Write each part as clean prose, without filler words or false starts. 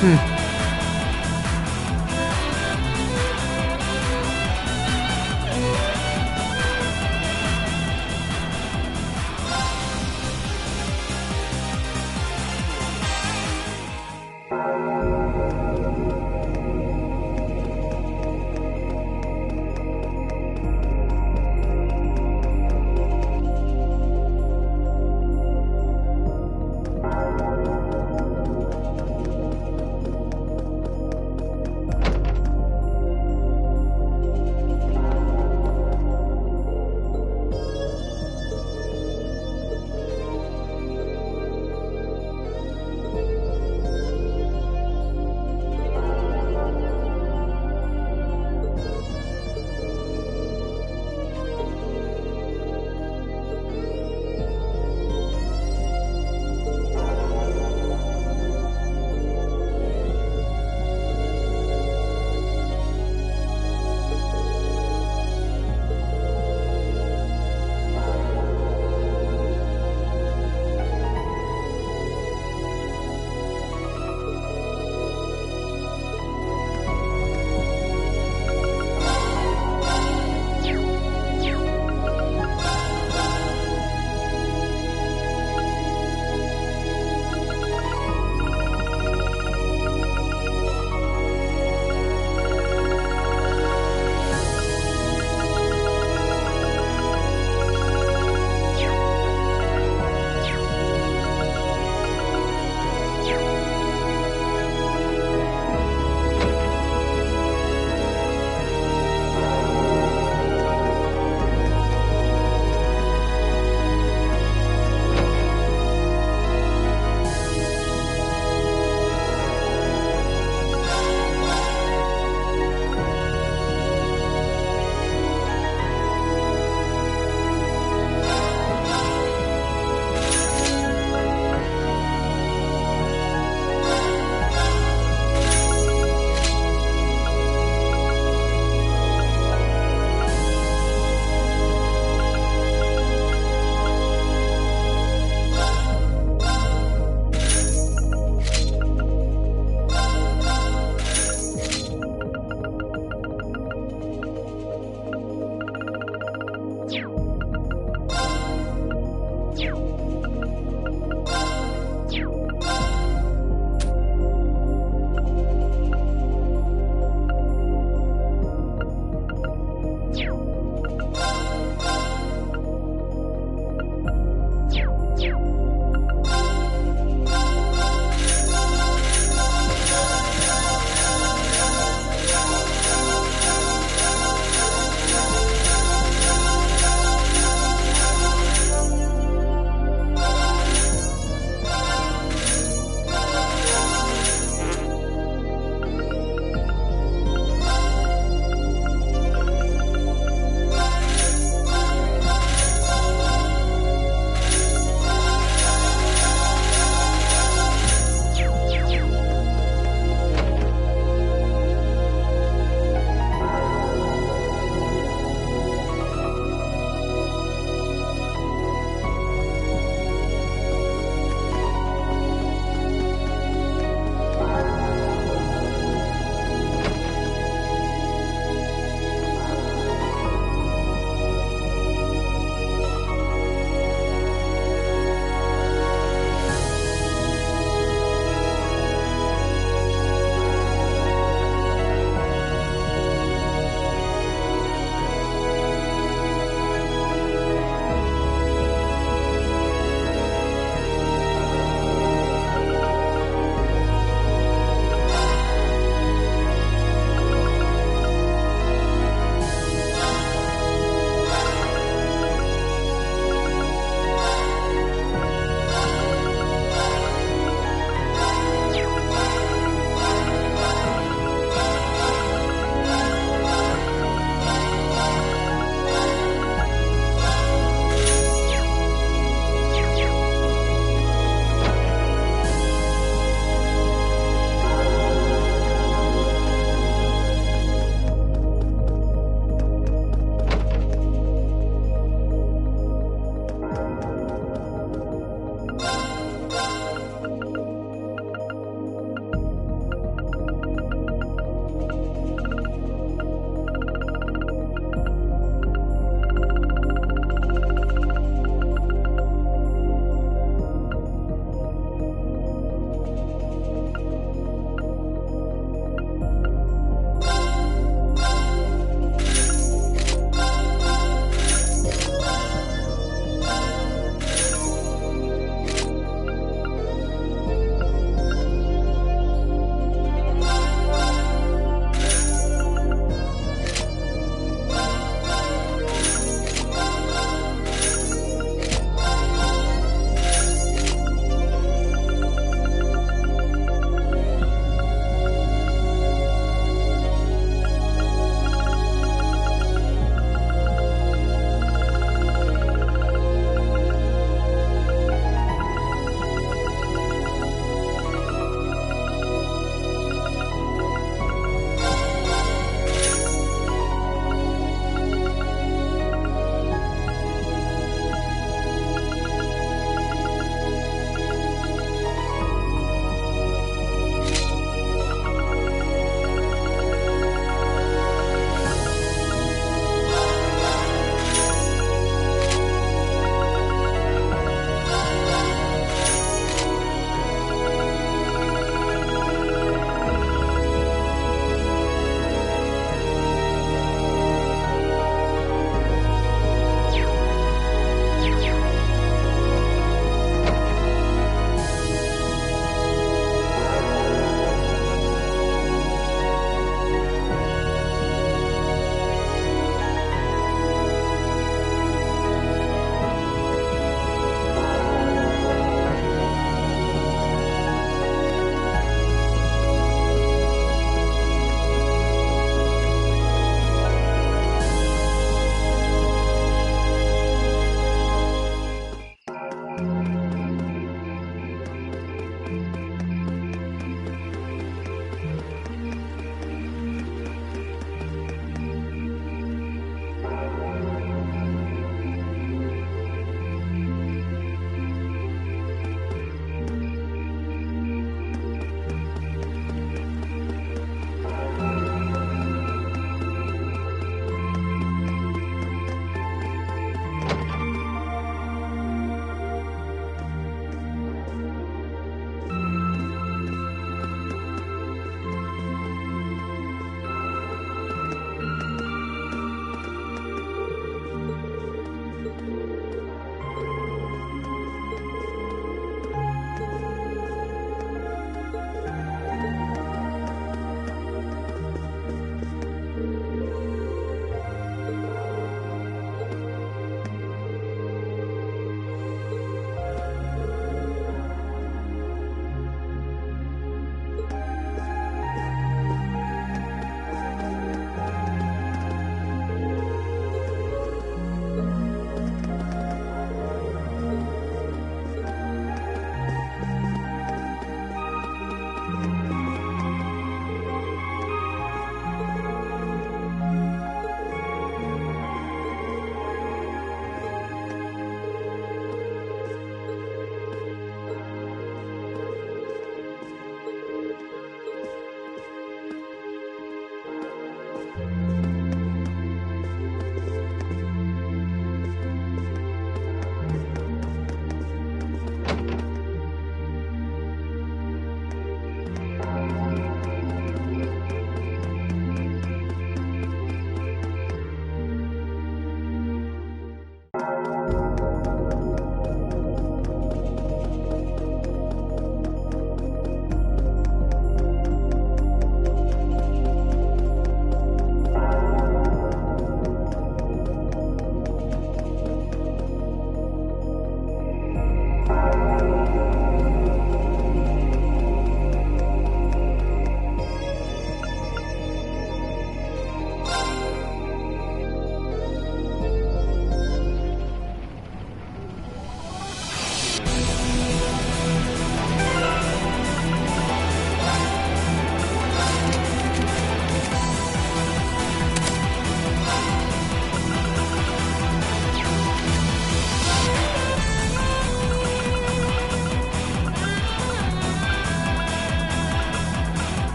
Hmm.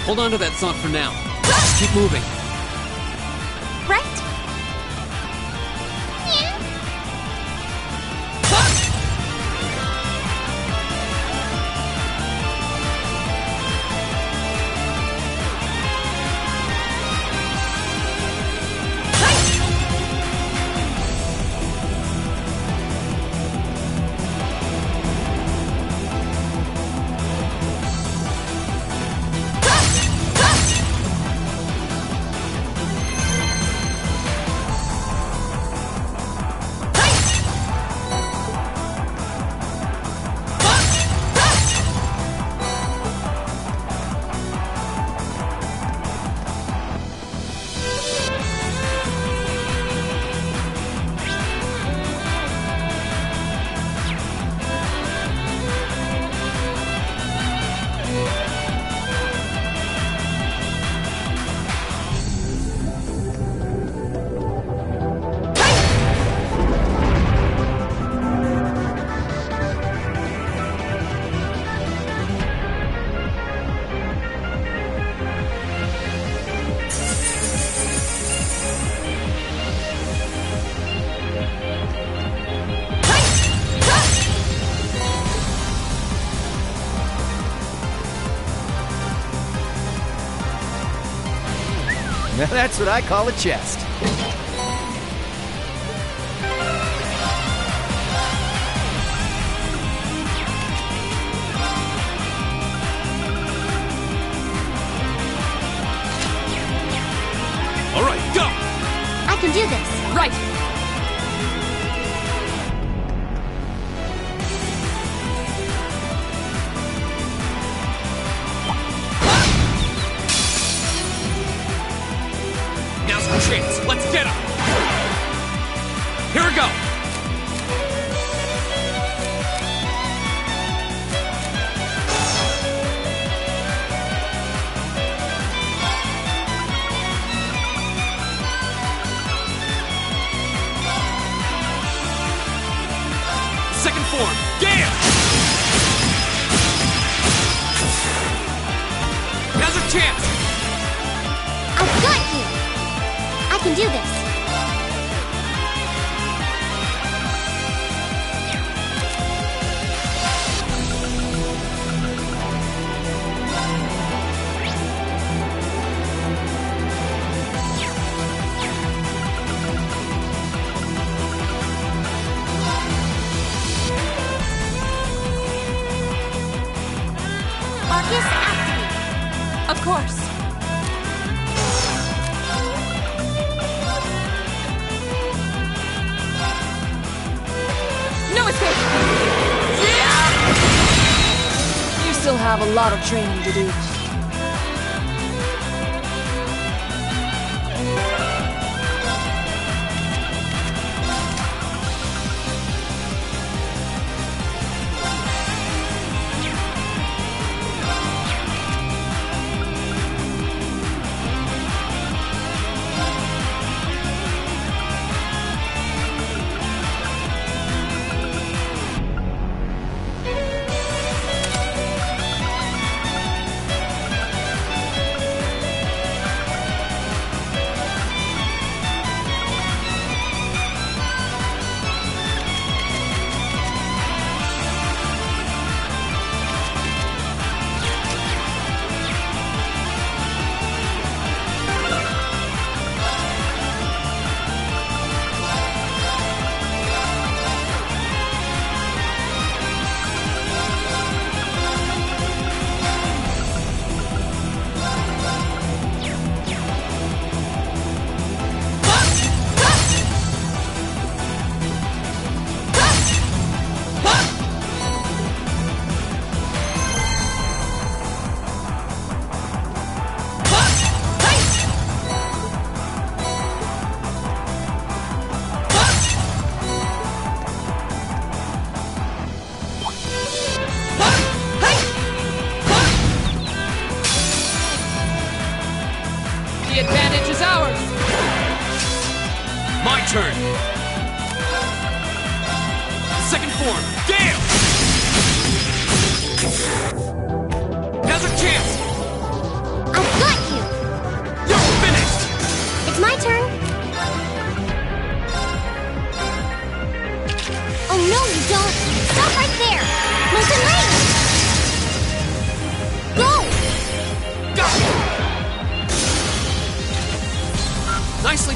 Hold on to that song for now. Keep moving. Right? Now that's what I call a chest. All right, go! I can do this. Right! Now's our chance. Let's get him! Here we go! Second form, Gale! Now's our chance! I've got you. I can do this. Arcus activate. Of course. No escape! You still have a lot of training to do.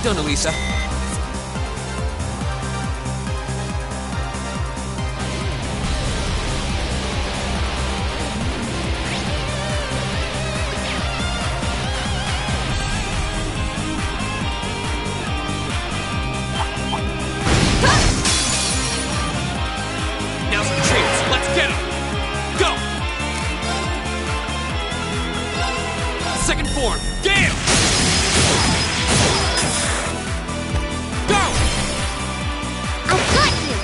done, Elisa. Now's the chance. Let's get him. Go. Second form. Gale. Go. I've got you.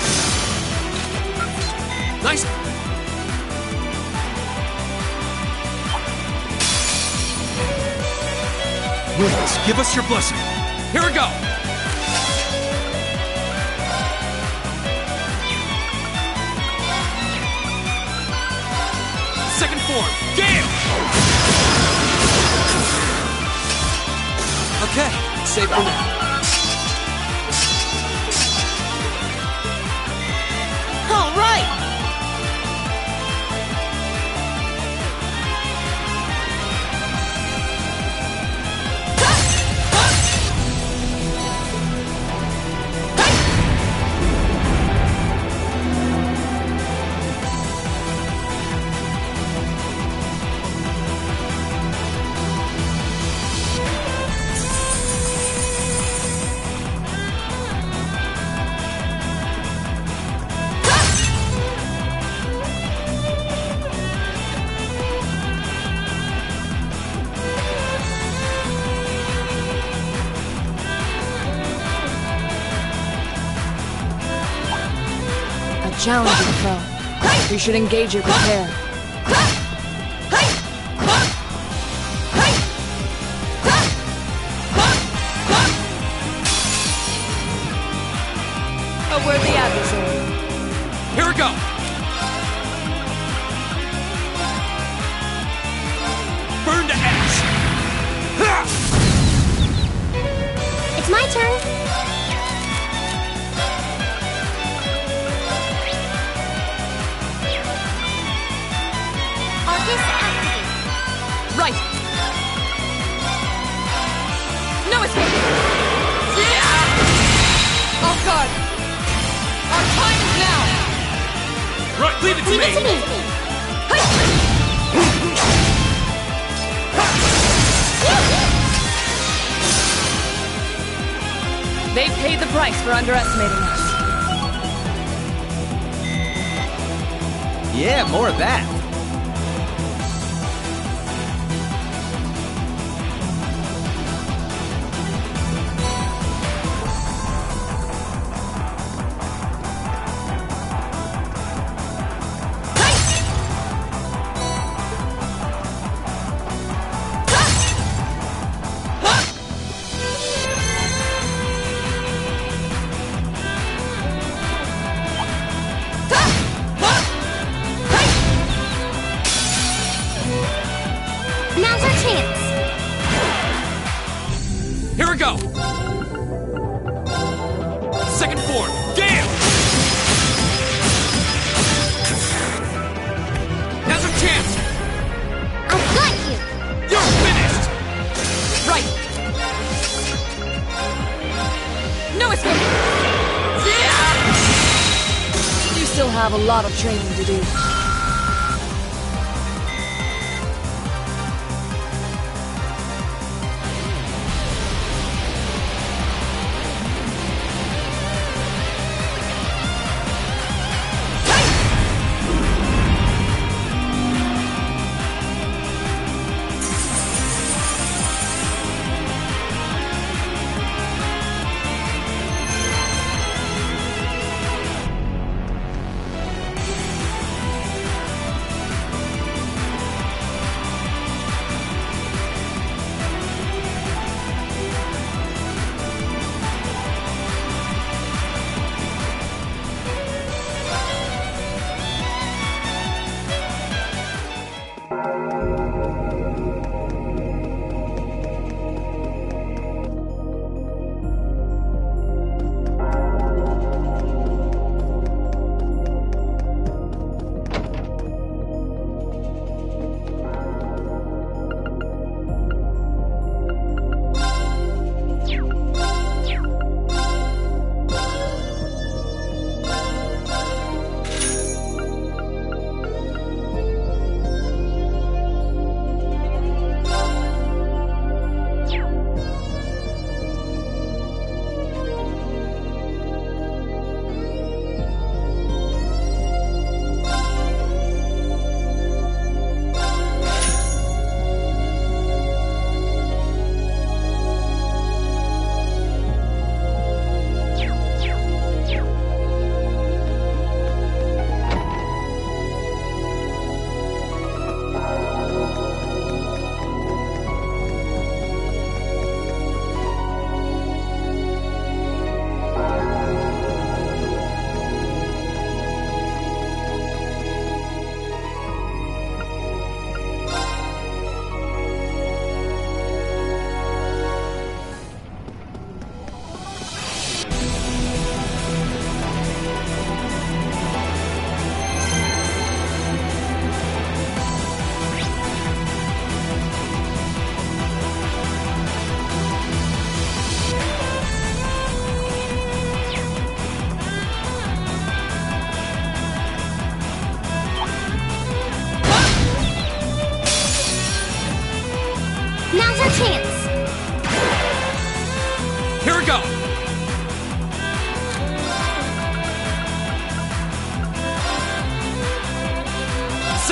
Nice. Winds, give us your blessing. Here we go. Second form. Gale. Okay, safe for now. All right! Challenging foe. We should engage it with care. A worthy adversary. Here we go. Burn to ash. It's my turn. Arcus activate. Right! No escape! Yeah! Oh god! Our time is now! Right, leave it to Leave me. it to me. They paid the price for underestimating us. Yeah, more of that. Now's our chance. Here we go. Second form. Gale. Now's our chance. I've got you. You're finished. Right! No escape! Yeah! You still have a lot of training to do.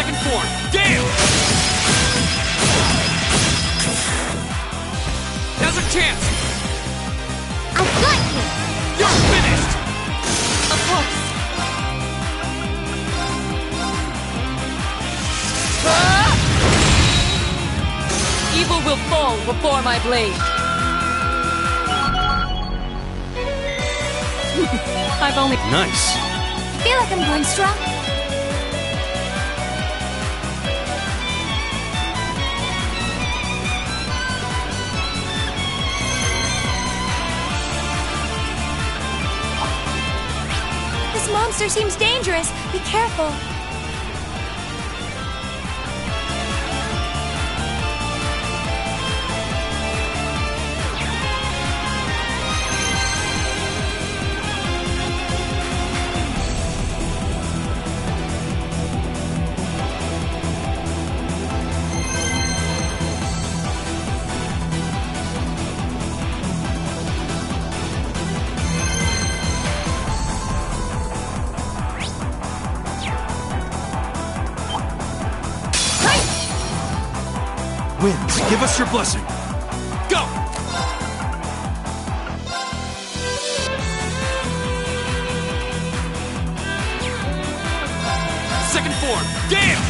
Second form, Gale! Now's our chance! I've got you! You're finished! Of course. Evil will fall before my blade. I've only... Nice. Feel like I'm going strong? This monster seems dangerous. Be careful. Winds, give us your blessing. Go! Second form, Gale!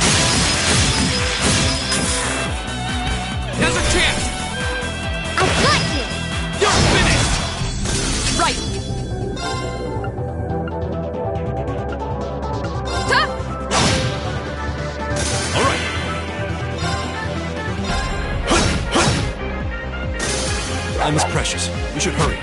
Now's our chance! I've got you! You're finished! Right. Ha! All right. Time is precious. We should hurry.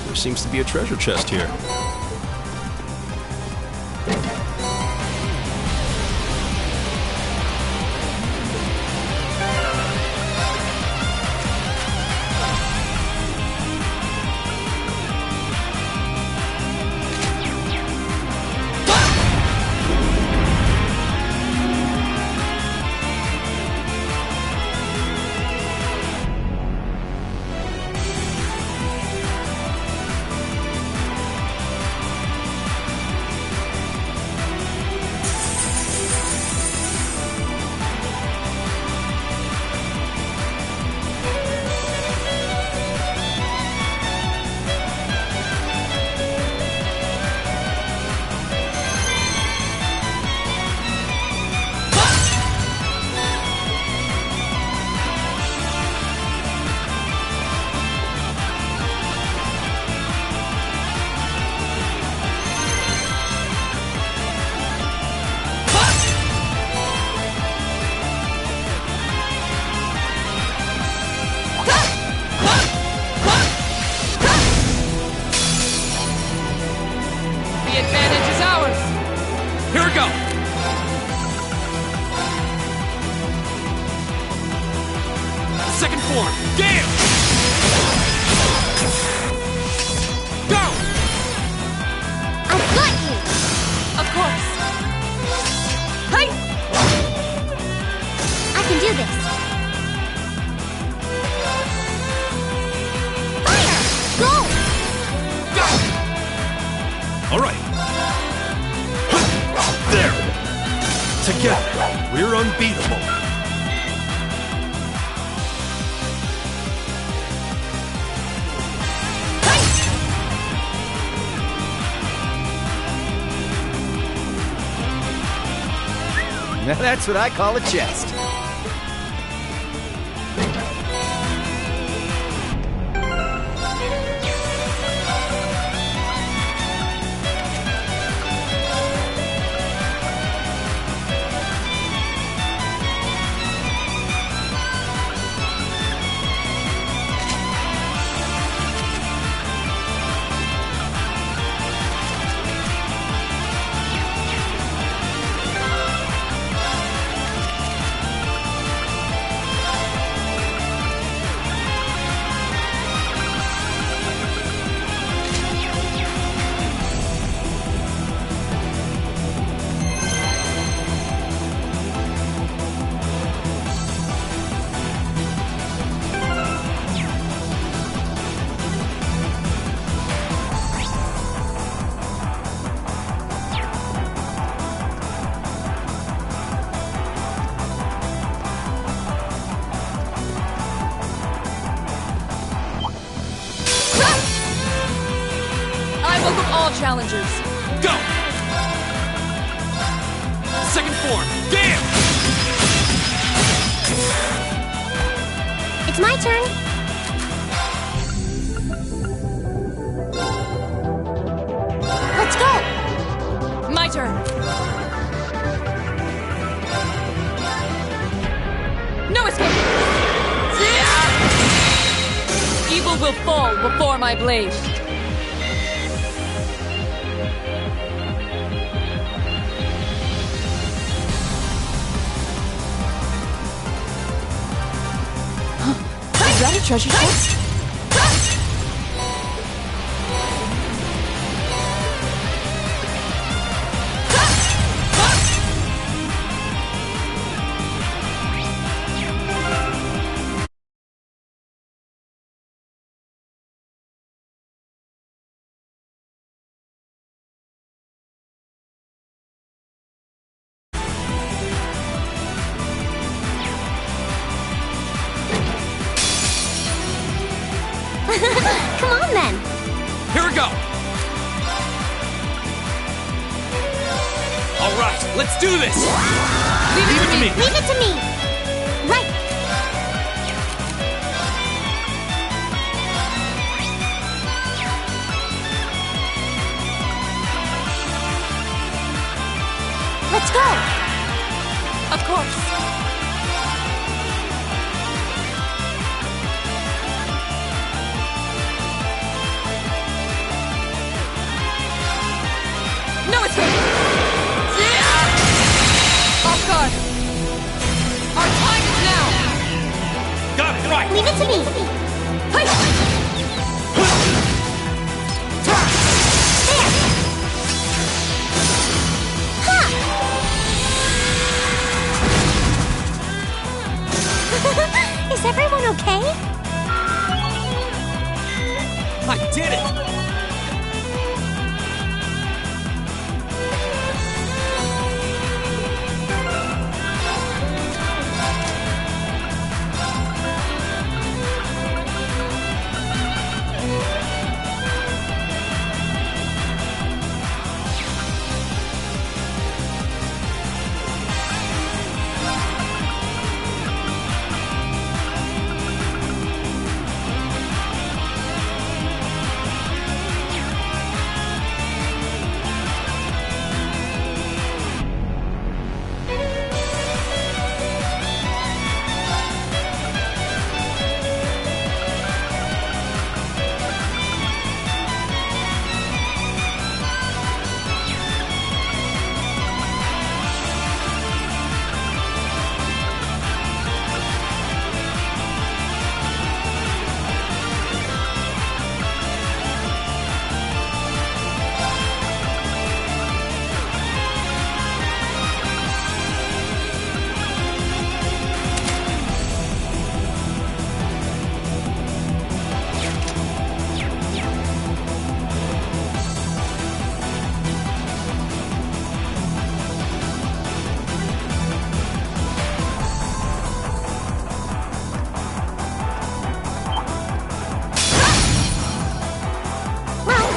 There seems to be a treasure chest here. The advantage is ours. Here we go! Second form, Gale! Go! I've got you! Of course. Hey! I can do this. Fire! Go! Go! All right. There. Together, we're unbeatable. Now that's what I call a chest. all challengers. Go! Second form, damn! It's my turn. Let's go. My turn. No escape! Evil will fall before my blade. Is that a treasure chest? Come on then. Here we go! All right, let's do this! Leave it to me. Leave it to me. Right. Let's go. Of course. No escape! Off guard! Our time is now! Got it, right! Leave it to me. Hey! There. Ha! Is everyone okay? I did it!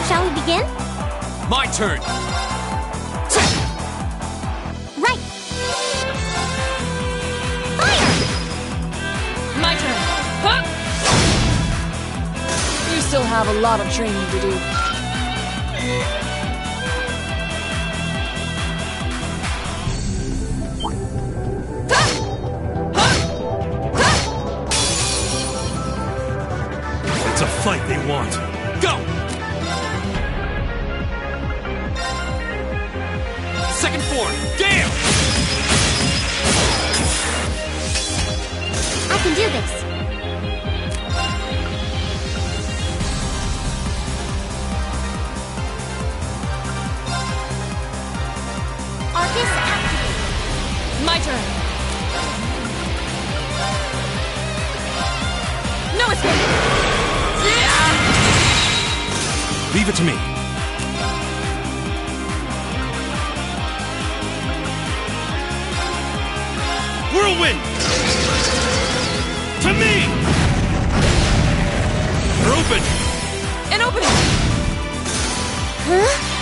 Shall we begin? My turn! Right. Fire! My turn! Huh? You still have a lot of training to do. It's a fight they want. Go! Second form, damn! I can do this. Arcus activate. My turn. No escape! Leave it to me. Whirlwind! To me! You're open! An opening! Huh?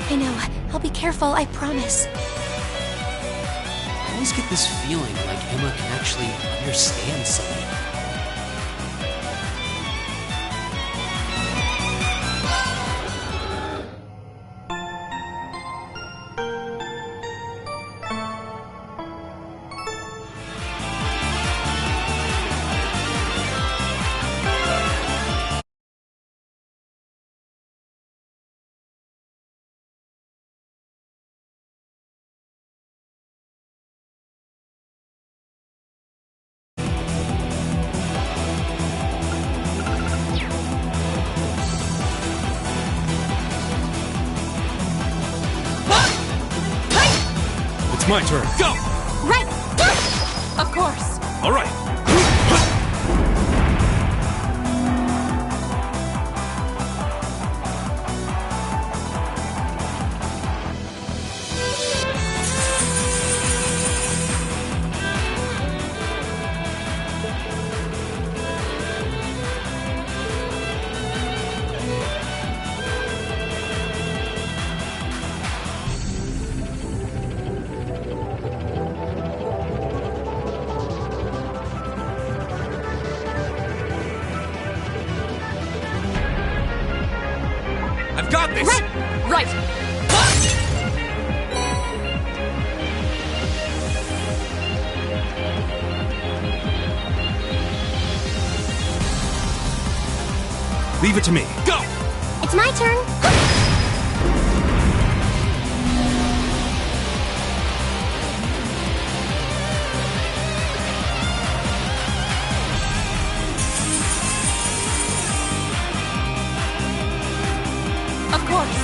I know. I'll be careful, I promise. I always get this feeling like Emma can actually understand something. It's my turn. Go! Right! Of course. All right. I've got this! Right. Leave it to me. Go! It's my turn. Of course.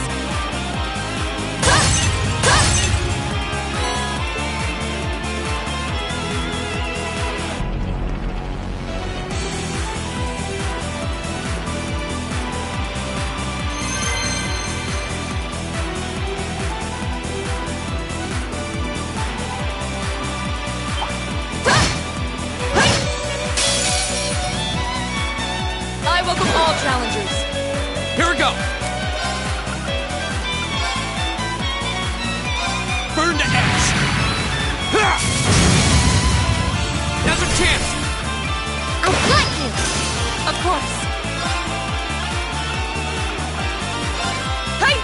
I welcome all challengers. Here we go! Burn to ash! Ha! Now's our chance! I've got you. Of course. Hey!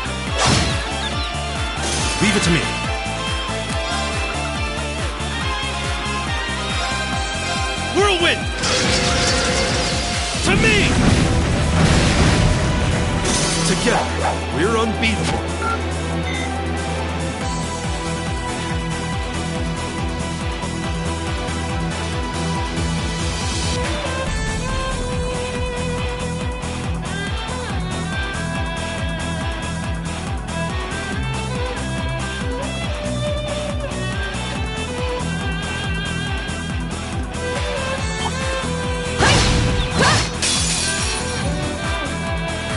Leave it to me. Whirlwind! To me! Together, we're unbeatable.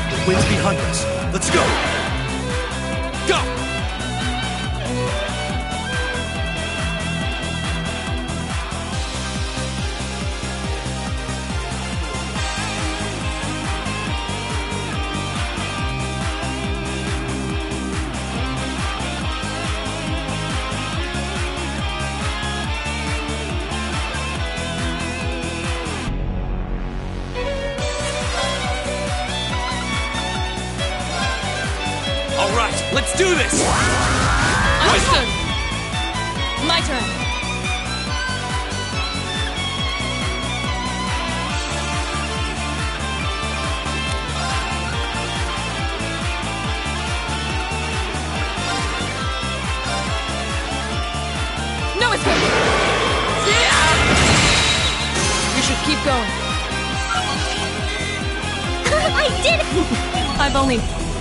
The wind's behind us. Let's go! Go! All right, let's do this! Understood. My turn. No escape! You should keep going. I did it! I've only...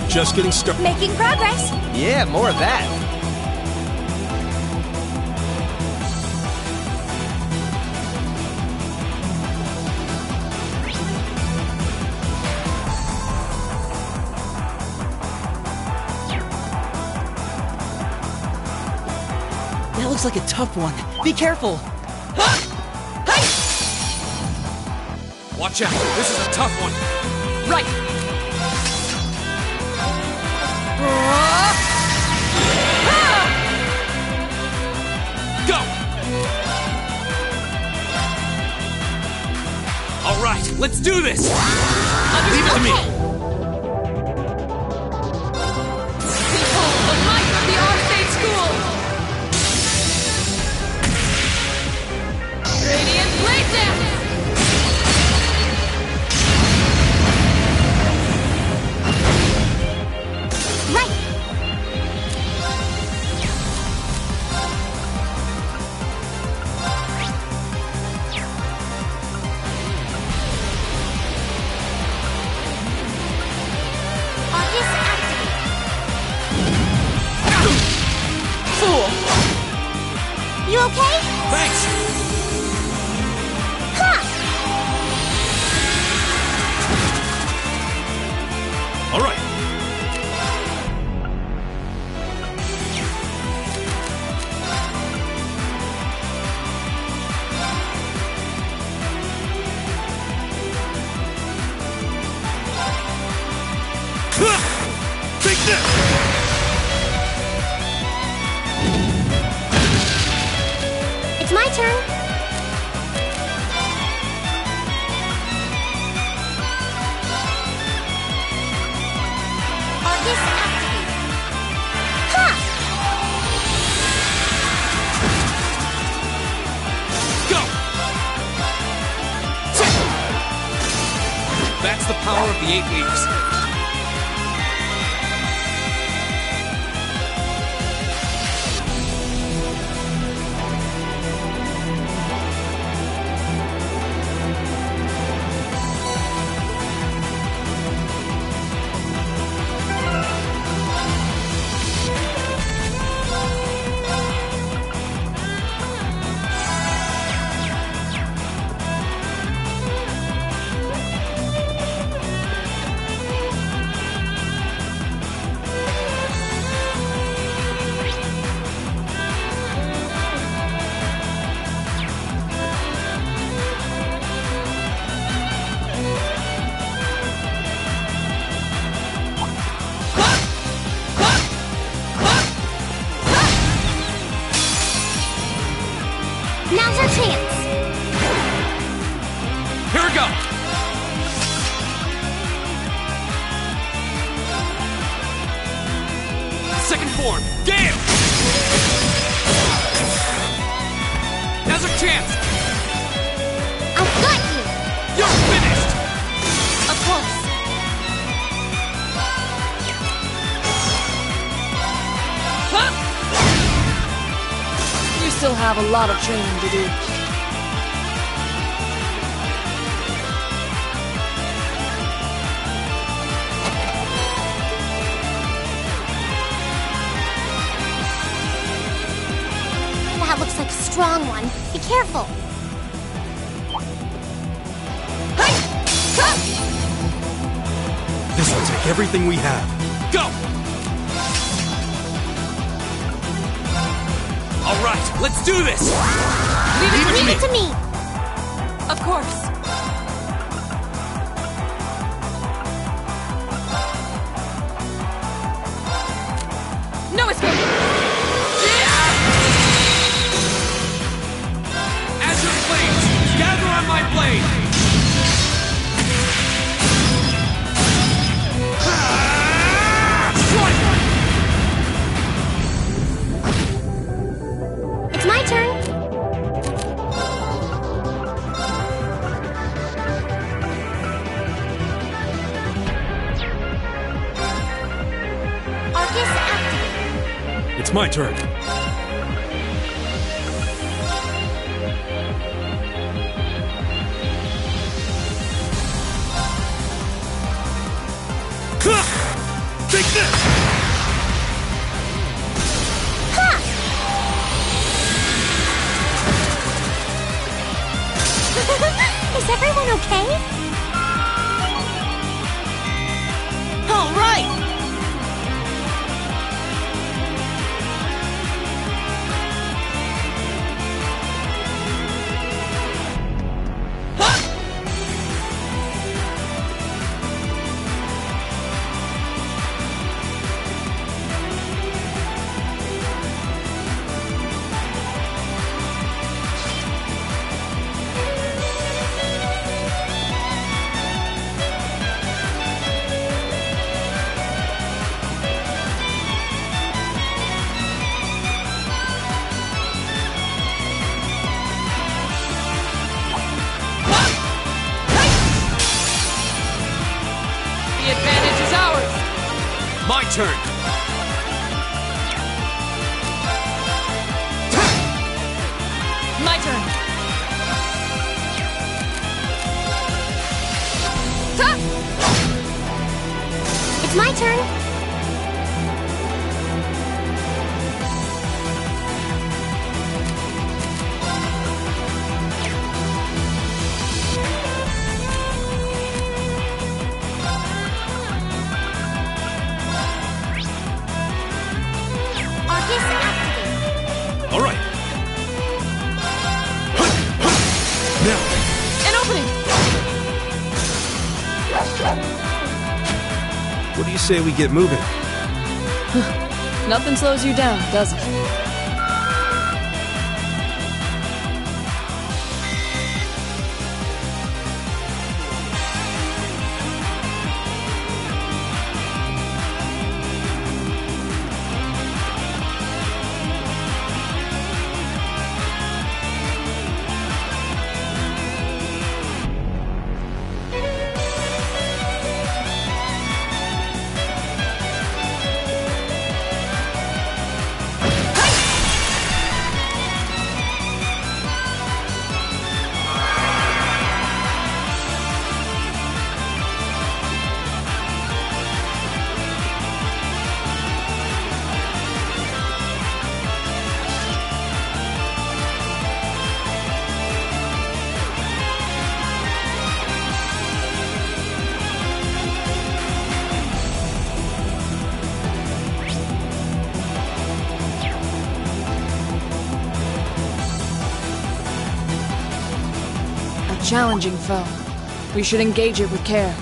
Just getting started. Making progress. Yeah, more of that. That looks like a tough one. Be careful. Watch out, this is a tough one. Right. do this! Leave it to me! Behold the might of the Arcade School! Radiant Blade Dance! Right. Arcus activate. Fool! You okay? Thanks! Ha! All right. Take this! It's my turn. Arcus activate. Ha! Go! That's the power of the 8 leaves. Now's our chance. Here we go! Second form, Gale! Now's our chance! I've got you. You're finished! Of course. Huh? You still have a lot of training to do. That looks like a strong one. Be careful. This will take everything we have. Go! All right, let's do this! Leave it to Leave me! it to me. Of course. No escape! Azure Flames, gather on my blade! It's my turn. Arcus activate. It's my turn. Take this! Is everyone okay? All right! All right. Now. An opening! What do you say we get moving? Nothing slows you down, does it? Challenging foe. We should engage it with care.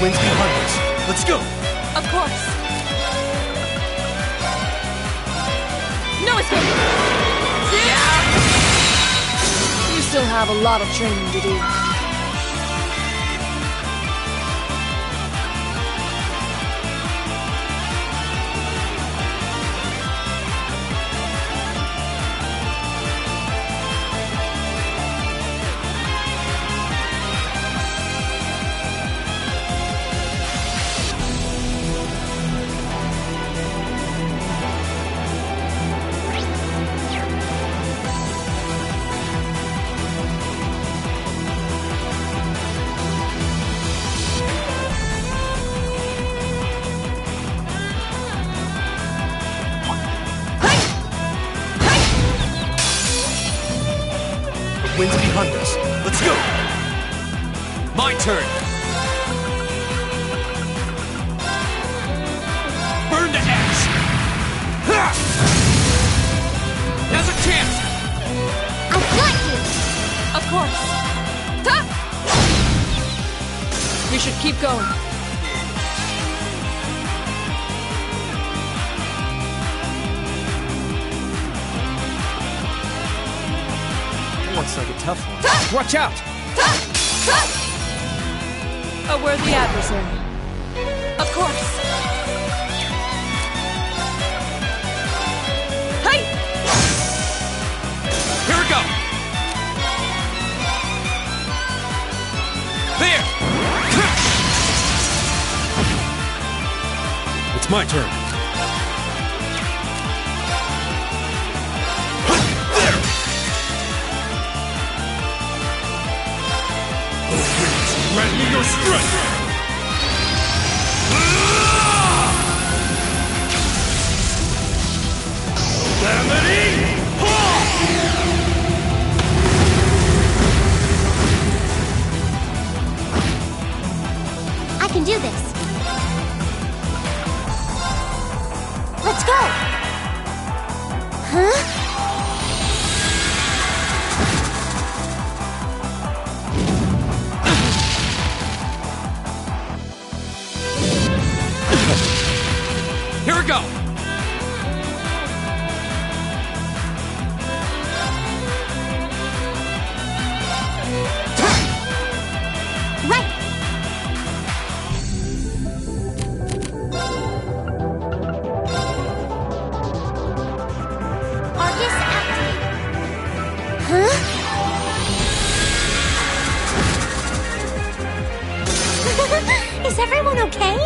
Wind's behind us. Let's go! Of course. No escape! You still have a lot of training to do. Wind's behind us. Let's go! My turn! Burn to ash! Ha! Now's a chance! I've got you! Of course. Ha! We should keep going. Looks like a tough one. Watch out! A worthy adversary. Of course. Hey! Here we go! There! It's my turn. Grant me your strength! do this. Let's go! Huh? Here we go! Right! Argus activated. Huh? Is everyone okay?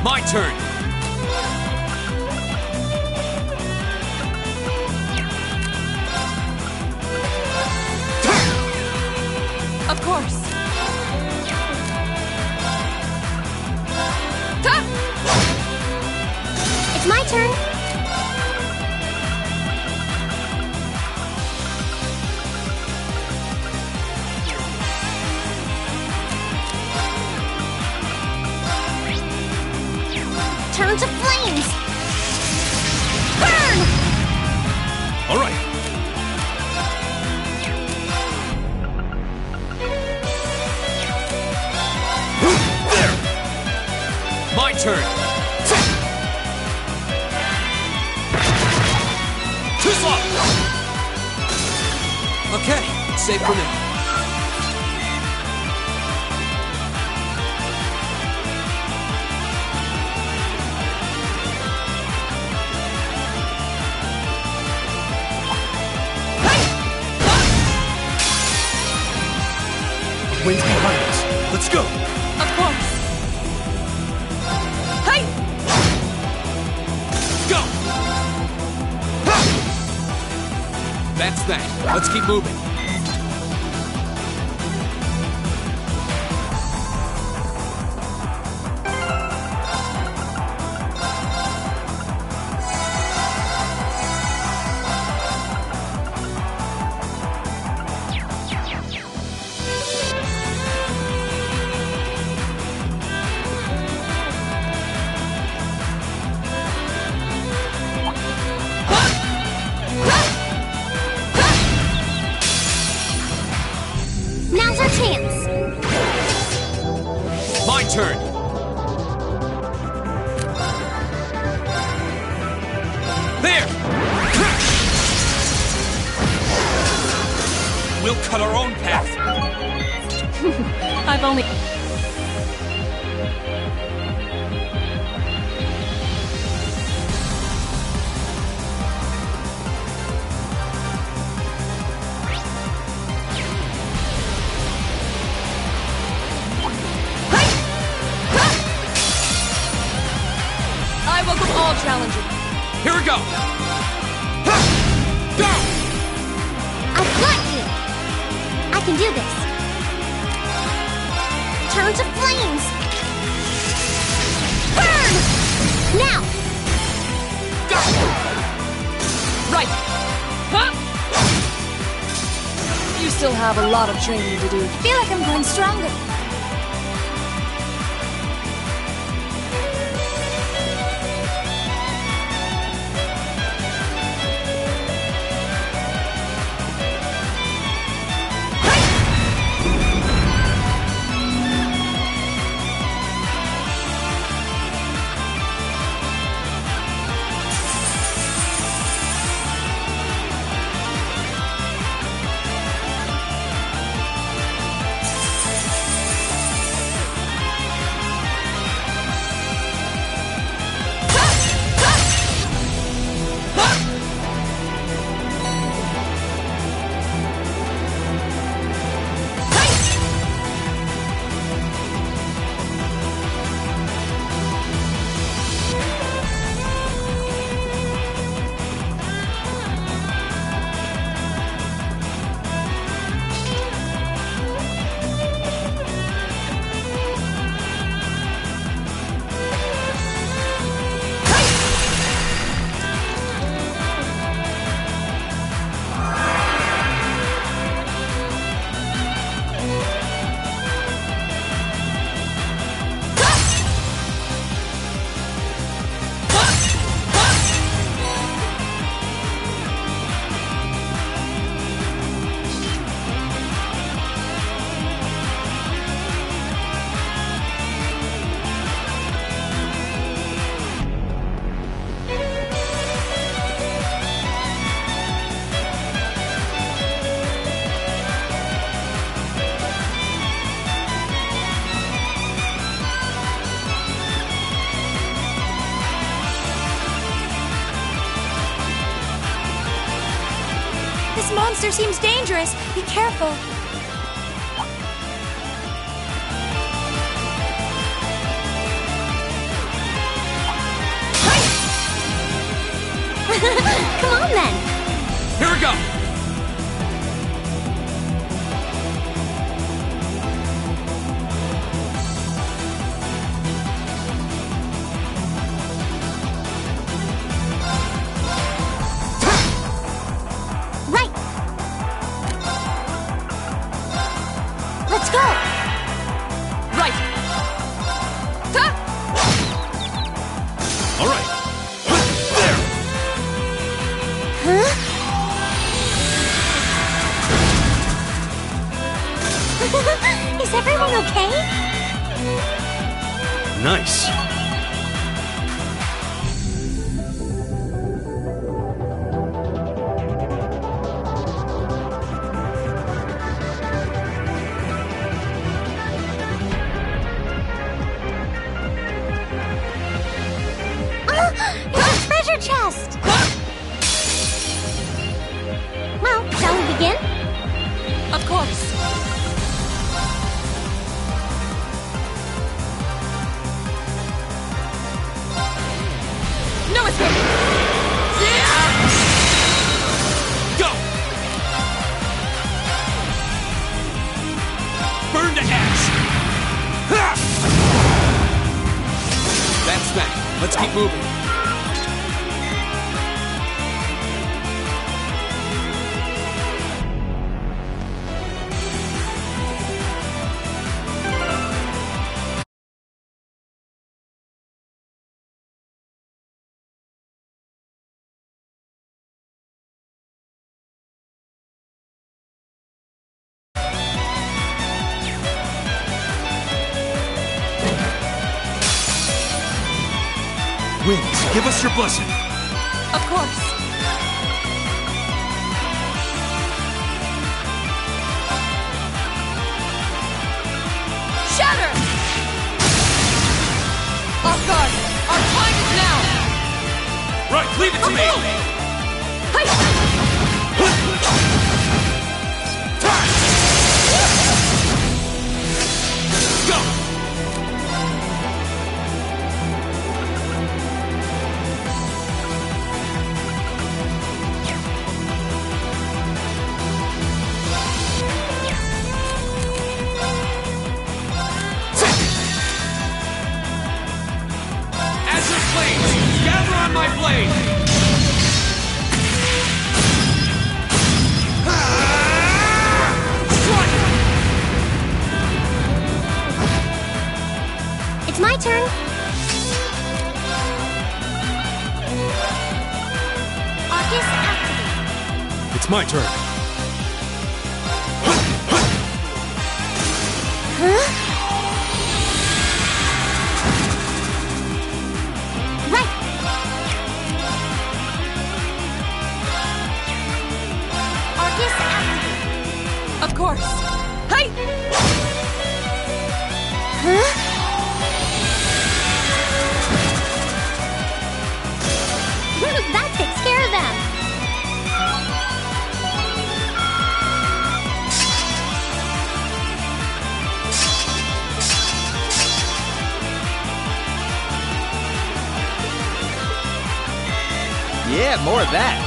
My turn! Of course. It's my turn. Turn to flames! Burn! All right. There! My turn! Too slow! Okay, it's safe for now. Wind's behind us. Let's go! Of course. Hey! Go! That's that. Let's keep moving. Now's our chance. My turn! There! We'll cut our own path. I've only... I welcome all challenging. Here we go! Ha! Go! I've got you! I can do this. Turn to flames! Burn! Now! Go! Right! Huh? You still have a lot of training to do. I feel like I'm growing stronger. This monster seems dangerous. Be careful. Come on, then. Here we go! Right. Let's go. Right! Ha! All right. There! Huh? Is everyone okay? Nice. It's a treasure chest! Well, shall we begin? Of course. No escape! Go! Burn to ash! Ha! That's that. Let's keep moving. Winds, give us your blessing. Of course. Shatter! Off guard! Our time is now! Right, leave it to me. Go! Arcus activate. It's my turn. Huh? Right. Arcus activate. Of course. Hi! Huh? That takes care of them. Yeah, more of that.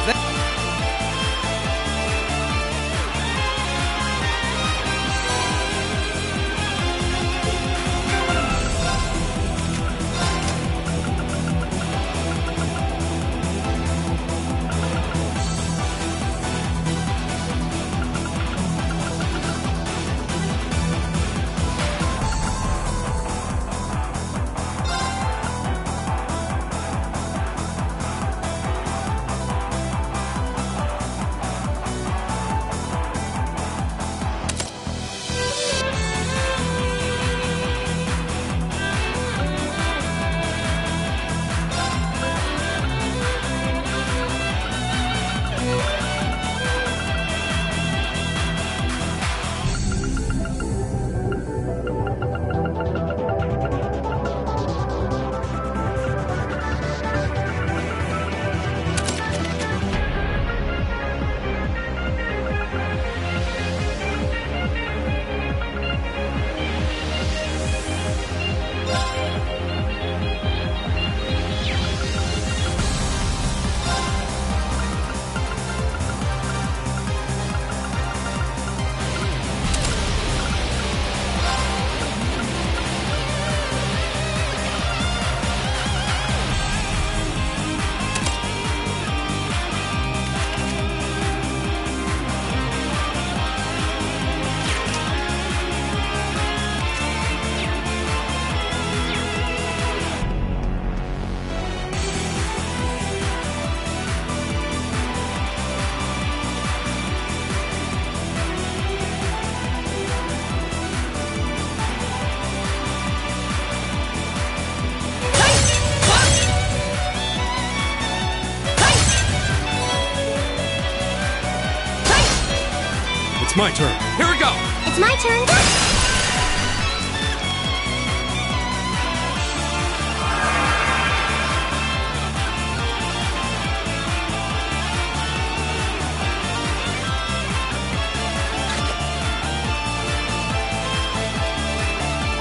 It's my turn. Here we go! It's my turn.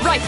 Right!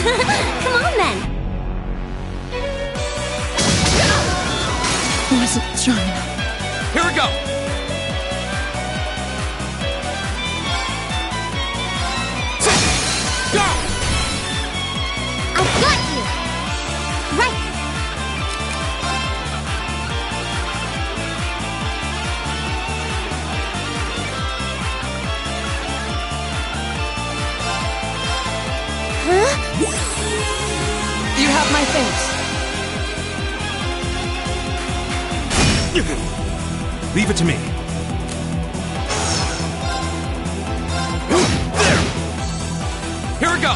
Come on then. Wasn't strong enough. Here we go! Go! I've got you. Right. Huh? You have my face. Leave it to me. There! Here we go!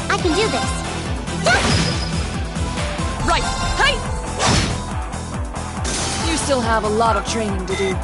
I can do this. Right! Hey! You still have a lot of training to do.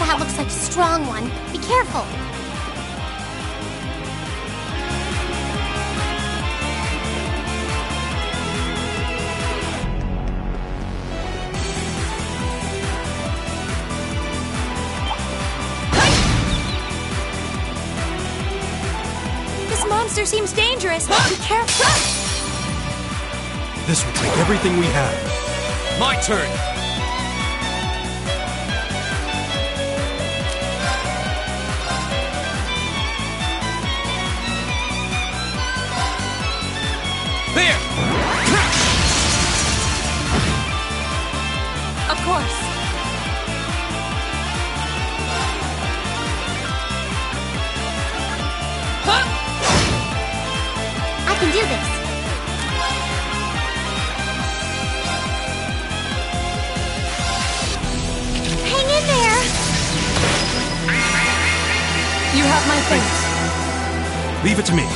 That looks like a strong one. Be careful. This monster seems dangerous. Be careful. This will take everything we have. My turn! There! Of course. Huh? I can do this. Hang in there. You have my thanks. Leave it to me.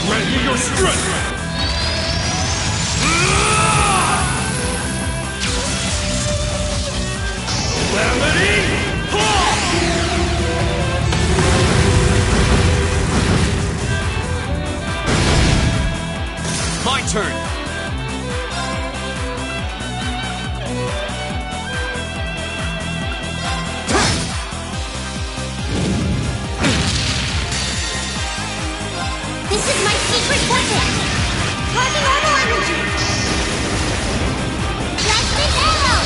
Grant me your strength! My turn! This is my secret weapon. Charging normal energy. Plastic arrow.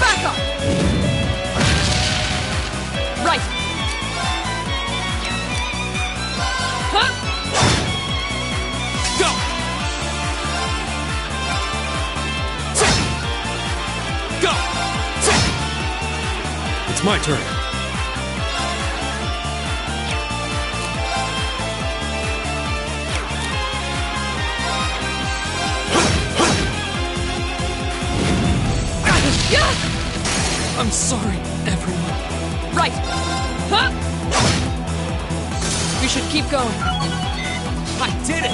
Back up! Right! Huh? Go! Go! It's my turn. I'm sorry, everyone. Right! Huh? We should keep going. I did it!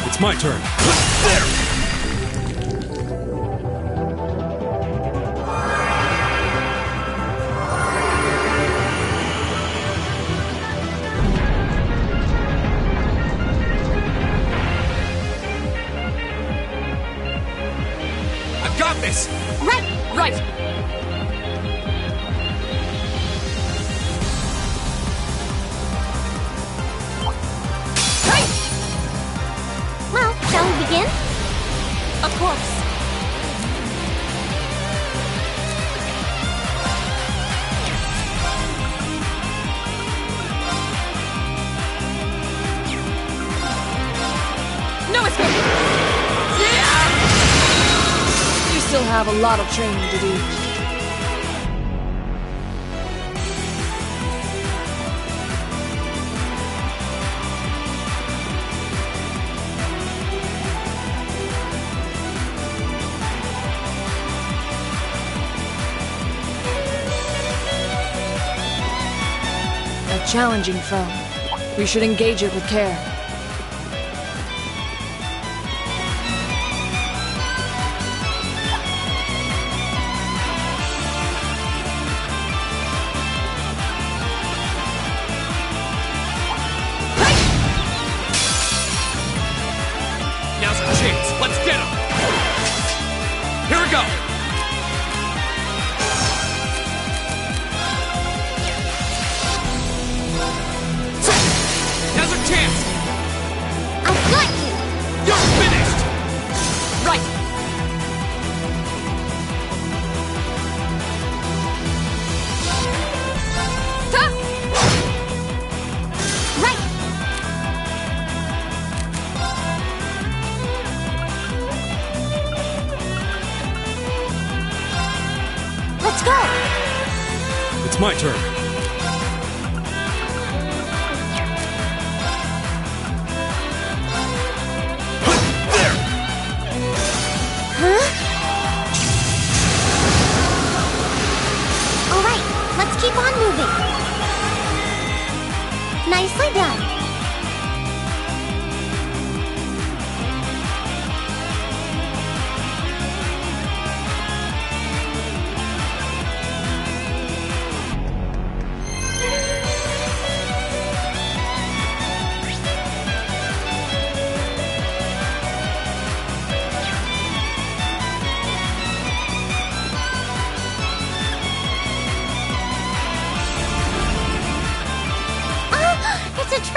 It's my turn. I've got this! Right. Right! Hey! Well, shall we begin? have a lot of training to do. A challenging foe. We should engage it with care. Now's our chance. Let's get him. Here we go. Now's our chance. I've got you! You're finished. Right! Right! Let's go! It's my turn. There. Huh? Alright, let's keep on moving. Nicely done. It's a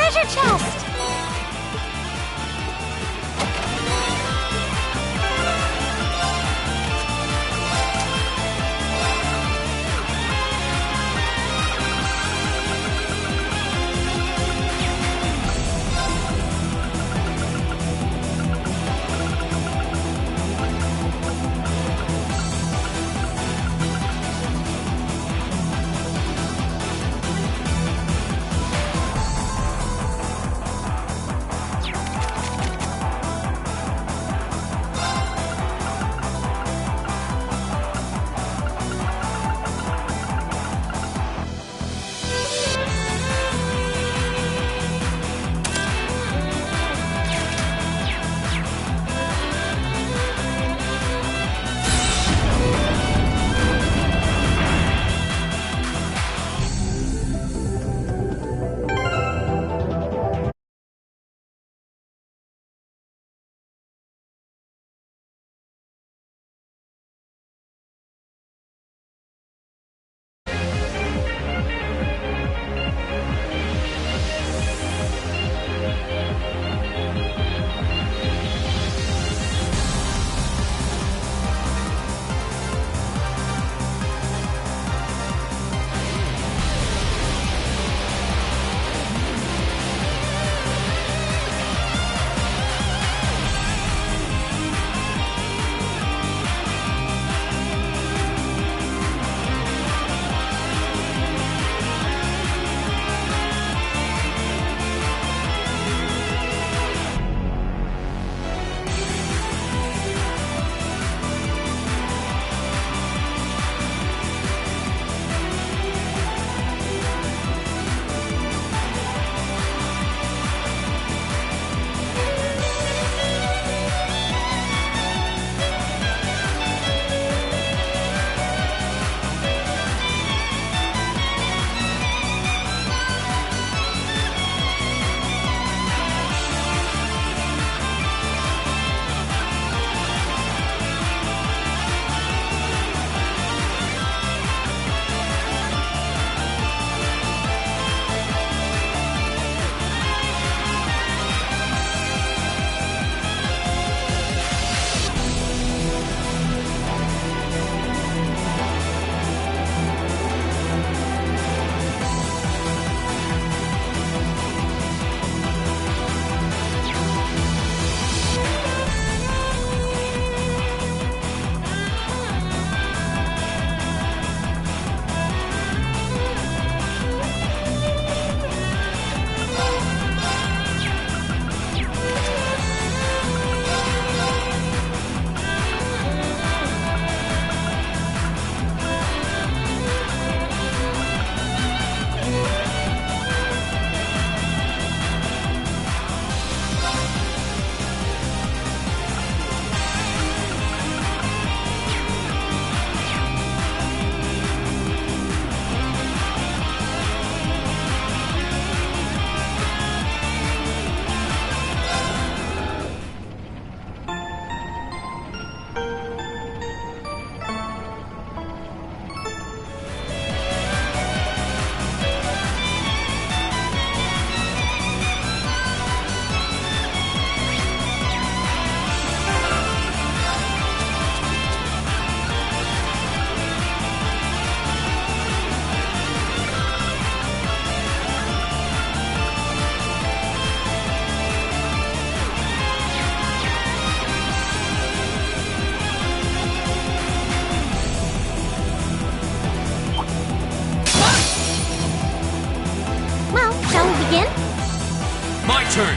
My turn!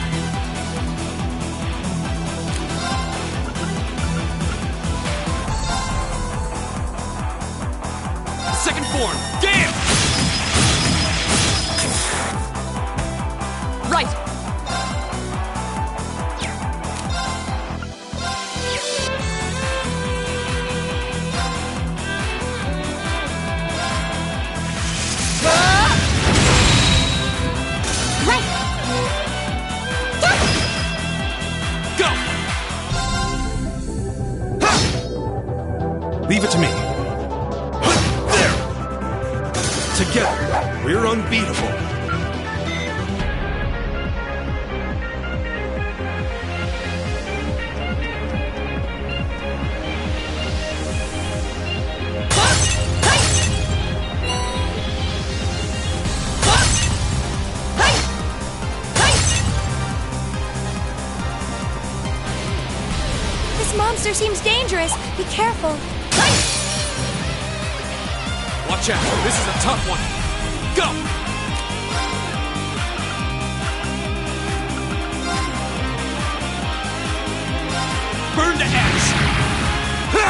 Second form, Gale! Right! Leave it to me. There! Together, we're unbeatable. This monster seems dangerous. Be careful. Watch out, this is a tough one. Go! Burn to ash! Ha!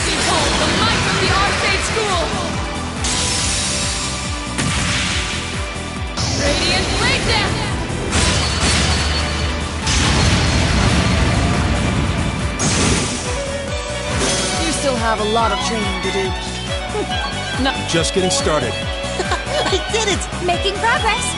Behold the might of the Arcade School! Radiant Blade Dance! Still have a lot of training to do. No. Just getting started. I did it! Making progress.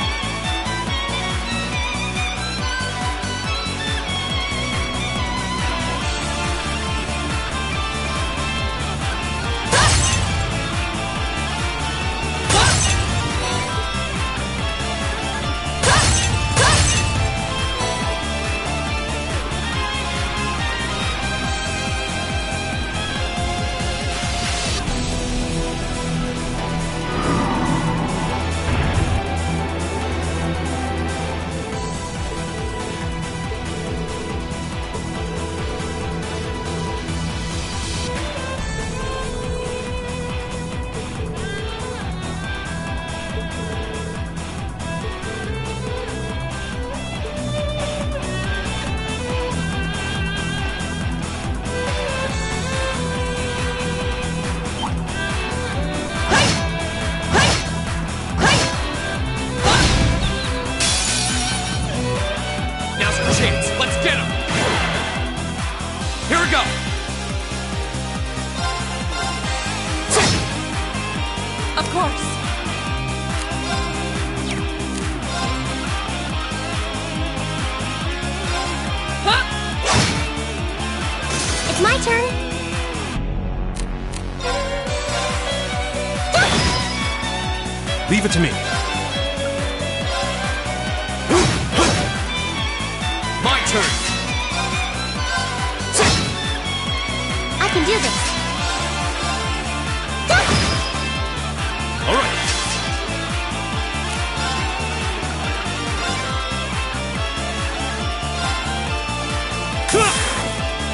Of course. Huh? It's my turn. Leave it to me. My turn. I can do this. All right.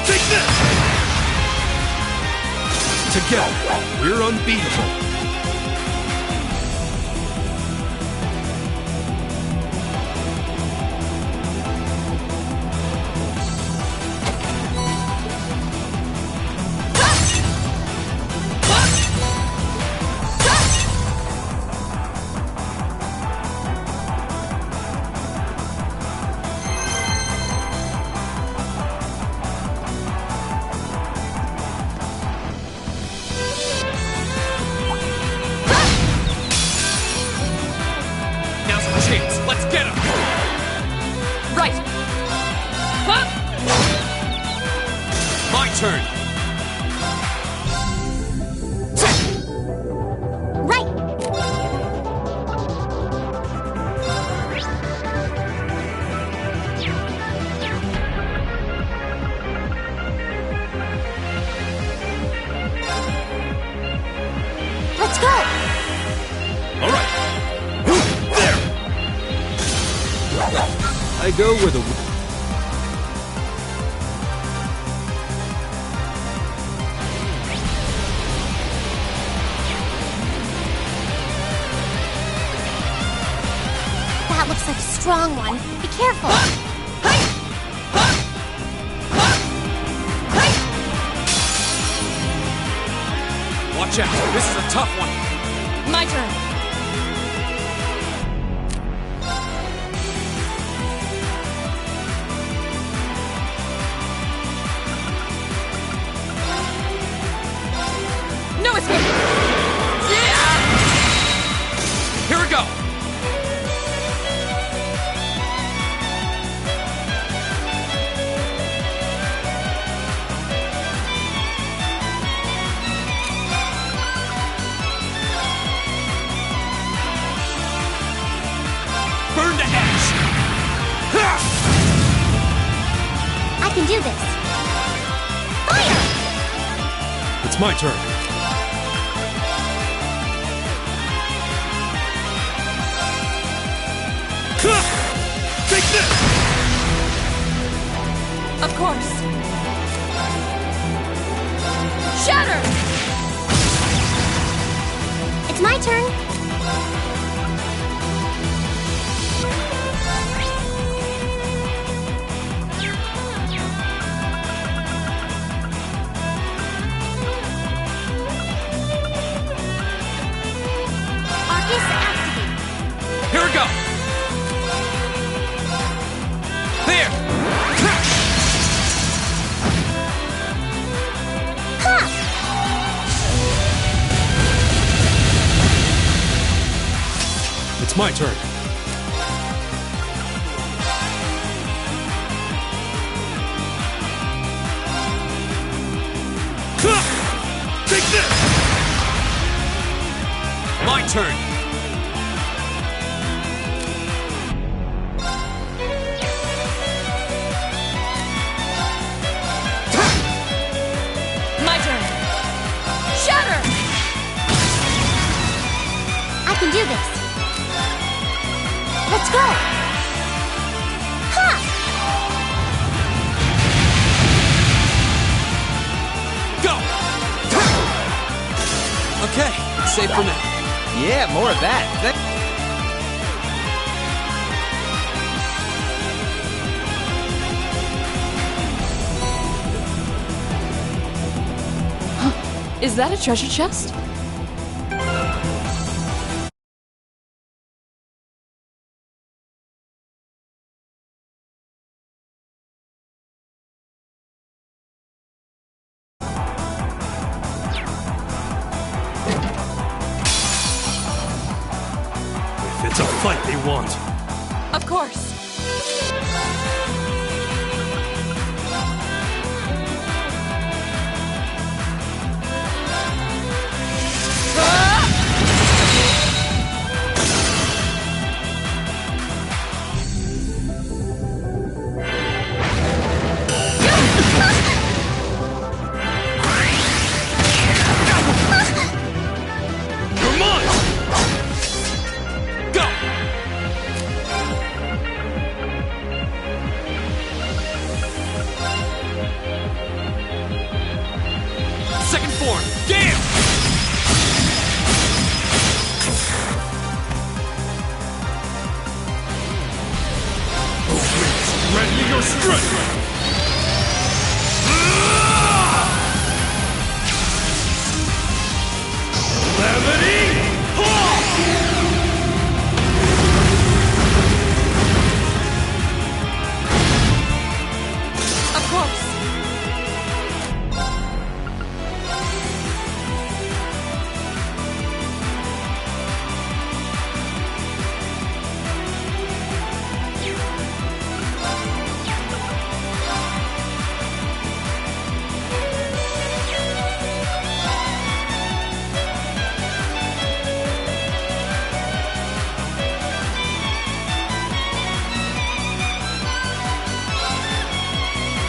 Take this! Together, we're unbeatable. Let's get him! Right! Huh? My turn! Right. Let's go. All right. There! I go where the... That looks like a strong one. Be careful. Watch out, this is a tough one. My turn. No escape! Yeah! Here we go. Burn to ash. Ha! I can do this. Fire! It's my turn. Take this! Of course. Shatter! It's my turn. Arcus activate. Here we go. There! Ha! It's my turn. Take this! My turn. My turn. Shatter! I can do this. Let's go. Ha! Go! Okay, safe for now. Yeah, more of that. Is that a treasure chest? If it's a fight they want. Of course. You're mine! Go! Second form, Gale! Grant me your strength! Levity! Of course.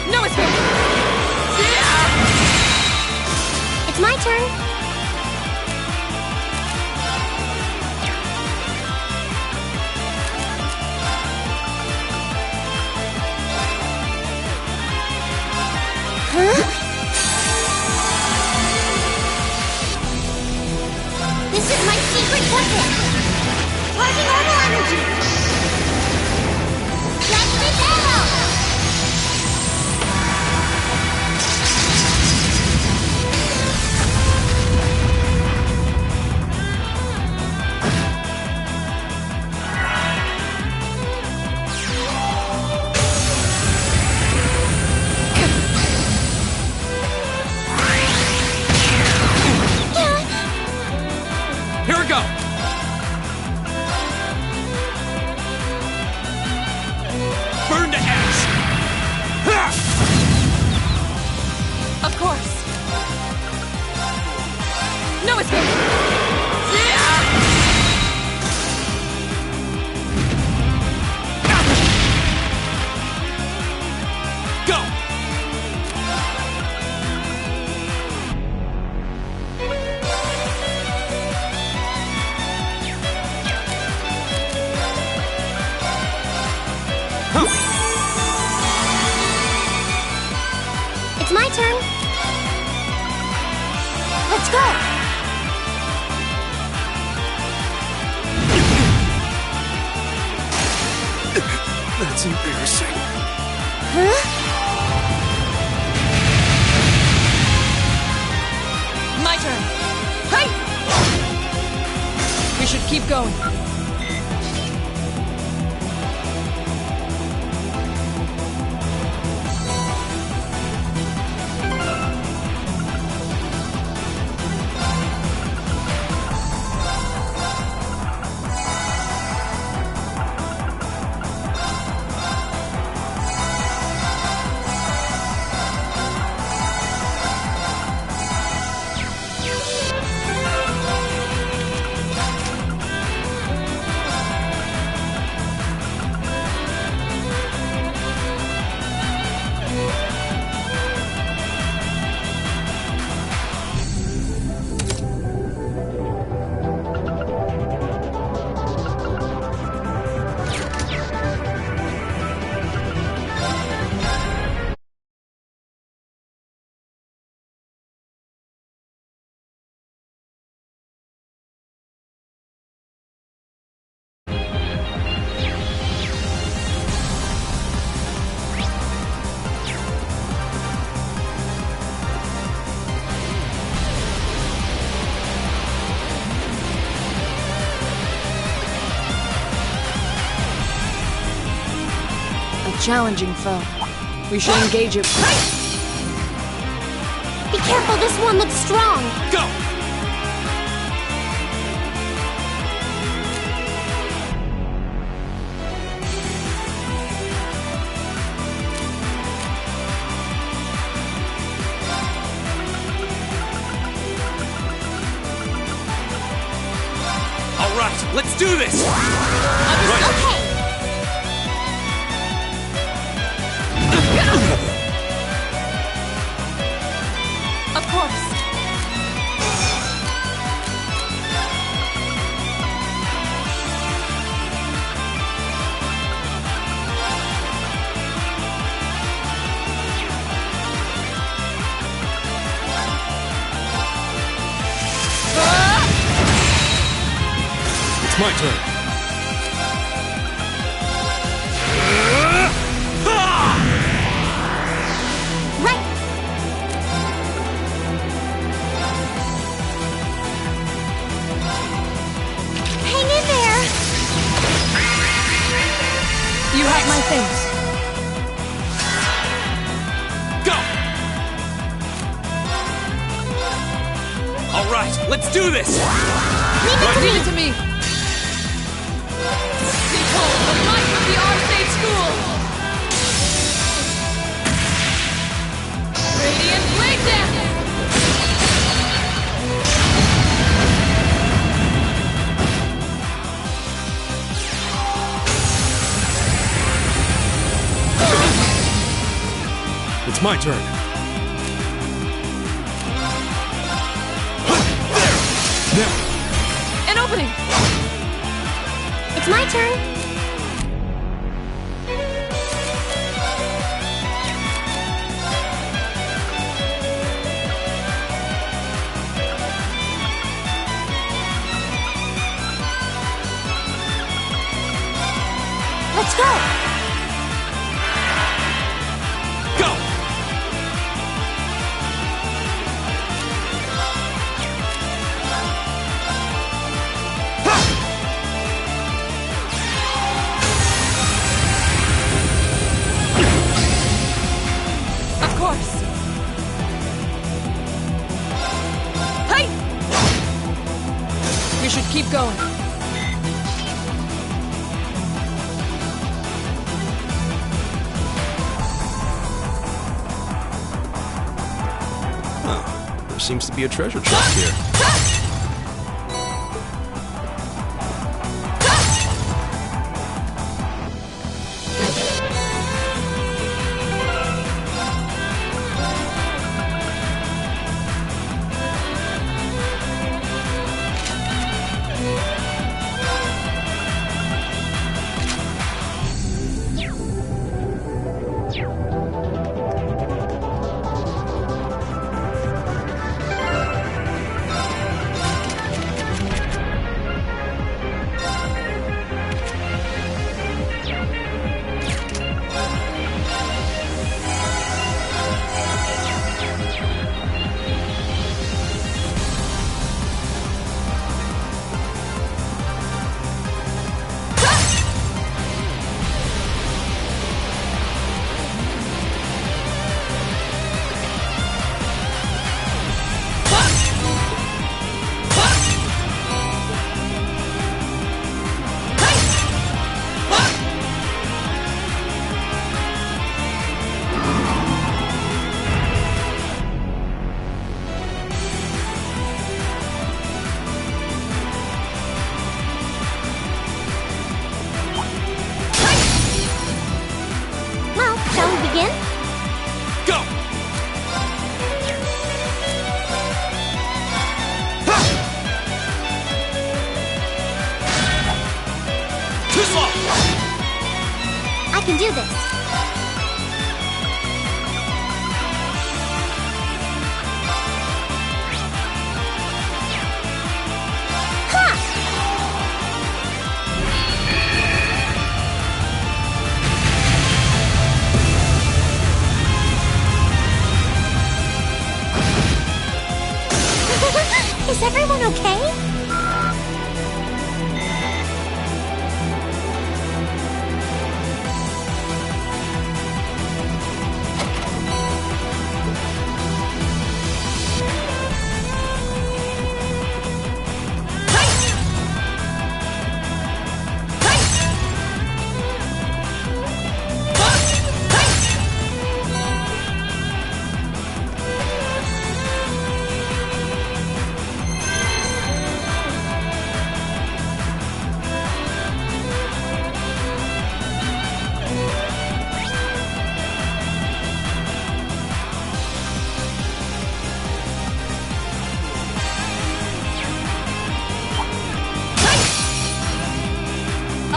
No escape! It's my turn. Huh? This is my secret weapon. Charging orbital energy. Go! It's my turn. Let's go. That's embarrassing. Huh? My turn. Hey! We should keep going. Challenging foe. We should engage it. Be careful, this one looks strong. Go! All right, let's do this! Okay. Of course. It's my turn. Right. Hang in there. You have my things. Go! All right, let's do this! Leave it to me. Behold the might of the Arcade School. Radiant Blade Dance. It's my turn. Now! An opening. It's my turn. Let's go. Go! Of course. Hey! We should keep going. There seems to be a treasure chest here. can do this. Is everyone okay?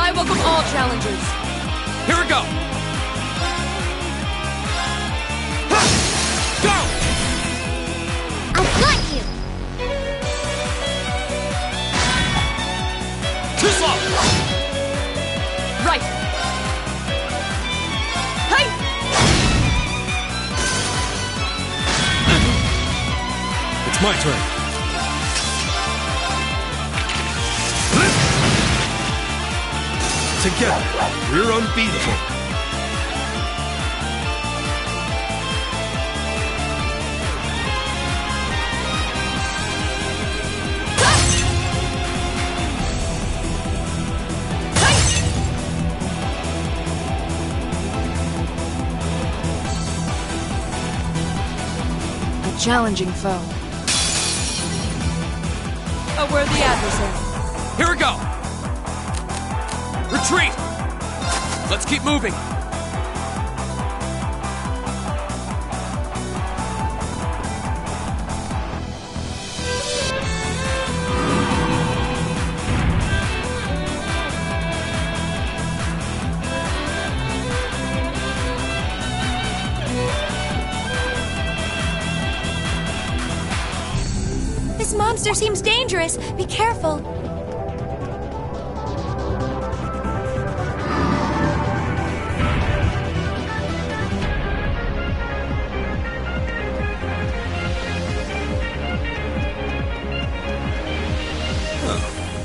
I welcome all challengers. Here we go! Go! I've got you! Too slow! Right. Hey! It's my turn. Together, we're unbeatable. A challenging foe. A worthy adversary. Here we go! Retreat! Let's keep moving! This monster seems dangerous. Be careful.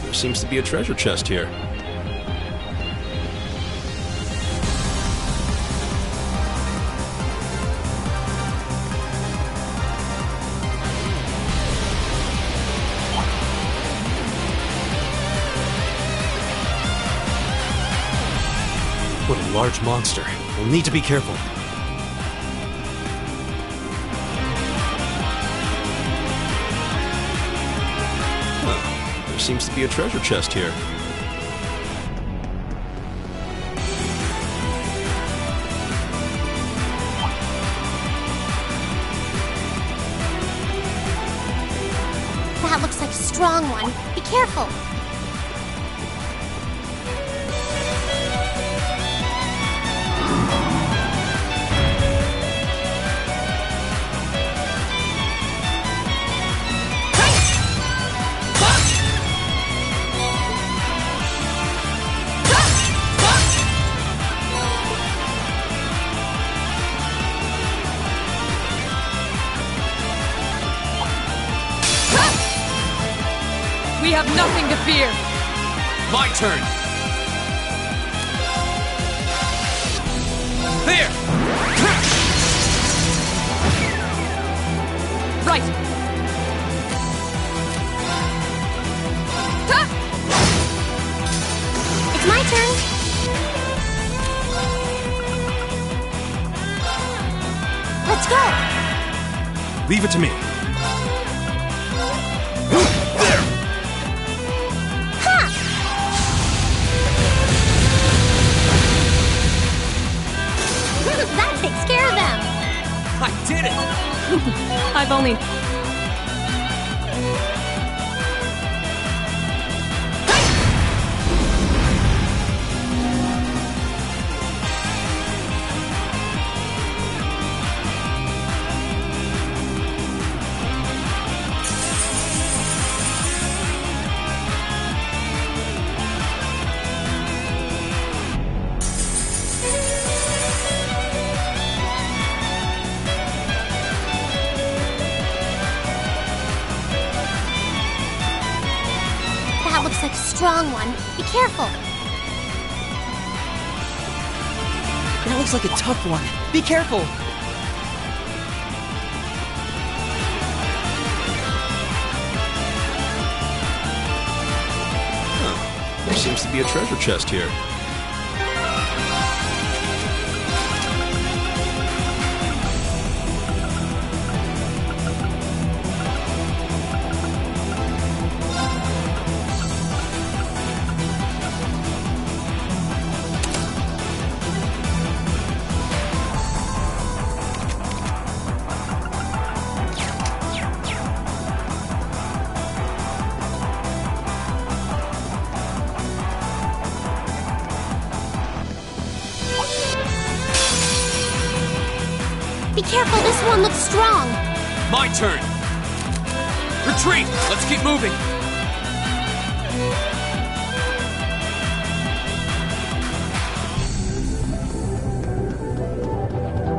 There seems to be a treasure chest here. What a large monster. We'll need to be careful. There seems to be a treasure chest here. That looks like a strong one. Be careful. We have nothing to fear. My turn! There! Right. Ha! It's my turn. Let's go. Leave it to me. That takes care of them. I did it! I've only... That looks like a strong one. Be careful. That looks like a tough one. Be careful! There seems to be a treasure chest here. Be careful, this one looks strong. My turn! Retreat! Let's keep moving!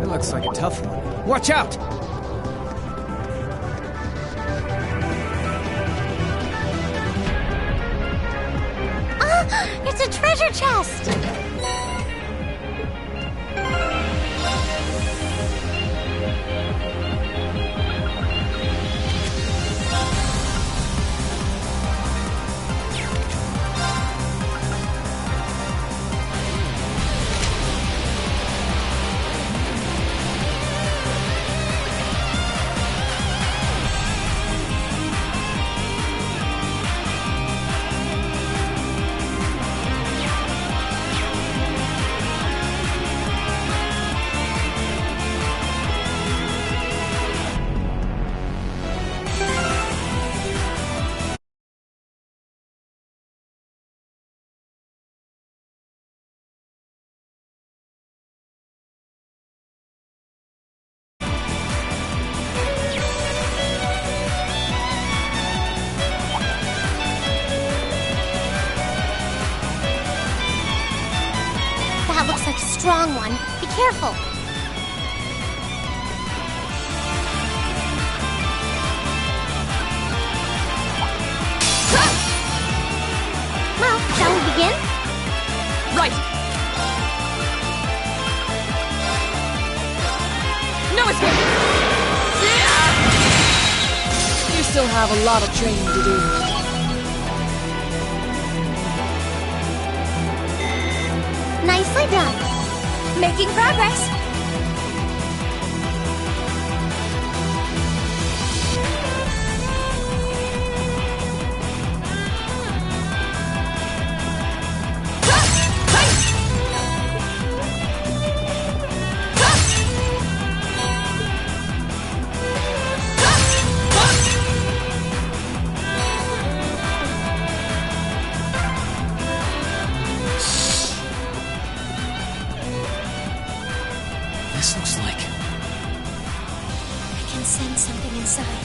It looks like a tough one. Watch out! It's a treasure chest! That looks like a strong one. Be careful. Well, shall we begin? Right! No escape! You still have a lot of training to do. Nicely done. Making progress. This looks like... I can sense something inside.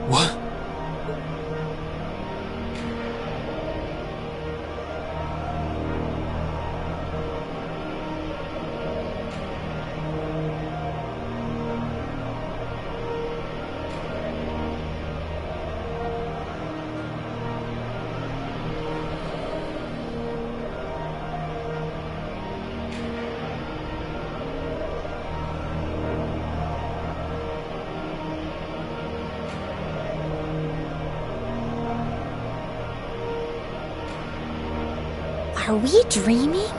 What? Are we dreaming?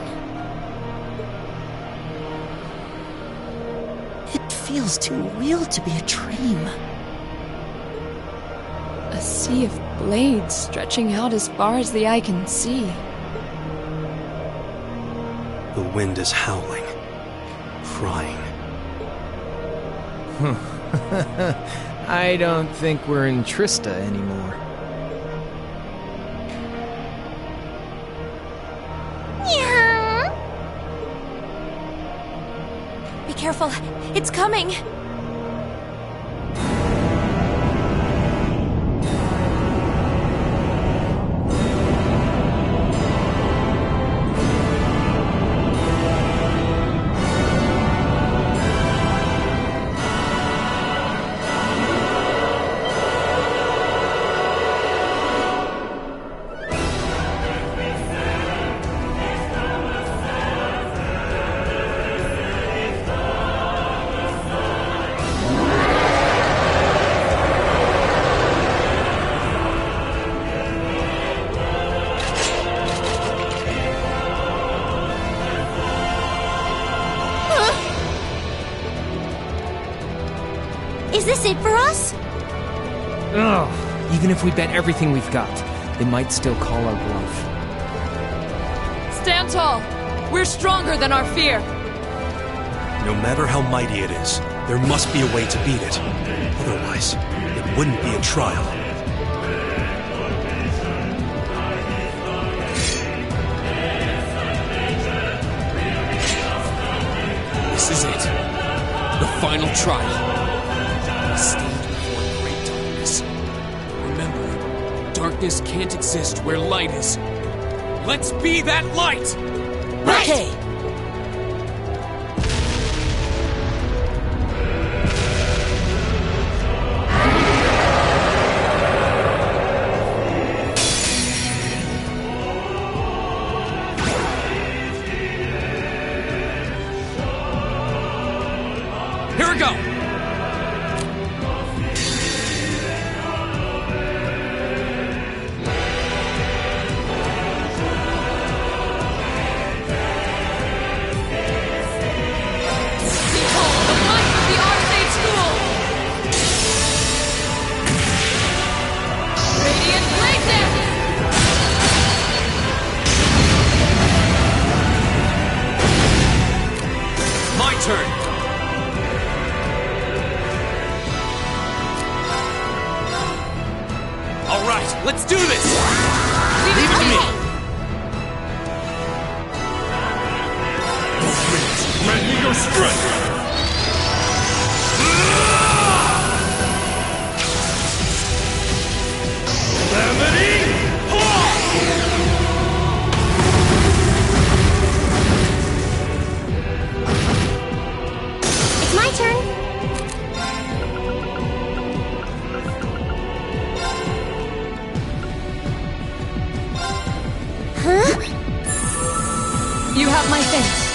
It feels too real to be a dream. A sea of blades stretching out as far as the eye can see. The wind is howling, crying. I don't think we're in Trista anymore. Yeah. Be careful. It's coming. Is this it for us? Ugh. Even if we bet everything we've got, they might still call our bluff. Stand tall. We're stronger than our fear. No matter how mighty it is, there must be a way to beat it. Otherwise, it wouldn't be a trial. This is it. The final trial. We stand before great darkness. Remember, darkness can't exist where light is. Let's be that light! Okay. Here we go! Behold, the might of the Arcade School! Radiant Blade Dance! My turn! All right, let's do this! Leave it to me! Grant me your strength! It's my turn. Huh? You have my thanks.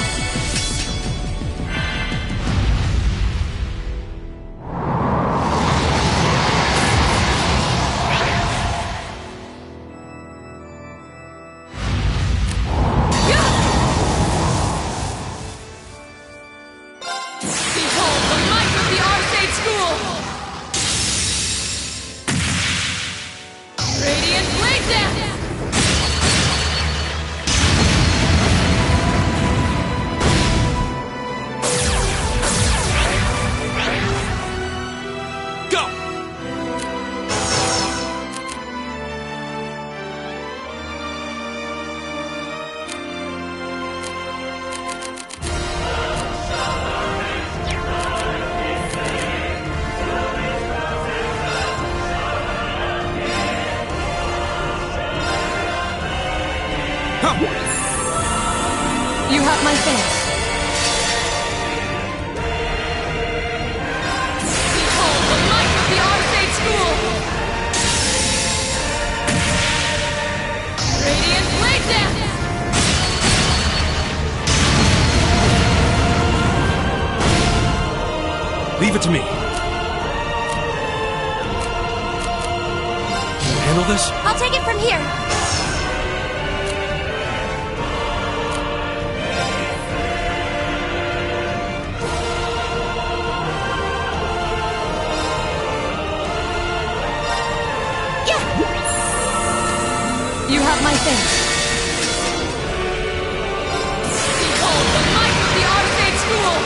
have my thanks. Behold the might of the Arcade School! Radiant Blade Dance! Leave it to me. Can you handle this? I'll take it from here. You have my thanks. Behold the might of the Arcade School!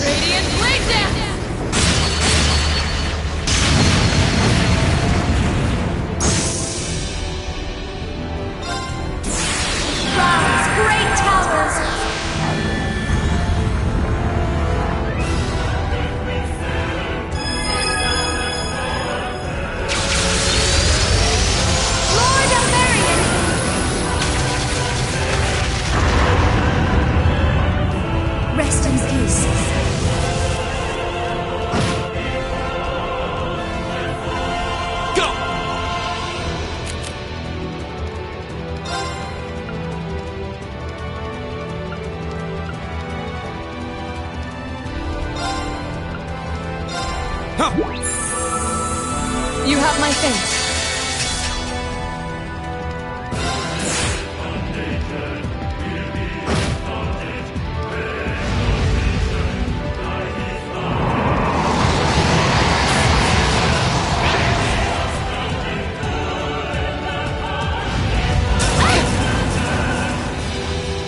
Radiant Blade Dance! Rise, great towers! Lord of Marion! Rest in peace. Go! Huh. You have my thanks.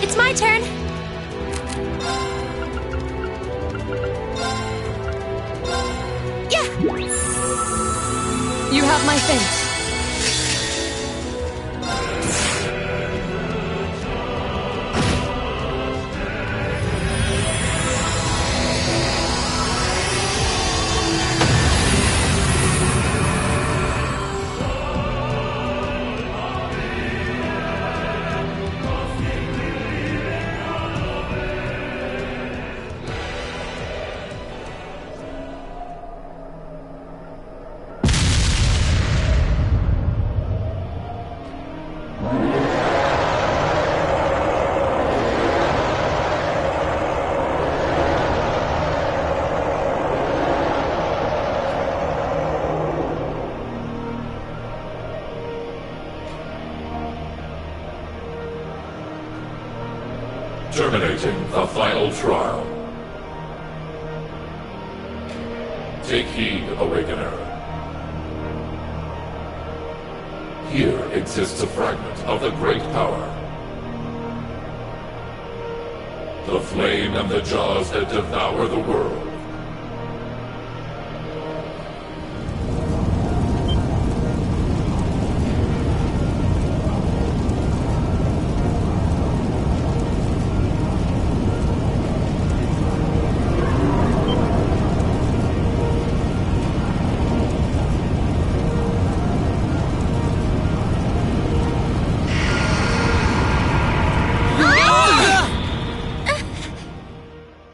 It's my turn. Yeah! You have my thanks. Terminating the final trial. Take heed, Awakener. Here exists a fragment of the Great Power. The flame and the jaws that devour the world.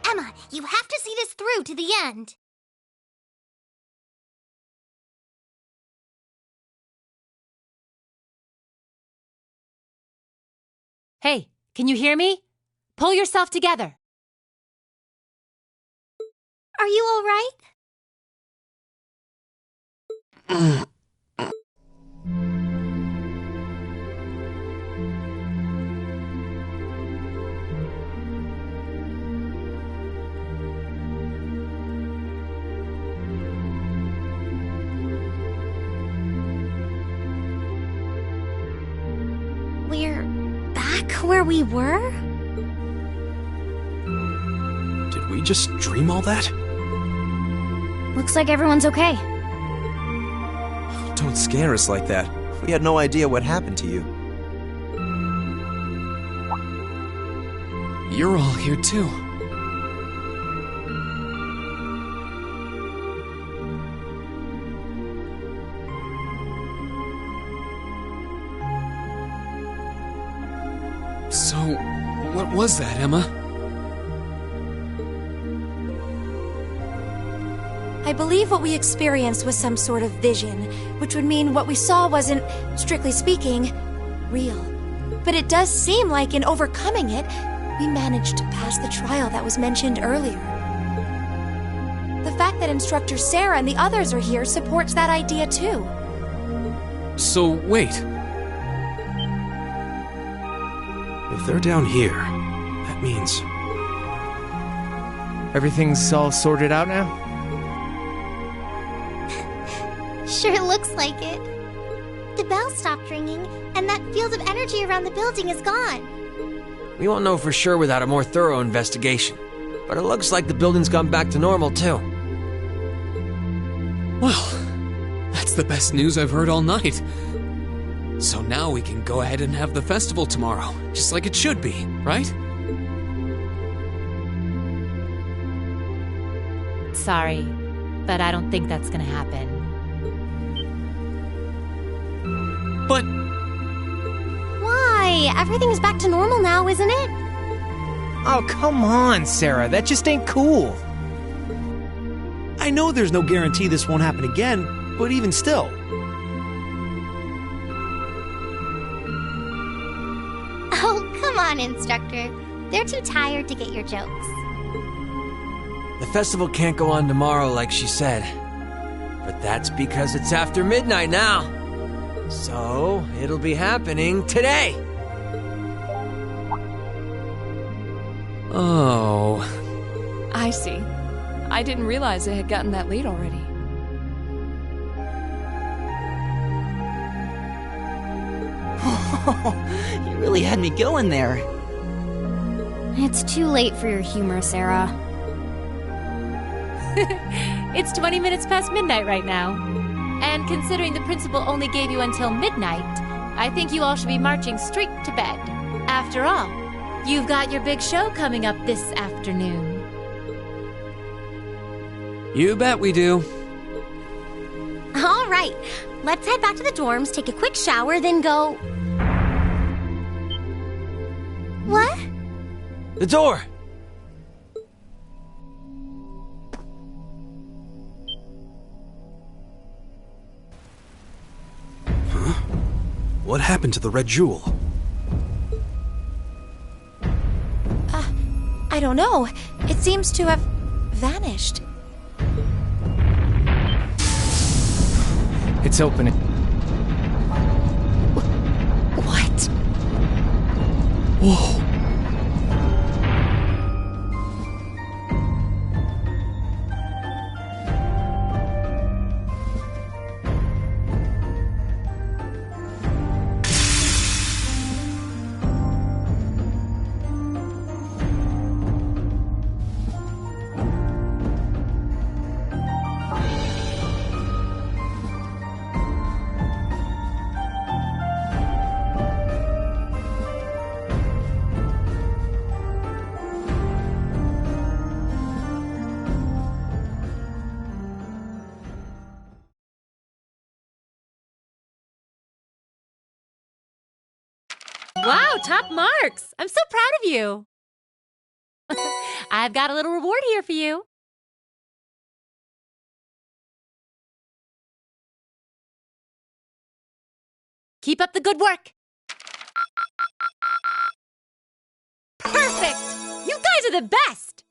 Emma, you have to see this through to the end. Hey, can you hear me? Pull yourself together. Are you all right? We're back where we were? Did we just dream all that? Looks like everyone's okay. Don't scare us like that. We had no idea what happened to you. You're all here too. So, what was that, Emma? I believe what we experienced was some sort of vision, which would mean what we saw wasn't, strictly speaking, real. But it does seem like in overcoming it, we managed to pass the trial that was mentioned earlier. The fact that Instructor Sarah and the others are here supports that idea too. So, wait. If they're down here, that means... Everything's all sorted out now? Sure looks like it. The bell stopped ringing, and that field of energy around the building is gone. We won't know for sure without a more thorough investigation. But it looks like the building's gone back to normal, too. Well, that's the best news I've heard all night. So now we can go ahead and have the festival tomorrow, just like it should be, right? Sorry, but I don't think that's gonna happen. But... Why? Everything's back to normal now, isn't it? Oh, come on, Sarah. That just ain't cool. I know there's no guarantee this won't happen again, but even still. Oh, come on, Instructor. They're too tired to get your jokes. The festival can't go on tomorrow like she said. But that's because it's after midnight now. So, it'll be happening today. Oh. I see. I didn't realize it had gotten that late already. You really had me going there. It's too late for your humor, Sarah. It's 20 minutes past midnight right now. And considering the principal only gave you until midnight, I think you all should be marching straight to bed. After all, you've got your big show coming up this afternoon. You bet we do. All right, let's head back to the dorms, take a quick shower, then go... What? The door! Huh? What happened to the red jewel? I don't know. It seems to have vanished. It's opening. What? Whoa. Wow, top marks! I'm so proud of you! I've got a little reward here for you. Keep up the good work! Perfect! You guys are the best!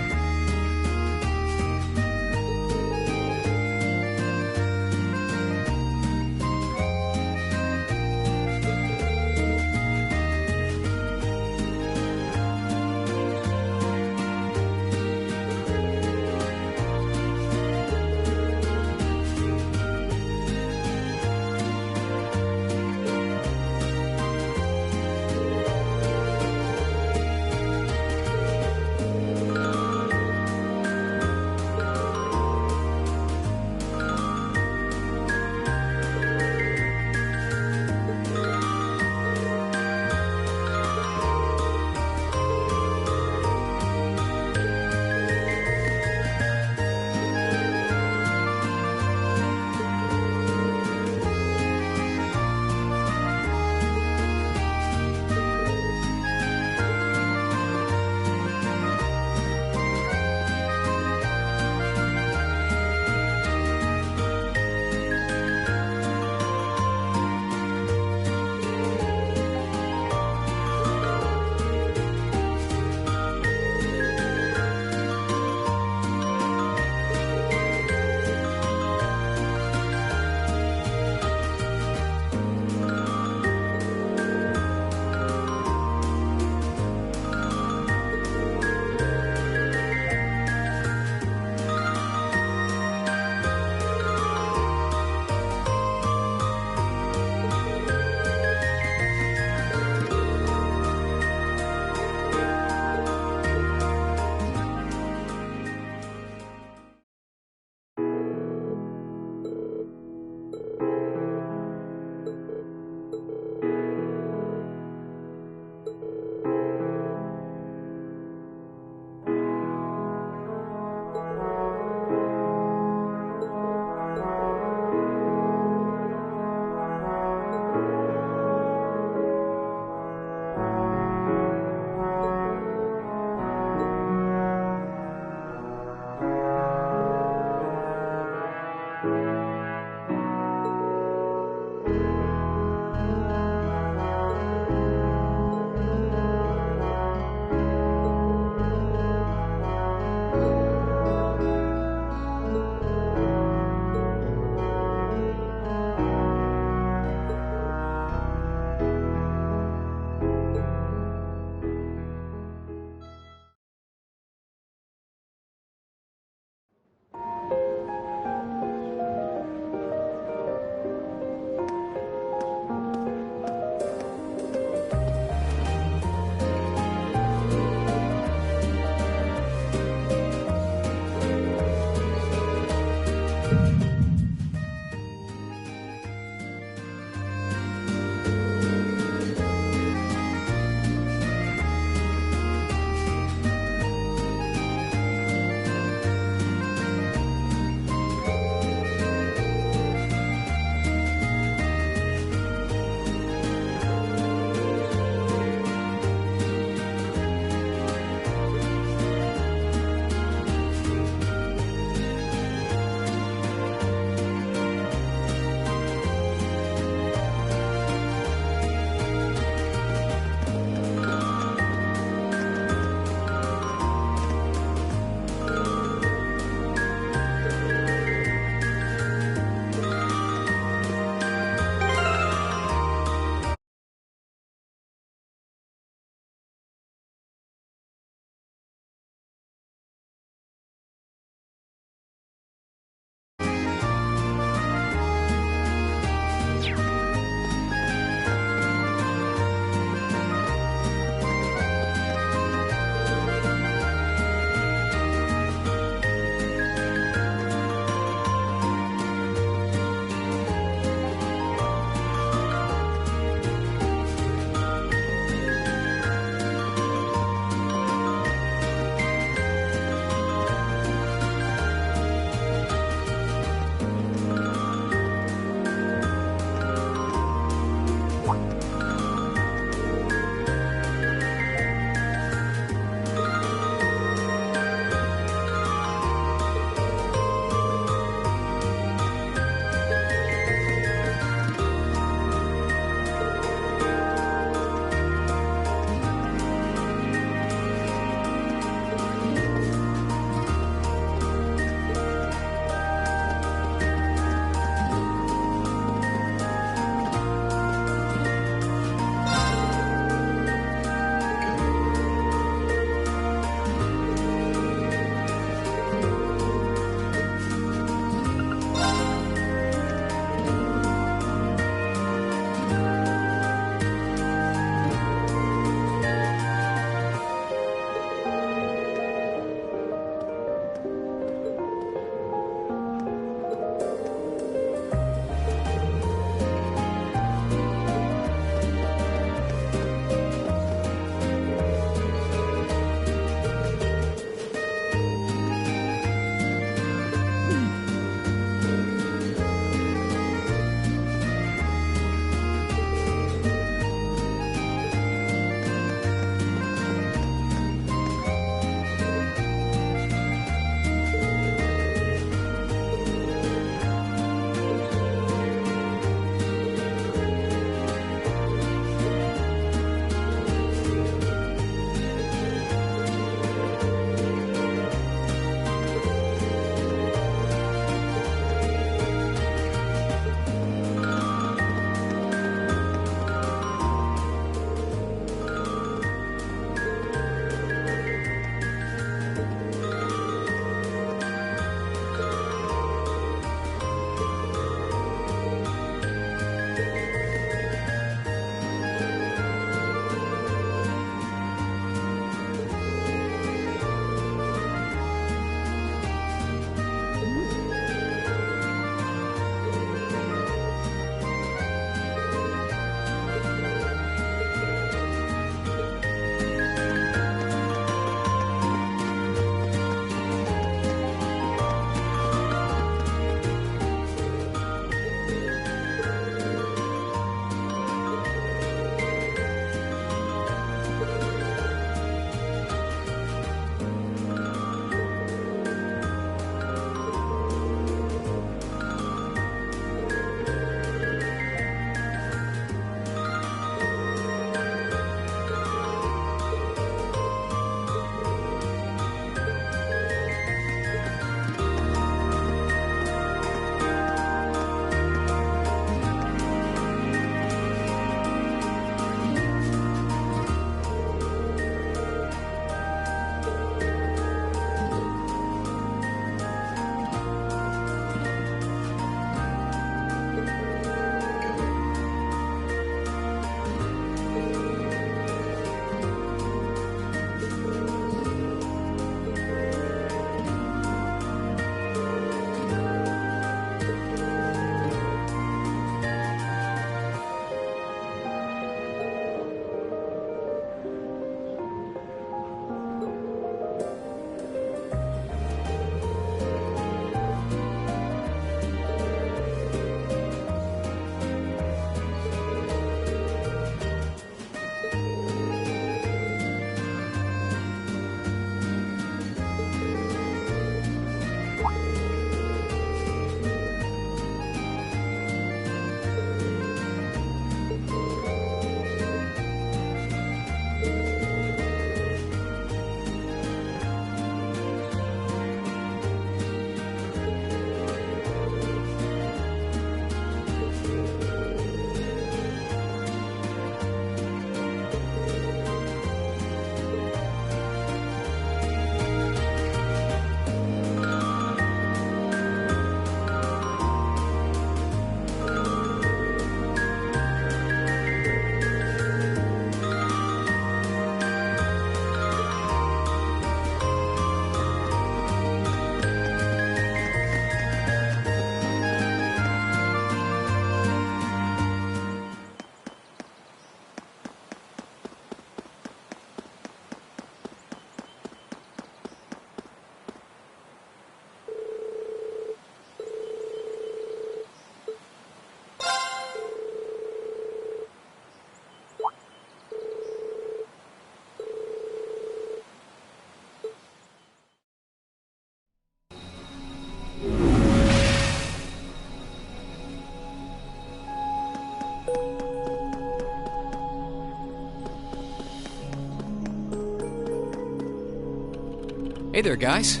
Hey there, guys.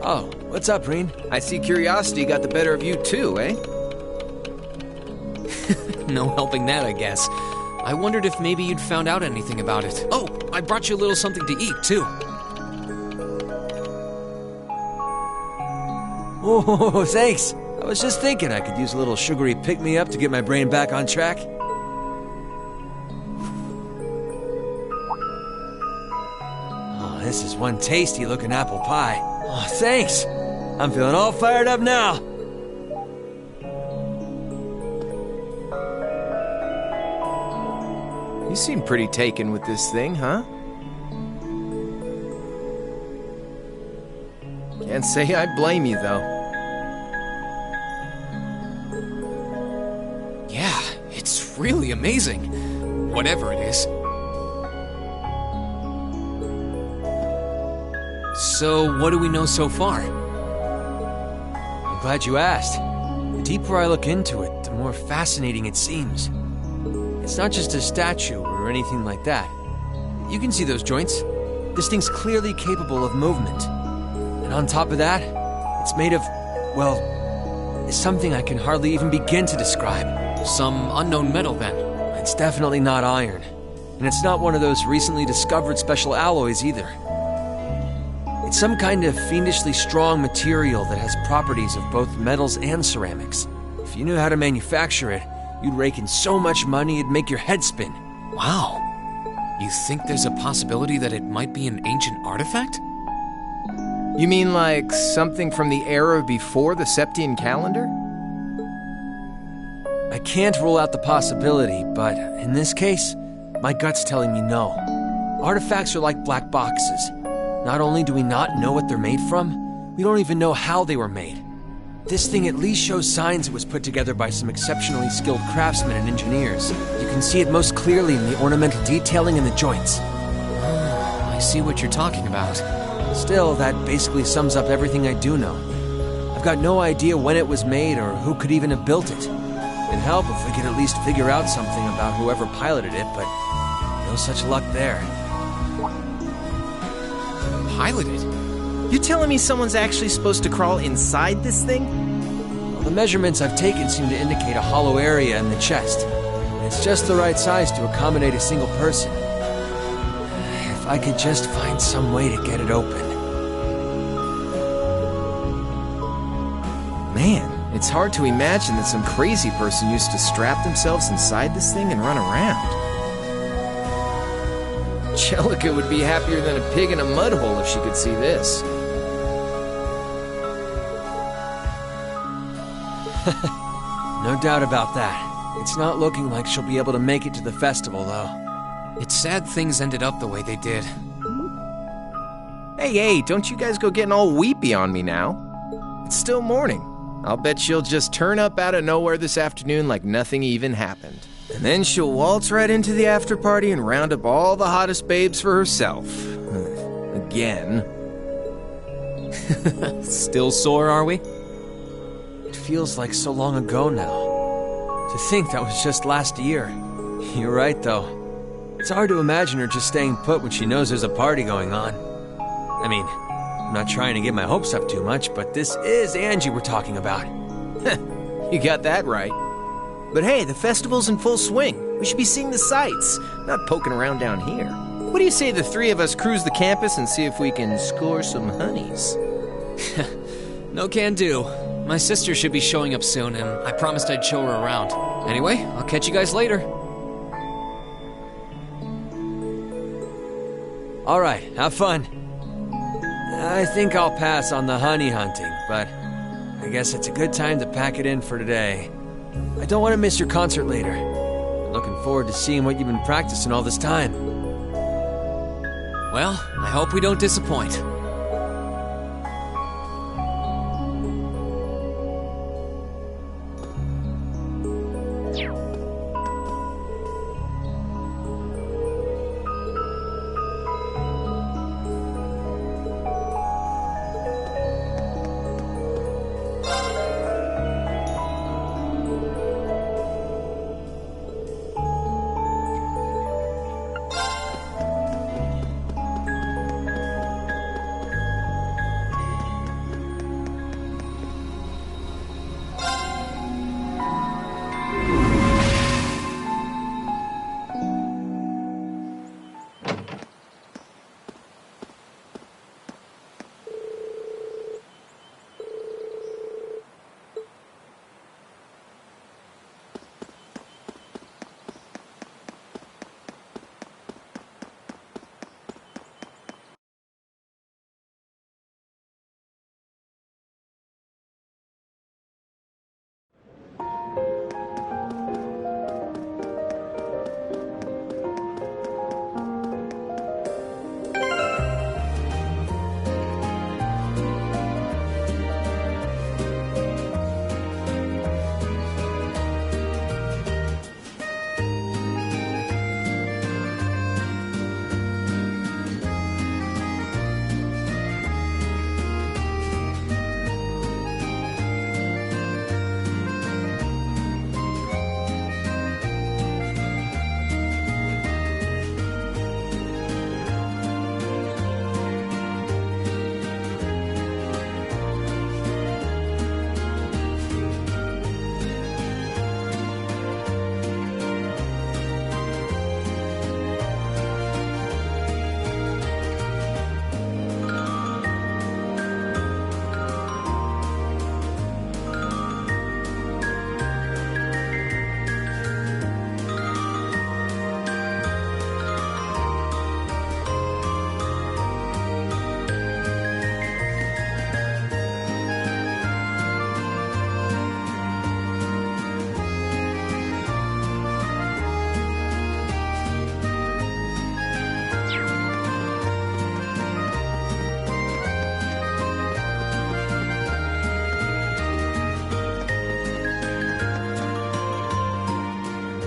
Oh, what's up, Reen? I see curiosity got the better of you too, eh? No helping that, I guess. I wondered if maybe you'd found out anything about it. Oh, I brought you a little something to eat, too. Oh, thanks. I was just thinking I could use a little sugary pick-me-up to get my brain back on track. Oh, this is one tasty-looking apple pie. Oh, thanks. I'm feeling all fired up now. You seem pretty taken with this thing, huh? Can't say I blame you, though. Yeah, it's really amazing. Whatever it is. So, what do we know so far? I'm glad you asked. The deeper I look into it, the more fascinating it seems. It's not just a statue or anything like that. You can see those joints. This thing's clearly capable of movement. And on top of that, it's made of, well, something I can hardly even begin to describe. Some unknown metal, then? It's definitely not iron. And it's not one of those recently discovered special alloys either. It's some kind of fiendishly strong material that has properties of both metals and ceramics. If you knew how to manufacture it, you'd rake in so much money it'd make your head spin. Wow. You think there's a possibility that it might be an ancient artifact? You mean like something from the era before the Septian calendar? I can't rule out the possibility, but in this case, my gut's telling me no. Artifacts are like black boxes. Not only do we not know what they're made from, we don't even know how they were made. This thing at least shows signs it was put together by some exceptionally skilled craftsmen and engineers. You can see it most clearly in the ornamental detailing in the joints. I see what you're talking about. Still, that basically sums up everything I do know. I've got no idea when it was made or who could even have built it. It'd help if we could at least figure out something about whoever piloted it, but no such luck there. Piloted? You telling me someone's actually supposed to crawl inside this thing? Well, the measurements I've taken seem to indicate a hollow area in the chest. And it's just the right size to accommodate a single person. If I could just find some way to get it open. Man, it's hard to imagine that some crazy person used to strap themselves inside this thing and run around. Jellica would be happier than a pig in a mud hole if she could see this. No doubt about that. It's not looking like she'll be able to make it to the festival, though. It's sad things ended up the way they did. Hey, don't you guys go getting all weepy on me now. It's still morning. I'll bet she'll just turn up out of nowhere this afternoon like nothing even happened. And then she'll waltz right into the after party and round up all the hottest babes for herself. Again. Still sore, are we? It feels like so long ago now. To think that was just last year. You're right, though. It's hard to imagine her just staying put when she knows there's a party going on. I mean, I'm not trying to get my hopes up too much, but this is Angie we're talking about. You got that right. But hey, the festival's in full swing. We should be seeing the sights, not poking around down here. What do you say the three of us cruise the campus and see if we can score some honeys? No can do. My sister should be showing up soon, and I promised I'd show her around. Anyway, I'll catch you guys later. Alright, have fun. I think I'll pass on the honey hunting, but I guess it's a good time to pack it in for today. I don't want to miss your concert later. I'm looking forward to seeing what you've been practicing all this time. Well, I hope we don't disappoint.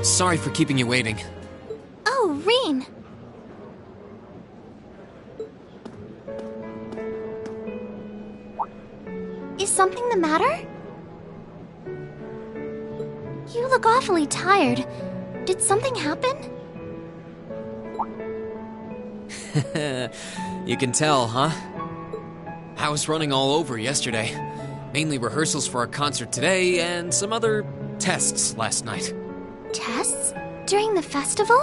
Sorry for keeping you waiting. Oh, Rean. Is something the matter? You look awfully tired. Did something happen? You can tell, huh? I was running all over yesterday. Mainly rehearsals for our concert today and some other tests last night. Tests? During the festival?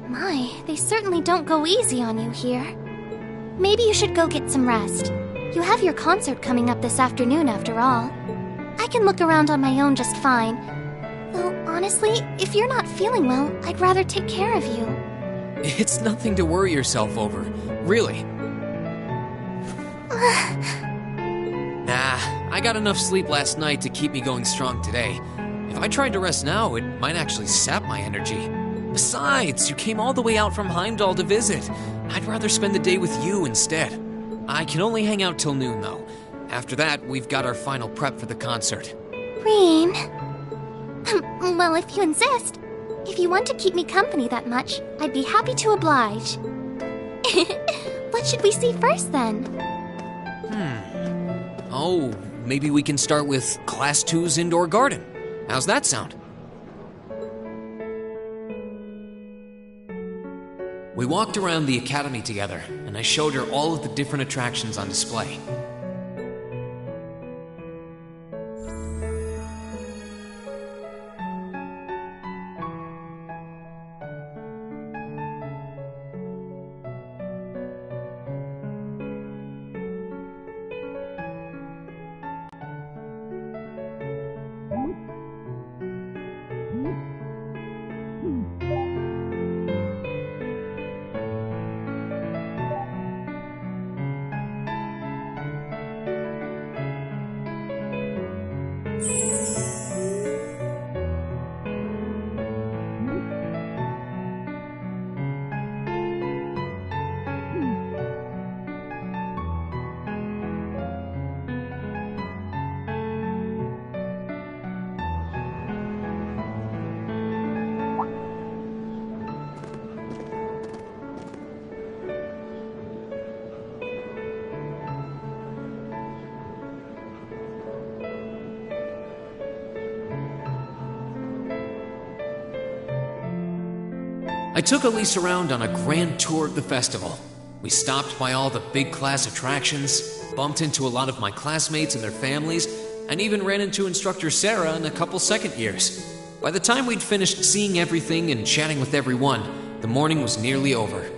My, they certainly don't go easy on you here. Maybe you should go get some rest. You have your concert coming up this afternoon after all. I can look around on my own just fine. Though, honestly, if you're not feeling well, I'd rather take care of you. It's nothing to worry yourself over, really. Nah, I got enough sleep last night to keep me going strong today. If I tried to rest now, it might actually sap my energy. Besides, you came all the way out from Heimdall to visit. I'd rather spend the day with you instead. I can only hang out till noon, though. After that, we've got our final prep for the concert. Rean. Well, if you insist. If you want to keep me company that much, I'd be happy to oblige. What should we see first, then? Oh, maybe we can start with Class 2's indoor garden. How's that sound? We walked around the academy together, and I showed her all of the different attractions on display. I took Elise around on a grand tour of the festival. We stopped by all the big class attractions, bumped into a lot of my classmates and their families, and even ran into instructor Sarah and a couple second years. By the time we'd finished seeing everything and chatting with everyone, the morning was nearly over.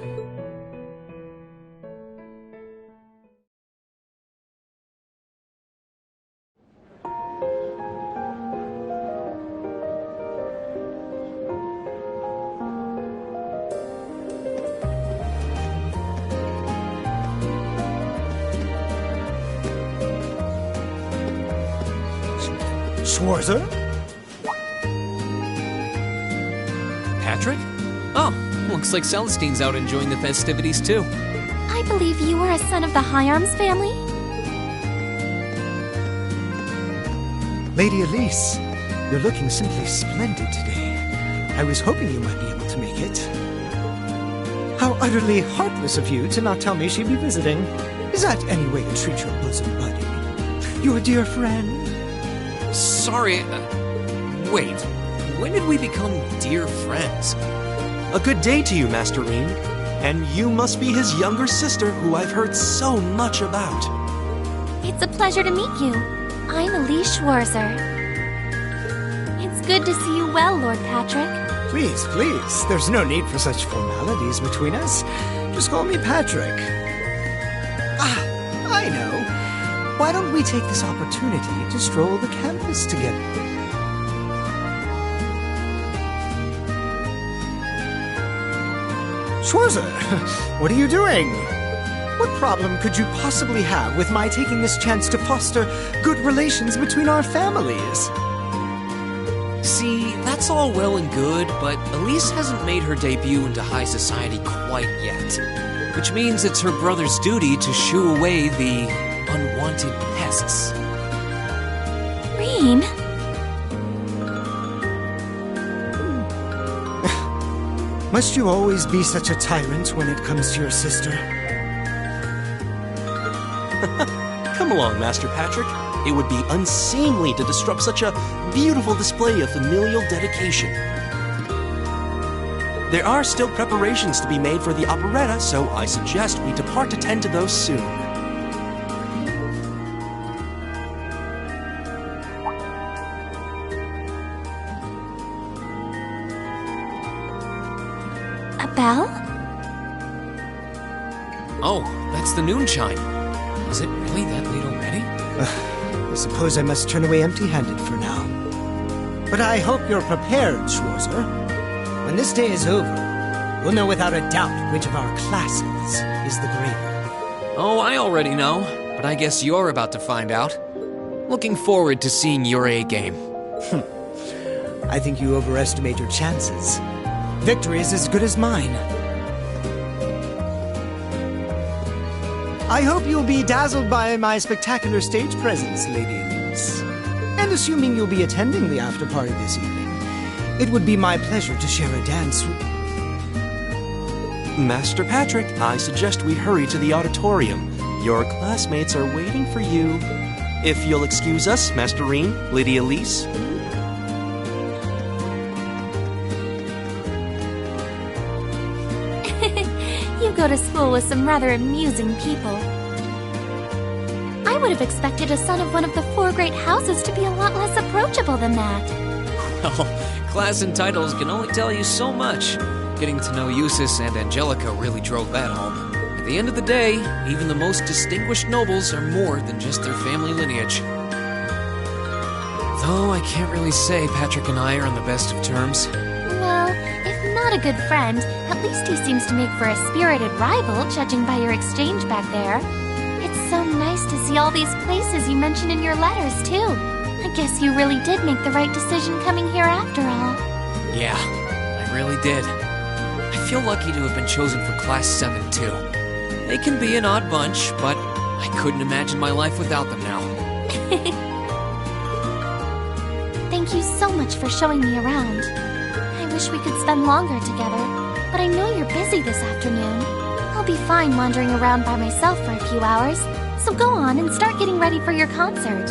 Schwarzer? Patrick? Oh, looks like Celestine's out enjoying the festivities too. I believe you are a son of the High Arms family? Lady Elise, you're looking simply splendid today. I was hoping you might be able to make it. How utterly heartless of you to not tell me she'd be visiting. Is that any way to treat your bosom buddy? Your dear friend? Sorry, wait. When did we become dear friends? A good day to you, Master Rean. And you must be his younger sister, who I've heard so much about. It's a pleasure to meet you. I'm Elise Schwarzer. It's good to see you well, Lord Patrick. Please, please. There's no need for such formalities between us. Just call me Patrick. Ah, I know. Why don't we take this opportunity to stroll the campus together? Schwarzer, what are you doing? What problem could you possibly have with my taking this chance to foster good relations between our families? See, that's all well and good, but Elise hasn't made her debut into high society quite yet. Which means it's her brother's duty to shoo away the unwanted pests. Rean? Must you always be such a tyrant when it comes to your sister? Come along, Master Patrick. It would be unseemly to disrupt such a beautiful display of familial dedication. There are still preparations to be made for the operetta, so I suggest we depart to tend to those soon. A bell? Oh, that's the noon chime. Is it really that late already? I suppose I must turn away empty-handed for now. But I hope you're prepared, Schwarzer. When this day is over, we'll know without a doubt which of our classes is the greater. Oh, I already know, but I guess you're about to find out. Looking forward to seeing your A-game. I think you overestimate your chances. Victory is as good as mine. I hope you'll be dazzled by my spectacular stage presence, Lady Elise. And assuming you'll be attending the after-party this evening, it would be my pleasure to share a dance with... Master Patrick, I suggest we hurry to the auditorium. Your classmates are waiting for you. If you'll excuse us, Master Rean, Lady Elise. You go to school with some rather amusing people. I would have expected a son of one of the 4 great houses to be a lot less approachable than that. Well, class and titles can only tell you so much. Getting to know Eustace and Angelica really drove that home. At the end of the day, even the most distinguished nobles are more than just their family lineage. Though I can't really say Patrick and I are on the best of terms. Well, if not a good friend, at least he seems to make for a spirited rival, judging by your exchange back there. It's so nice to see all these places you mentioned in your letters, too. I guess you really did make the right decision coming here after all. Yeah, I really did. I feel lucky to have been chosen for Class 7, too. They can be an odd bunch, but I couldn't imagine my life without them now. Thank you so much for showing me around. I wish we could spend longer together, but I know you're busy this afternoon. I'll be fine wandering around by myself for a few hours, so go on and start getting ready for your concert.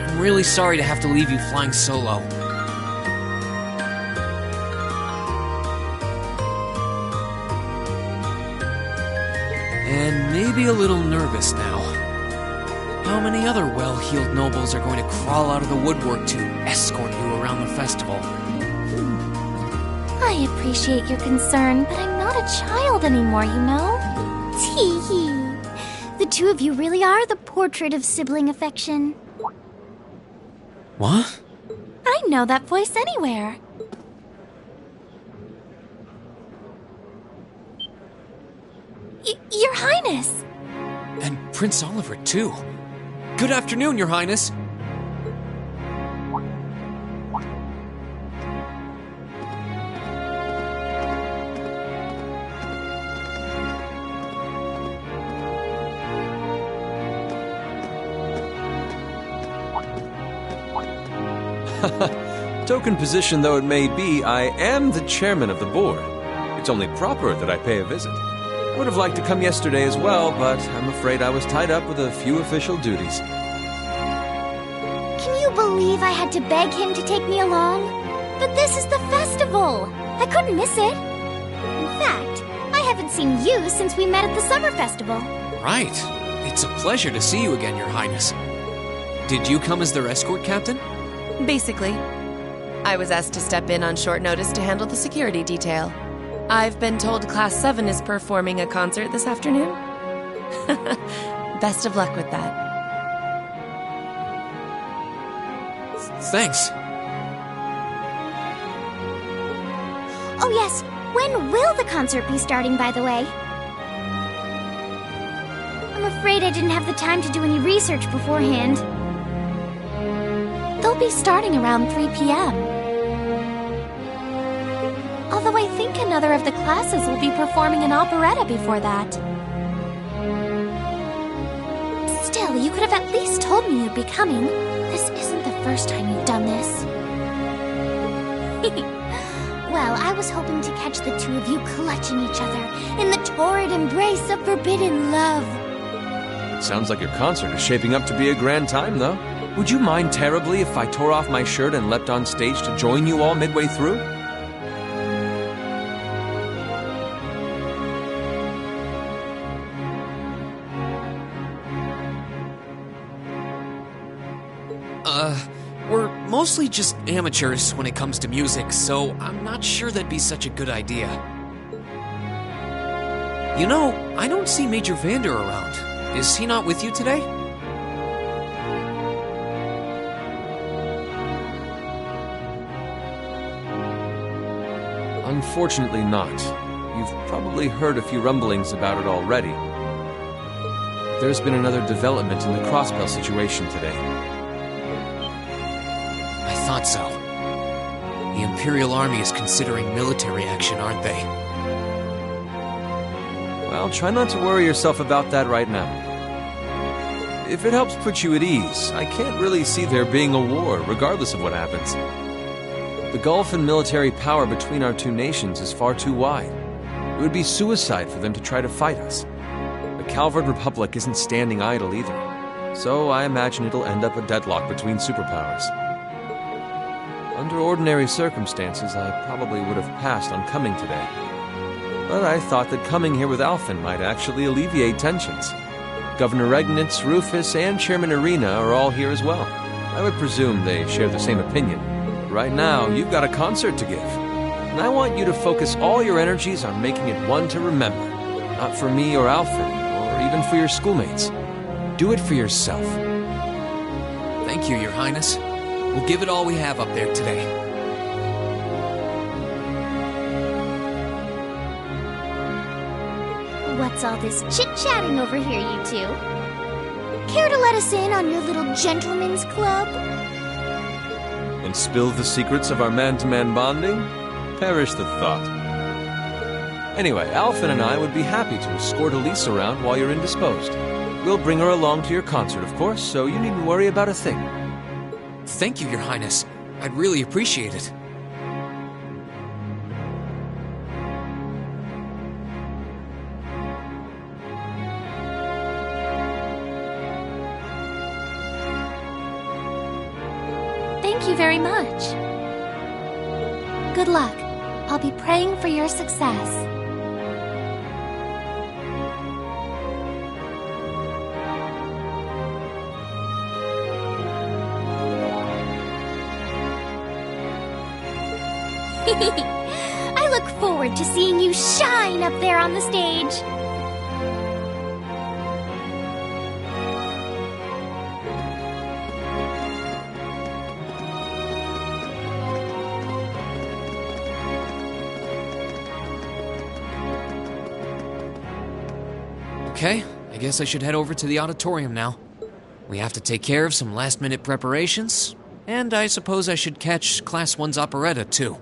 I'm really sorry to have to leave you flying solo. And maybe a little nervous now. How many other well-heeled nobles are going to crawl out of the woodwork to escort you around the festival? I appreciate your concern, but I'm not a child anymore, you know? Tee-hee. The two of you really are the portrait of sibling affection. What? I know that voice anywhere. Your Highness! And Prince Oliver, too. Good afternoon, Your Highness. Token position though it may be, I am the chairman of the board. It's only proper that I pay a visit. I would have liked to come yesterday as well, but I'm afraid I was tied up with a few official duties. Can you believe I had to beg him to take me along? But this is the festival! I couldn't miss it. In fact, I haven't seen you since we met at the summer festival. Right. It's a pleasure to see you again, Your Highness. Did you come as their escort captain? Basically. I was asked to step in on short notice to handle the security detail. I've been told Class 7 is performing a concert this afternoon. Best of luck with that. Thanks. Oh yes, when will the concert be starting, by the way? I'm afraid I didn't have the time to do any research beforehand. They'll be starting around 3 p.m. Although I think another of the classes will be performing an operetta before that. Still, you could have at least told me you'd be coming. This isn't the first time you've done this. Well, I was hoping to catch the two of you clutching each other in the torrid embrace of forbidden love. Sounds like your concert is shaping up to be a grand time, though. Would you mind terribly if I tore off my shirt and leapt on stage to join you all midway through? We're mostly just amateurs when it comes to music, so I'm not sure that'd be such a good idea. You know, I don't see Major Vander around. Is he not with you today? Unfortunately not. You've probably heard a few rumblings about it already. There's been another development in the Crossbell situation today. I thought so. The Imperial Army is considering military action, aren't they? Well, try not to worry yourself about that right now. If it helps put you at ease, I can't really see there being a war, regardless of what happens. The gulf in military power between our two nations is far too wide. It would be suicide for them to try to fight us. The Calvard Republic isn't standing idle either, so I imagine it'll end up a deadlock between superpowers. Under ordinary circumstances, I probably would have passed on coming today. But I thought that coming here with Alphen might actually alleviate tensions. Governor Regnitz, Rufus, and Chairman Arena are all here as well. I would presume they share the same opinion. Right now, you've got a concert to give. And I want you to focus all your energies on making it one to remember. Not for me or Alphen, or even for your schoolmates. Do it for yourself. Thank you, Your Highness. We'll give it all we have up there today. What's all this chit-chatting over here, you two? Care to let us in on your little gentleman's club? And spill the secrets of our man-to-man bonding? Perish the thought. Anyway, Alphen and I would be happy to escort Elise around while you're indisposed. We'll bring her along to your concert, of course, so you needn't worry about a thing. Thank you, Your Highness. I'd really appreciate it. Thank you very much. Good luck. I'll be praying for your success. I look forward to seeing you shine up there on the stage. Okay, I guess I should head over to the auditorium now. We have to take care of some last-minute preparations, and I suppose I should catch Class 1's operetta, too.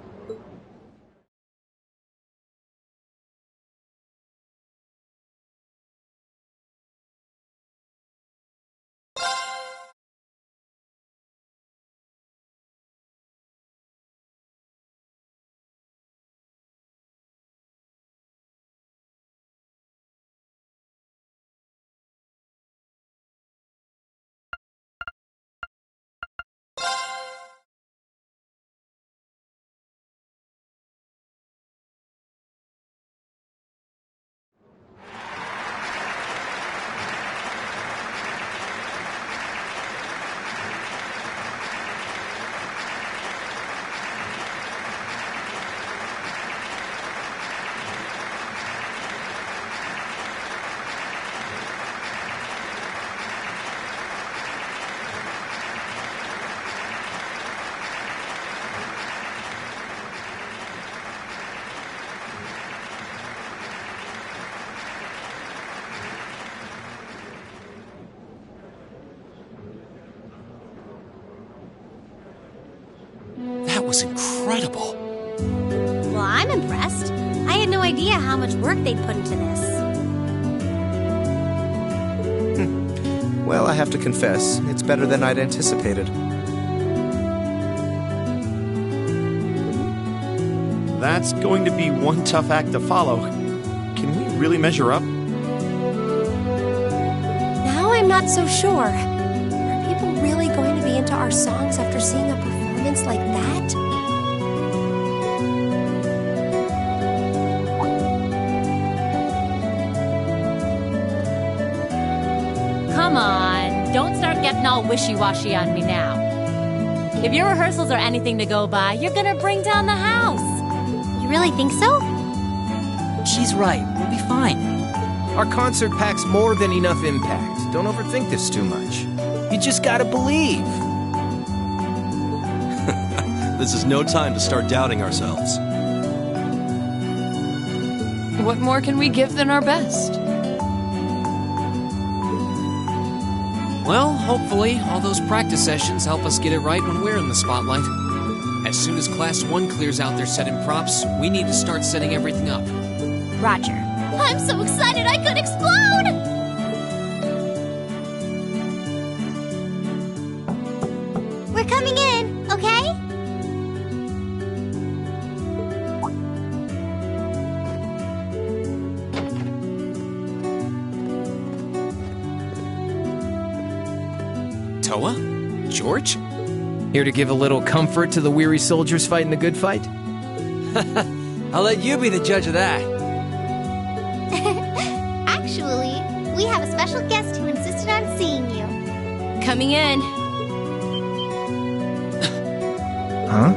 That was incredible. Well, I'm impressed. I had no idea how much work they'd put into this. Well, I have to confess, it's better than I'd anticipated. That's going to be one tough act to follow. Can we really measure up? Now I'm not so sure. Are people really going to be into our songs after seeing a performance like that? Come on, don't start getting all wishy-washy on me now. If your rehearsals are anything to go by, you're gonna bring down the house. You really think so? She's right. We'll be fine. Our concert packs more than enough impact. Don't overthink this too much. You just gotta believe. This is no time to start doubting ourselves. What more can we give than our best? Well, hopefully, all those practice sessions help us get it right when we're in the spotlight. As soon as Class 1 clears out their set and props, we need to start setting everything up. Roger. I'm so excited I could explode! We're coming in, okay? Toa? George? Here to give a little comfort to the weary soldiers fighting the good fight? I'll let you be the judge of that. Actually, we have a special guest who insisted on seeing you. Coming in. Huh?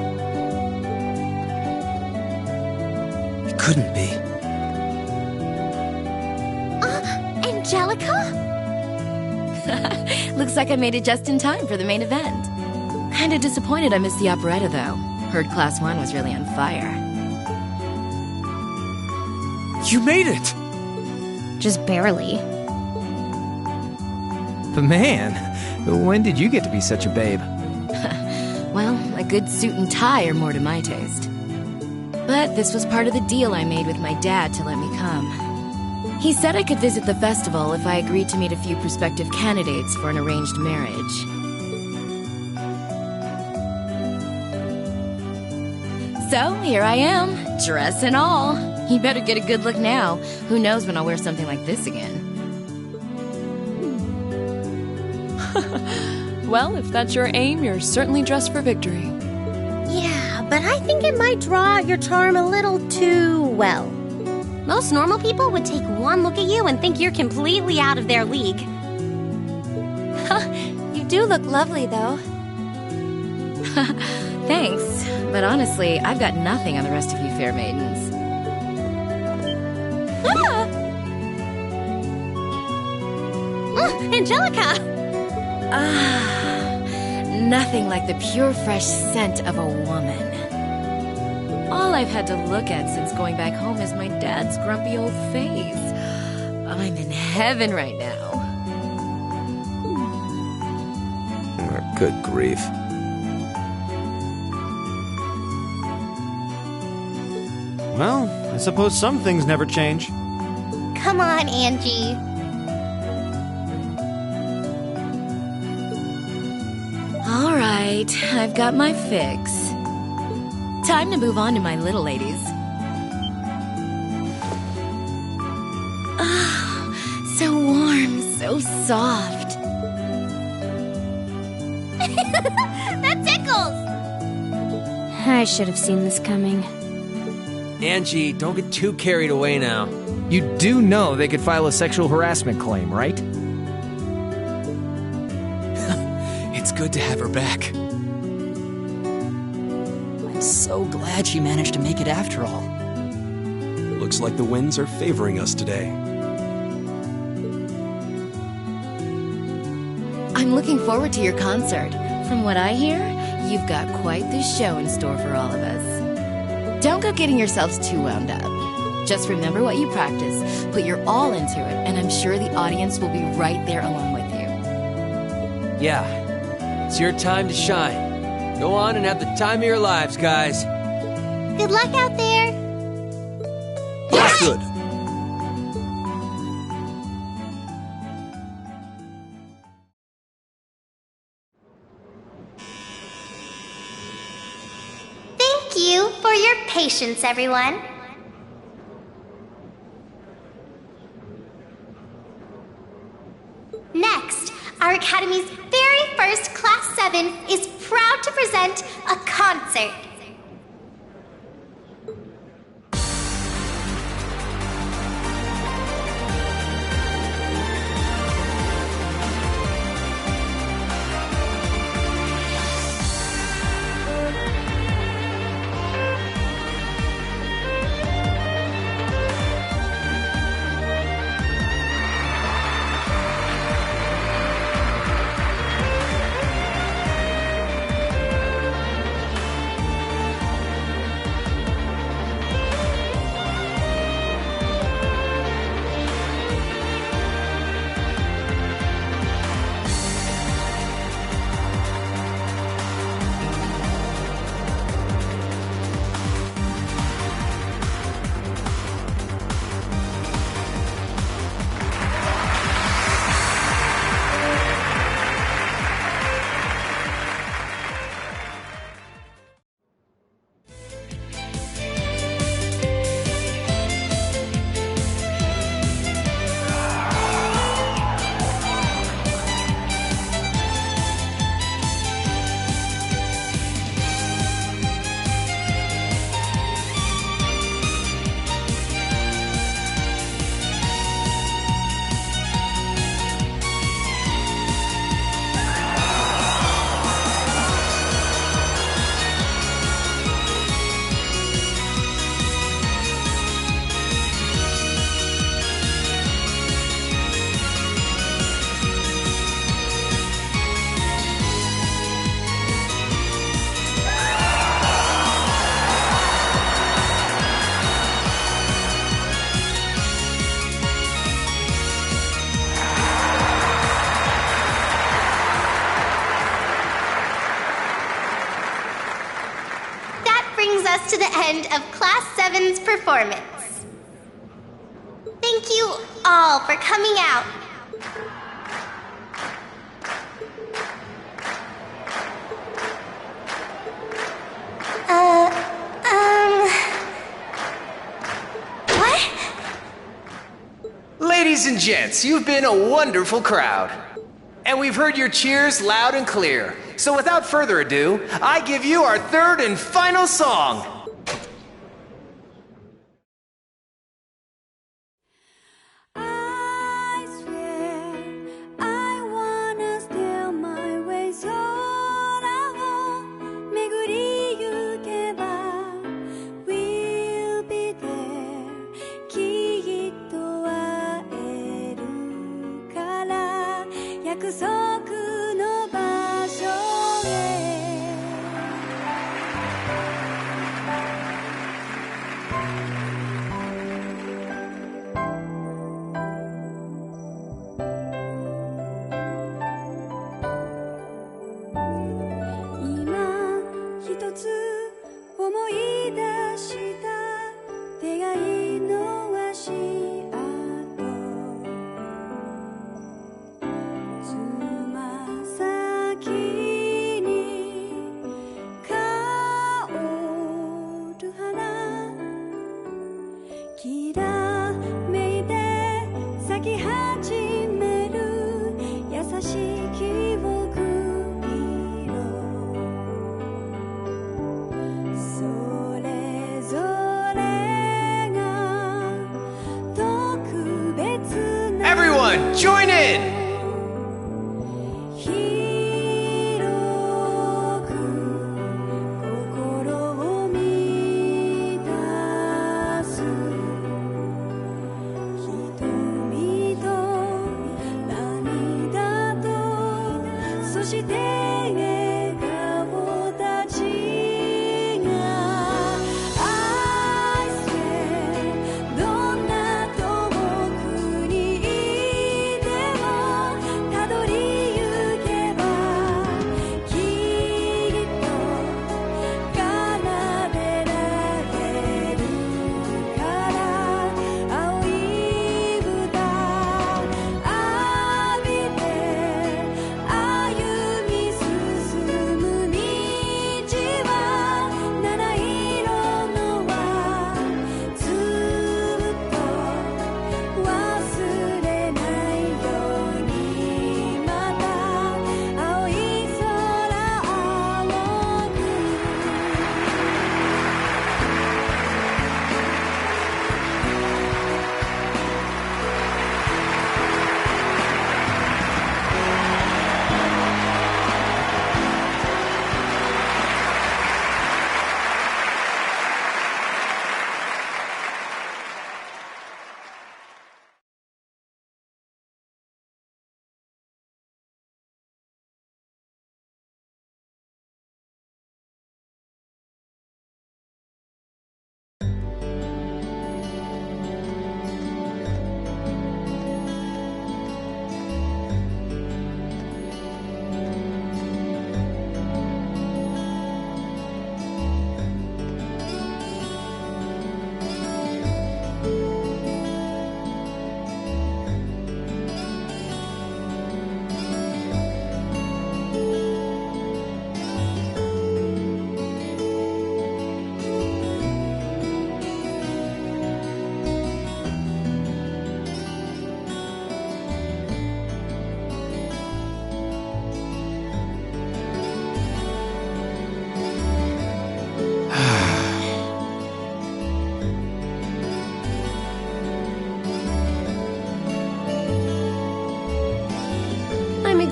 It couldn't be. Angelica? Looks like I made it just in time for the main event. Kinda disappointed I missed the operetta, though. Heard Class 1 was really on fire. You made it! Just barely. But man, when did you get to be such a babe? Well, a good suit and tie are more to my taste. But this was part of the deal I made with my dad to let me come. He said I could visit the festival if I agreed to meet a few prospective candidates for an arranged marriage. So, here I am, dress and all. You better get a good look now. Who knows when I'll wear something like this again. Well, if that's your aim, you're certainly dressed for victory. Yeah, but I think it might draw out your charm a little too well. Most normal people would take one look at you and think you're completely out of their league. You do look lovely, though. Thanks, but honestly, I've got nothing on the rest of you fair maidens. Angelica! Nothing like the pure fresh scent of a woman. All I've had to look at since going back home is my dad's grumpy old face. I'm in heaven right now. Good grief. Well, I suppose some things never change. Come on, Angie. All right, I've got my fix. Time to move on to my little ladies. Ah, so warm, so soft. That tickles! I should have seen this coming. Angie, don't get too carried away now. You do know they could file a sexual harassment claim, right? It's good to have her back. I'm so glad she managed to make it after all. Looks like the winds are favoring us today. I'm looking forward to your concert. From what I hear, you've got quite the show in store for all of us. Don't go getting yourselves too wound up. Just remember what you practice, put your all into it, and I'm sure the audience will be right there along with you. Yeah, it's your time to shine. Go on and have the time of your lives, guys. Good luck out there. Good. Thank you for for your patience, everyone. Next, our Academy's very first Class 7 is proud to present a concert. To the end of Class 7's performance. Thank you all for coming out. What? Ladies and gents, you've been a wonderful crowd. And we've heard your cheers loud and clear. So without further ado, I give you our third and final song. Everyone, join in!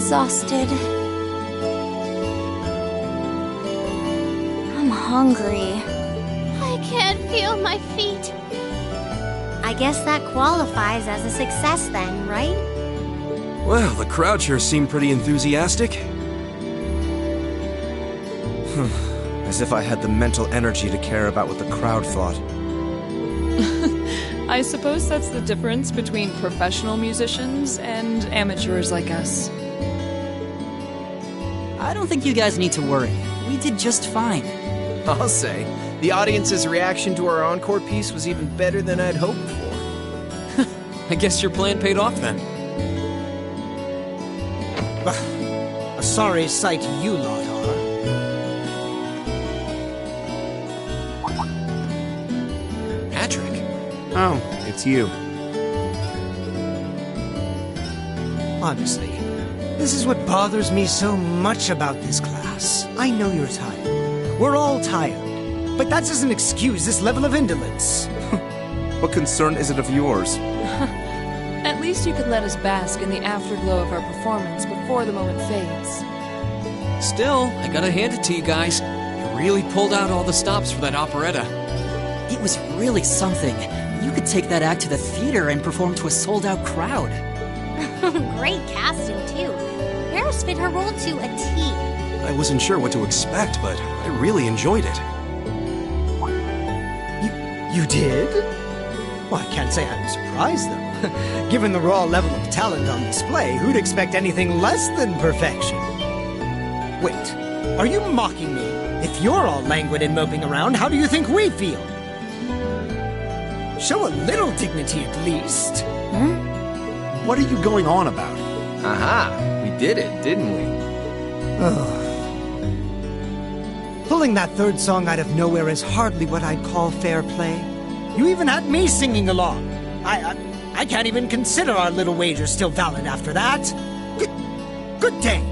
exhausted. I'm hungry. I can't feel my feet. I guess that qualifies as a success then, right? Well, the crowd sure seemed pretty enthusiastic. As if I had the mental energy to care about what the crowd thought. I suppose that's the difference between professional musicians and amateurs like us. I don't think you guys need to worry. We did just fine. I'll say, the audience's reaction to our encore piece was even better than I'd hoped for. I guess your plan paid off then. A sorry sight you lot are. Patrick. Oh, it's you. Honestly, this is what bothers me so much about this class. I know you're tired. We're all tired. But that doesn't excuse this level of indolence. What concern is it of yours? At least you could let us bask in the afterglow of our performance before the moment fades. Still, I gotta hand it to you guys. You really pulled out all the stops for that operetta. It was really something. You could take that act to the theater and perform to a sold-out crowd. Great casting, too. Paris fit her role to a T. I wasn't sure what to expect, but I really enjoyed it. You did? Well, I can't say I'm surprised, though. Given the raw level of talent on display, who'd expect anything less than perfection? Wait, are you mocking me? If you're all languid and moping around, how do you think we feel? Show a little dignity at least. What are you going on about? Aha, we did it, didn't we? Pulling that third song out of nowhere is hardly what I'd call fair play. You even had me singing along. I can't even consider our little wager still valid after that. Good day.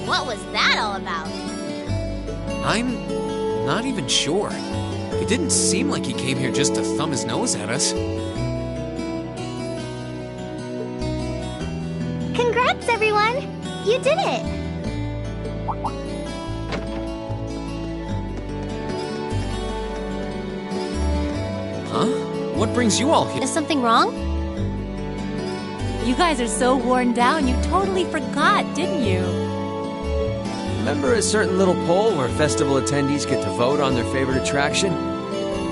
What was that all about? I'm not even sure. It didn't seem like he came here just to thumb his nose at us. Congrats, everyone! You did it! Huh? What brings you all here? Is something wrong? You guys are so worn down, you totally forgot, didn't you? Remember a certain little poll where festival attendees get to vote on their favorite attraction?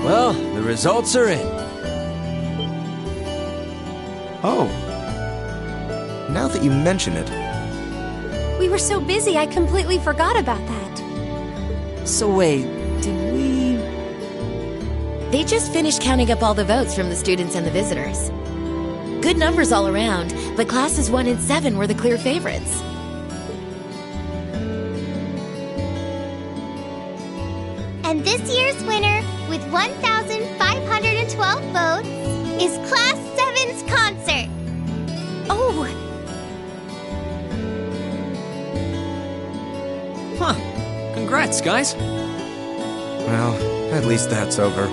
Well, the results are in. Oh. Now that you mention it. We were so busy, I completely forgot about that. So wait, did we... They just finished counting up all the votes from the students and the visitors. Good numbers all around, but classes 1 and 7 were the clear favorites. And this year's winner, with 1,512 votes, is Class 7's concert. Oh! Huh. Congrats, guys. Well, at least that's over.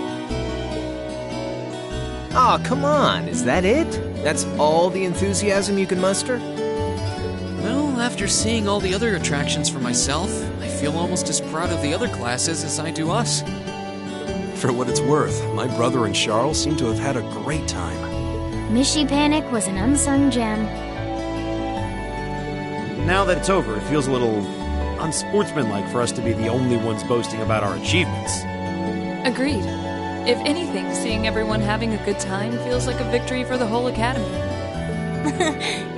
Aw, come on, is that it? That's all the enthusiasm you can muster? Well, after seeing all the other attractions for myself, I feel almost as proud of the other classes as I do us. For what it's worth, my brother and Charles seem to have had a great time. Mishy Panic was an unsung gem. Now that it's over, it feels a little unsportsmanlike for us to be the only ones boasting about our achievements. Agreed. If anything, seeing everyone having a good time feels like a victory for the whole academy.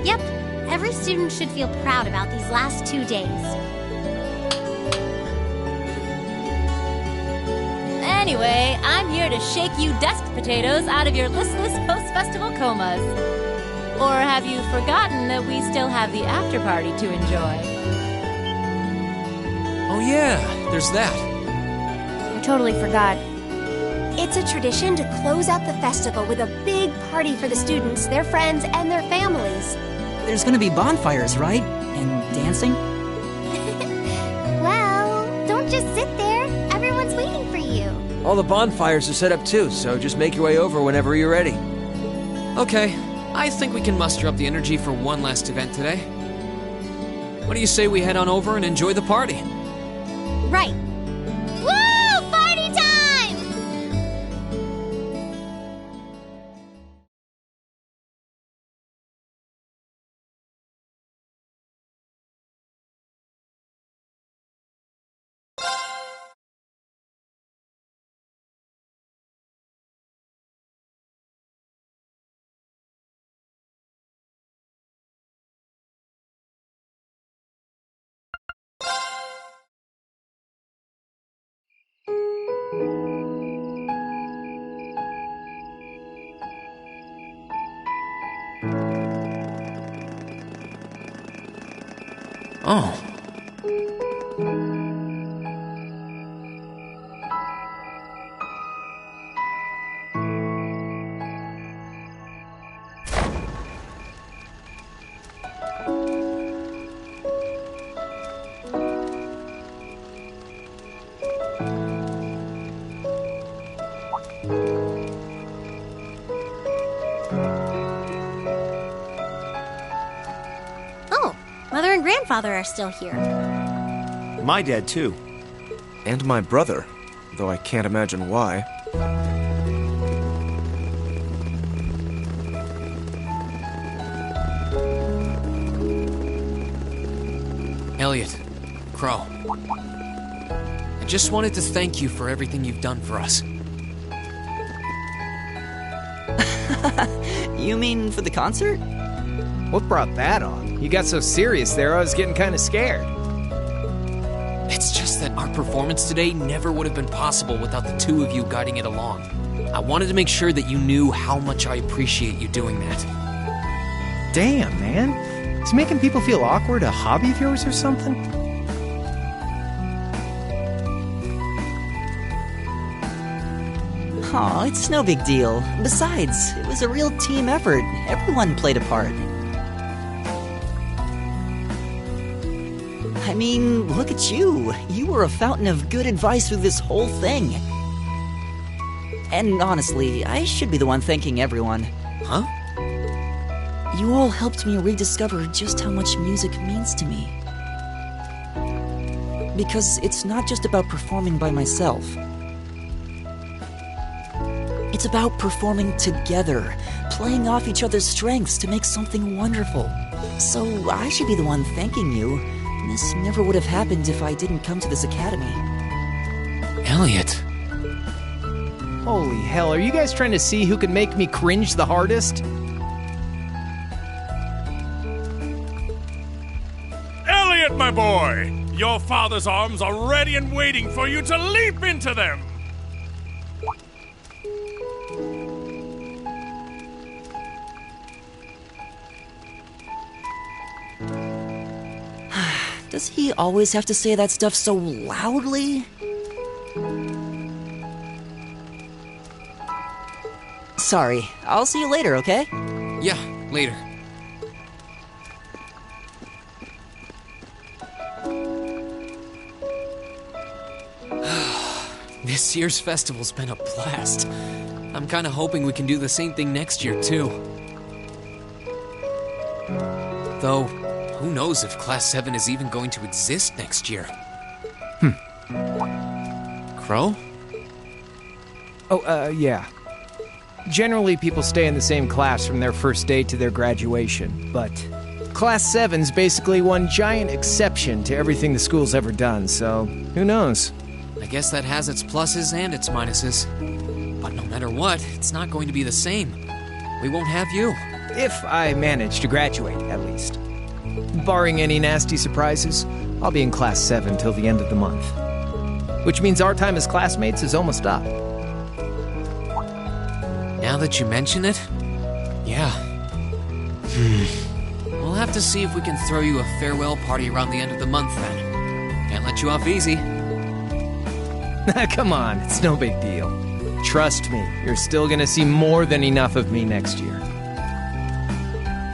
Yep, every student should feel proud about these last 2 days. Anyway, I'm here to shake you dust potatoes out of your listless post-festival comas. Or have you forgotten that we still have the after-party to enjoy? Oh yeah, there's that. I totally forgot. It's a tradition to close out the festival with a big party for the students, their friends, and their families. There's gonna be bonfires, right? And dancing? Well, don't just sit there. Everyone's waiting for you. All the bonfires are set up too, so just make your way over whenever you're ready. Okay, I think we can muster up the energy for one last event today. What do you say we head on over and enjoy the party? Right. Woo! Party time! Oh. Oh, Mother and Grandfather are still here. My dad, too. And my brother, though I can't imagine why. Elliot, Crow. I just wanted to thank you for everything you've done for us. You mean for the concert? What brought that on? You got so serious there, I was getting kind of scared. It's just that our performance today never would have been possible without the two of you guiding it along. I wanted to make sure that you knew how much I appreciate you doing that. Damn, man. Is making people feel awkward a hobby of yours or something? Aw, it's no big deal. Besides, it was a real team effort. Everyone played a part. I mean, look at you. You were a fountain of good advice through this whole thing. And honestly, I should be the one thanking everyone. Huh? You all helped me rediscover just how much music means to me. Because it's not just about performing by myself. It's about performing together, playing off each other's strengths to make something wonderful. So I should be the one thanking you. This never would have happened if I didn't come to this academy. Elliot. Holy hell, are you guys trying to see who can make me cringe the hardest? Elliot, my boy! Your father's arms are ready and waiting for you to leap into them! Does he always have to say that stuff so loudly? Sorry, I'll see you later, okay? Yeah, later. This year's festival's been a blast. I'm kinda hoping we can do the same thing next year, too. Though, who knows if Class 7 is even going to exist next year? Crow? Oh, yeah. Generally, people stay in the same class from their first day to their graduation, but Class 7's basically one giant exception to everything the school's ever done, so who knows? I guess that has its pluses and its minuses. But no matter what, it's not going to be the same. We won't have you. If I manage to graduate, at least. Barring any nasty surprises, I'll be in Class 7 till the end of the month. Which means our time as classmates is almost up. Now that you mention it, yeah. We'll have to see if we can throw you a farewell party around the end of the month then. Can't let you off easy. Come on, it's no big deal. Trust me, you're still gonna see more than enough of me next year.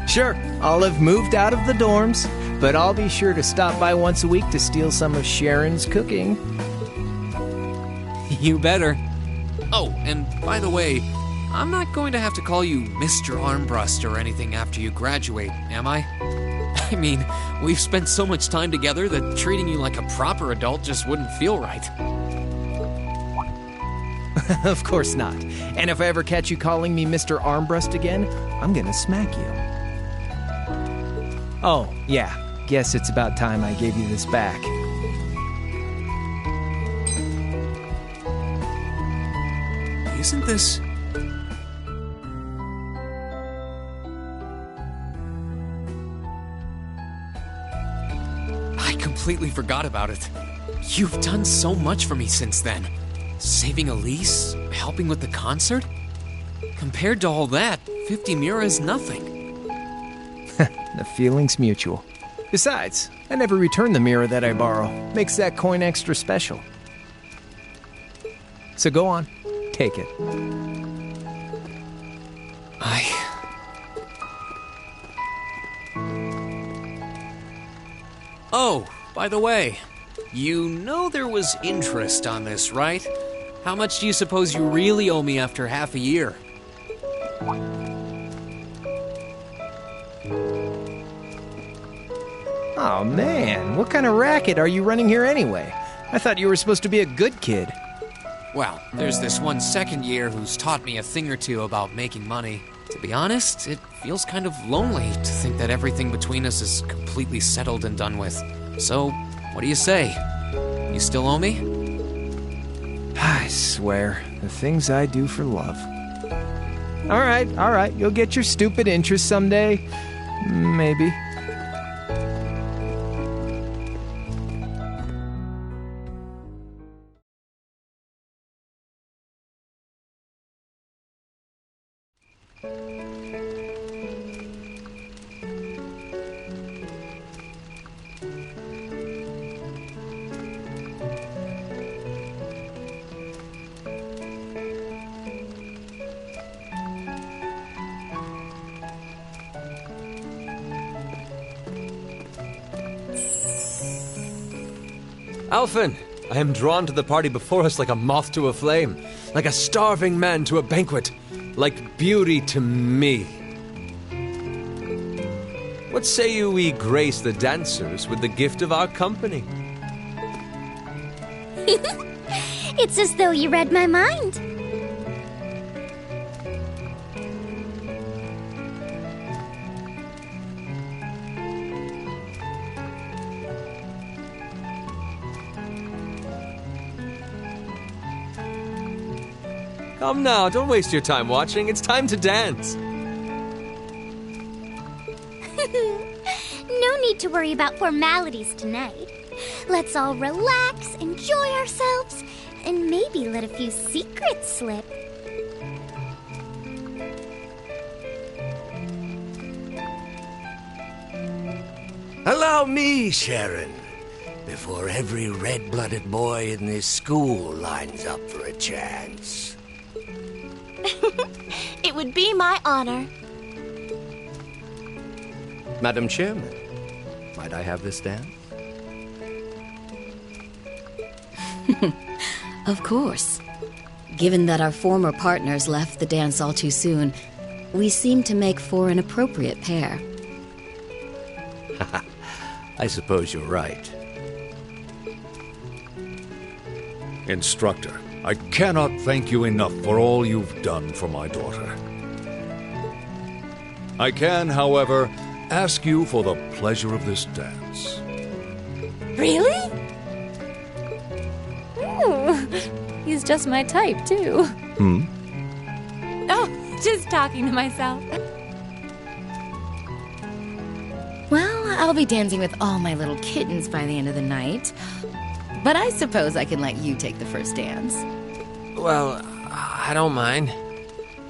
Sure, I'll have moved out of the dorms, but I'll be sure to stop by once a week to steal some of Sharon's cooking. You better. Oh, and by the way, I'm not going to have to call you Mr. Armbrust or anything after you graduate, am I? I mean, we've spent so much time together that treating you like a proper adult just wouldn't feel right. Of course not. And if I ever catch you calling me Mr. Armbrust again, I'm gonna smack you. Oh, yeah. Guess it's about time I gave you this back. Isn't this... I completely forgot about it. You've done so much for me since then. Saving Elise, helping with the concert. Compared to all that, 50 Mira is nothing. The feeling's mutual. Besides, I never return the mirror that I borrow. Makes that coin extra special. So go on, take it. Oh, by the way, you know there was interest on this, right? How much do you suppose you really owe me after half a year? Oh man, what kind of racket are you running here anyway? I thought you were supposed to be a good kid. Well, there's this one second year who's taught me a thing or two about making money. To be honest, it feels kind of lonely to think that everything between us is completely settled and done with. So, what do you say? You still owe me? I swear, the things I do for love. All right, you'll get your stupid interest someday. Maybe. Alphen, I am drawn to the party before us like a moth to a flame, like a starving man to a banquet, like beauty to me. What say you we grace the dancers with the gift of our company? It's as though you read my mind. Come now, don't waste your time watching. It's time to dance. No need to worry about formalities tonight. Let's all relax, enjoy ourselves, and maybe let a few secrets slip. Allow me, Sharon, before every red-blooded boy in this school lines up for a chance. It would be my honor. Madam Chairman, might I have this dance? Of course. Given that our former partners left the dance all too soon, we seem to make for an appropriate pair. I suppose you're right. Instructor, I cannot thank you enough for all you've done for my daughter. I can, however, ask you for the pleasure of this dance. Really? Ooh, he's just my type, too. Oh, just talking to myself. Well, I'll be dancing with all my little kittens by the end of the night. But I suppose I can let you take the first dance. Well, I don't mind.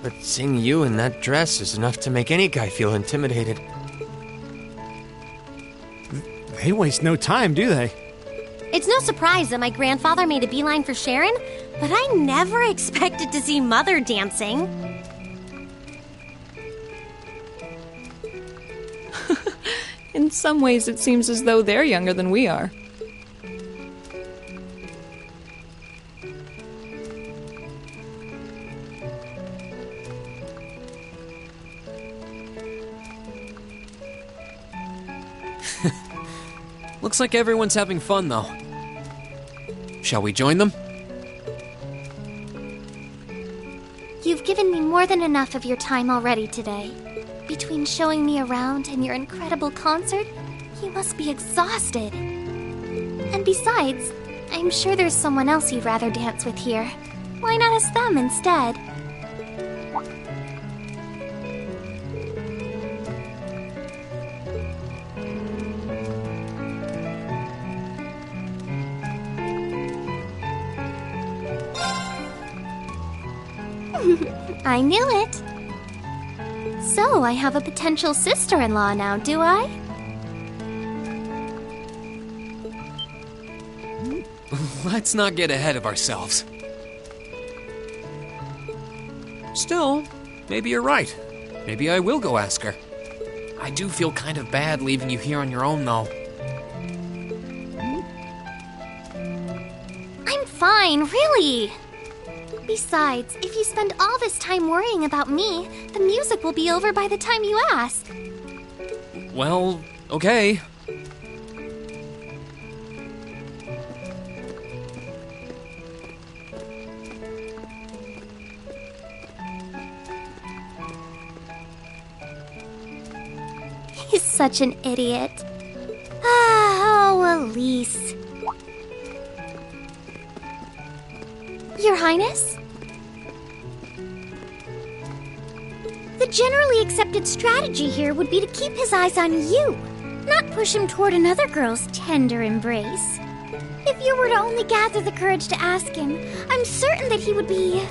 But seeing you in that dress is enough to make any guy feel intimidated. They waste no time, do they? It's no surprise that my grandfather made a beeline for Sharon, but I never expected to see Mother dancing. In some ways, it seems as though they're younger than we are. Looks like everyone's having fun, though. Shall we join them? You've given me more than enough of your time already today. Between showing me around and your incredible concert, you must be exhausted. And besides, I'm sure there's someone else you'd rather dance with here. Why not ask them instead? I knew it. So, I have a potential sister-in-law now, do I? Let's not get ahead of ourselves. Still, maybe you're right. Maybe I will go ask her. I do feel kind of bad leaving you here on your own, though. I'm fine, really. Besides, if you spend all this time worrying about me, the music will be over by the time you ask. Well, okay. He's such an idiot. Oh, Elise. Your Highness? The generally accepted strategy here would be to keep his eyes on you, not push him toward another girl's tender embrace. If you were to only gather the courage to ask him, I'm certain that he would be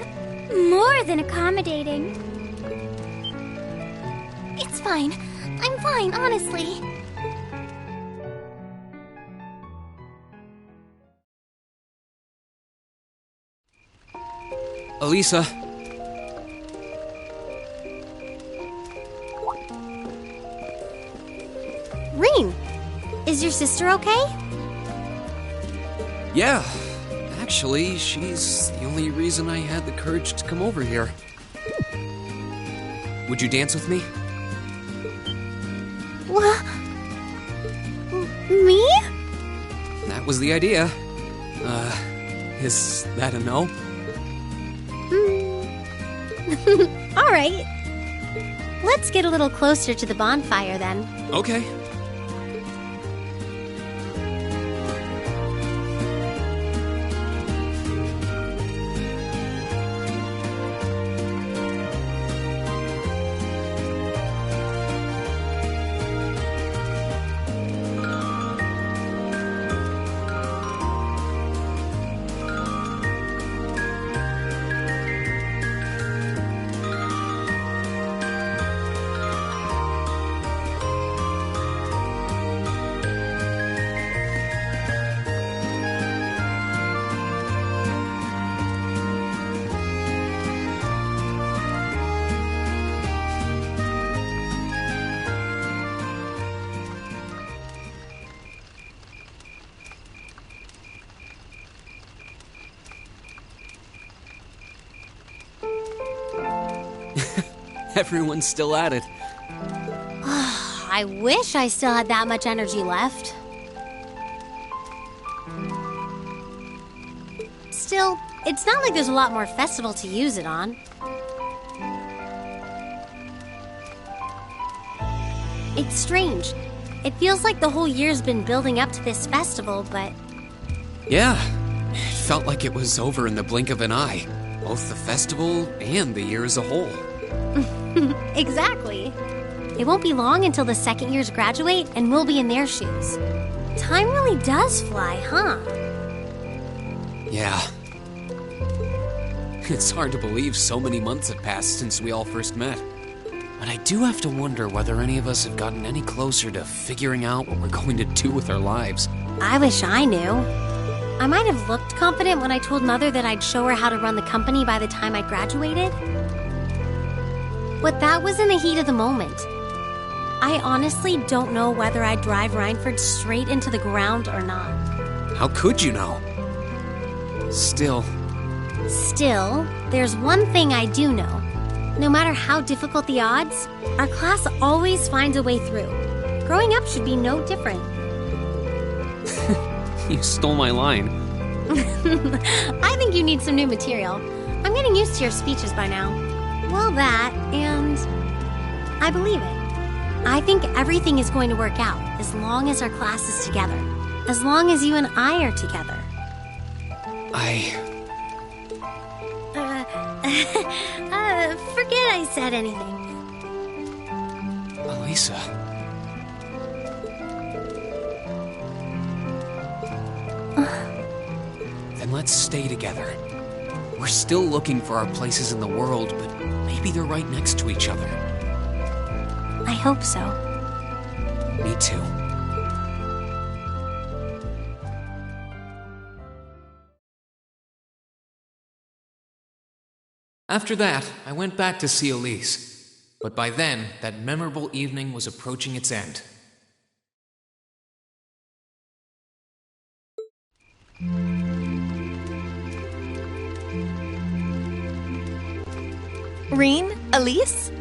more than accommodating. It's fine. I'm fine, honestly. Elisa. Rean, is your sister okay? Yeah. Actually, she's the only reason I had the courage to come over here. Would you dance with me? What? Me? That was the idea. Is that a no? All right. Let's get a little closer to the bonfire then. Okay. Everyone's still at it. I wish I still had that much energy left. Still, it's not like there's a lot more festival to use it on. It's strange. It feels like the whole year's been building up to this festival, but... Yeah, it felt like it was over in the blink of an eye. Both the festival and the year as a whole. Exactly. It won't be long until the second years graduate and we'll be in their shoes. Time really does fly, huh? Yeah. It's hard to believe so many months have passed since we all first met. But I do have to wonder whether any of us have gotten any closer to figuring out what we're going to do with our lives. I wish I knew. I might have looked confident when I told Mother that I'd show her how to run the company by the time I graduated. But that was in the heat of the moment. I honestly don't know whether I'd drive Reinford straight into the ground or not. How could you know? Still, there's one thing I do know. No matter how difficult the odds, our class always finds a way through. Growing up should be no different. You stole my line. I think you need some new material. I'm getting used to your speeches by now. Well, that, and I believe it. I think everything is going to work out as long as our class is together. As long as you and I are together. Forget I said anything. Elisa. Then let's stay together. We're still looking for our places in the world, but maybe they're right next to each other. I hope so. Me too. After that, I went back to see Elise. But by then, that memorable evening was approaching its end. Rean? Elise?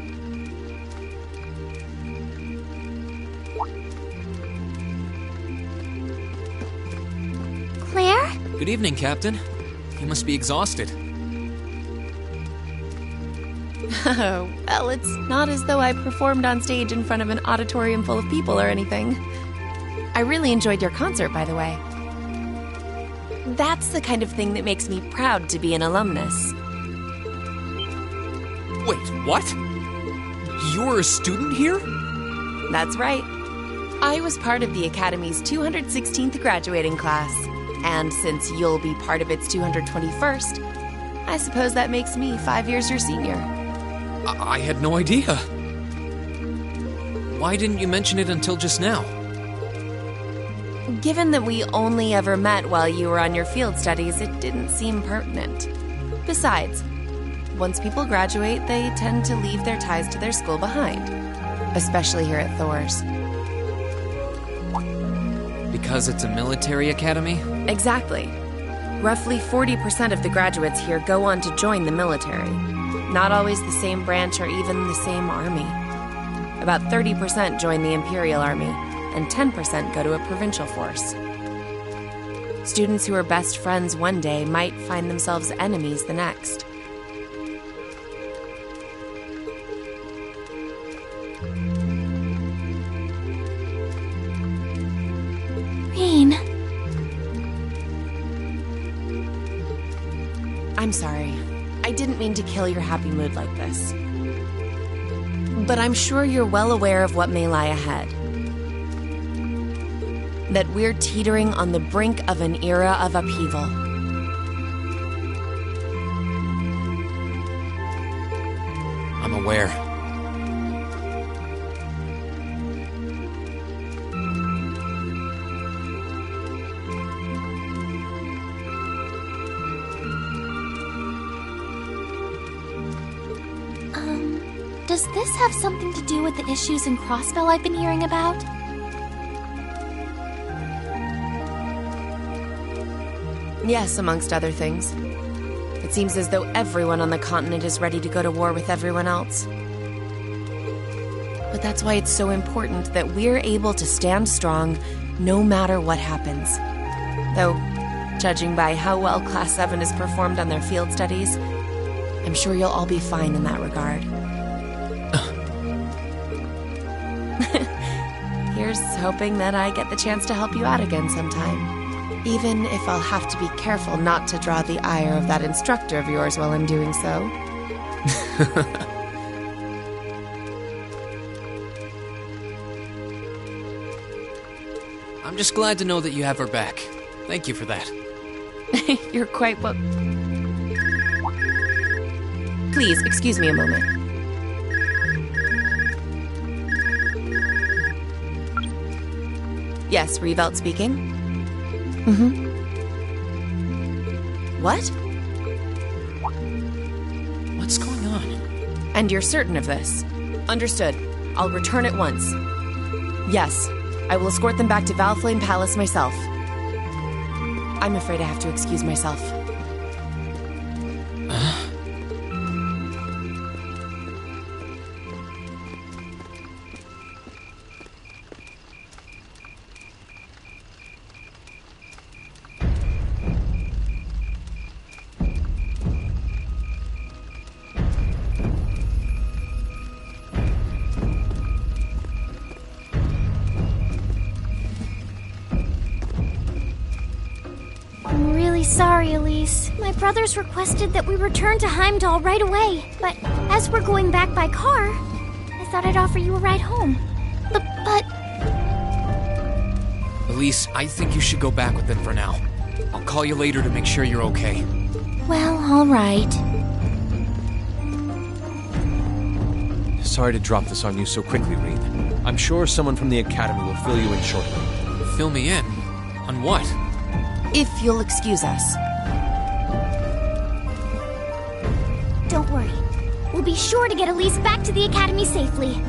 Claire? Good evening, Captain. You must be exhausted. Oh, well, it's not as though I performed on stage in front of an auditorium full of people or anything. I really enjoyed your concert, by the way. That's the kind of thing that makes me proud to be an alumnus. Wait, what? You're a student here? That's right. I was part of the Academy's 216th graduating class, and since you'll be part of its 221st, I suppose that makes me 5 years your senior. I had no idea. Why didn't you mention it until just now? Given that we only ever met while you were on your field studies, it didn't seem pertinent. Besides, once people graduate, they tend to leave their ties to their school behind. Especially here at Thor's. Because it's a military academy? Exactly. Roughly 40% of the graduates here go on to join the military. Not always the same branch or even the same army. About 30% join the Imperial Army, and 10% go to a provincial force. Students who are best friends one day might find themselves enemies the next. Rean. I'm sorry. I didn't mean to kill your happy mood like this. But I'm sure you're well aware of what may lie ahead. That we're teetering on the brink of an era of upheaval. I'm aware. Does this have something to do with the issues in Crossbell I've been hearing about? Yes, amongst other things. It seems as though everyone on the continent is ready to go to war with everyone else. But that's why it's so important that we're able to stand strong no matter what happens. Though, judging by how well Class 7 has performed on their field studies, I'm sure you'll all be fine in that regard. Here's hoping that I get the chance to help you out again sometime. Even if I'll have to be careful not to draw the ire of that instructor of yours while I'm doing so. I'm just glad to know that you have her back. Thank you for that. You're quite well. Please, excuse me a moment. Yes, Revelt speaking. What? What's going on? And you're certain of this? Understood. I'll return at once. Yes, I will escort them back to Valflame Palace myself. I'm afraid I have to excuse myself. sorry, Elise. My brothers requested that we return to Heimdall right away, but as we're going back by car, I thought I'd offer you a ride home. But... Elise, I think you should go back with them for now. I'll call you later to make sure you're okay. Well, all right. Sorry to drop this on you so quickly, Reed. I'm sure someone from the Academy will fill you in shortly. Fill me in? On what? If you'll excuse us. Don't worry. We'll be sure to get Elise back to the Academy safely.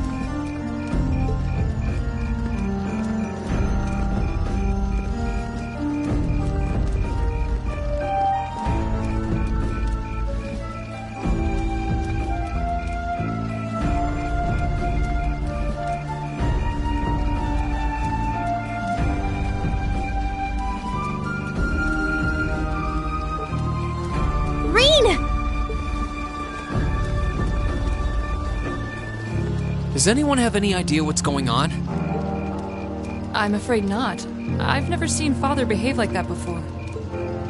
Does anyone have any idea what's going on? I'm afraid not. I've never seen Father behave like that before.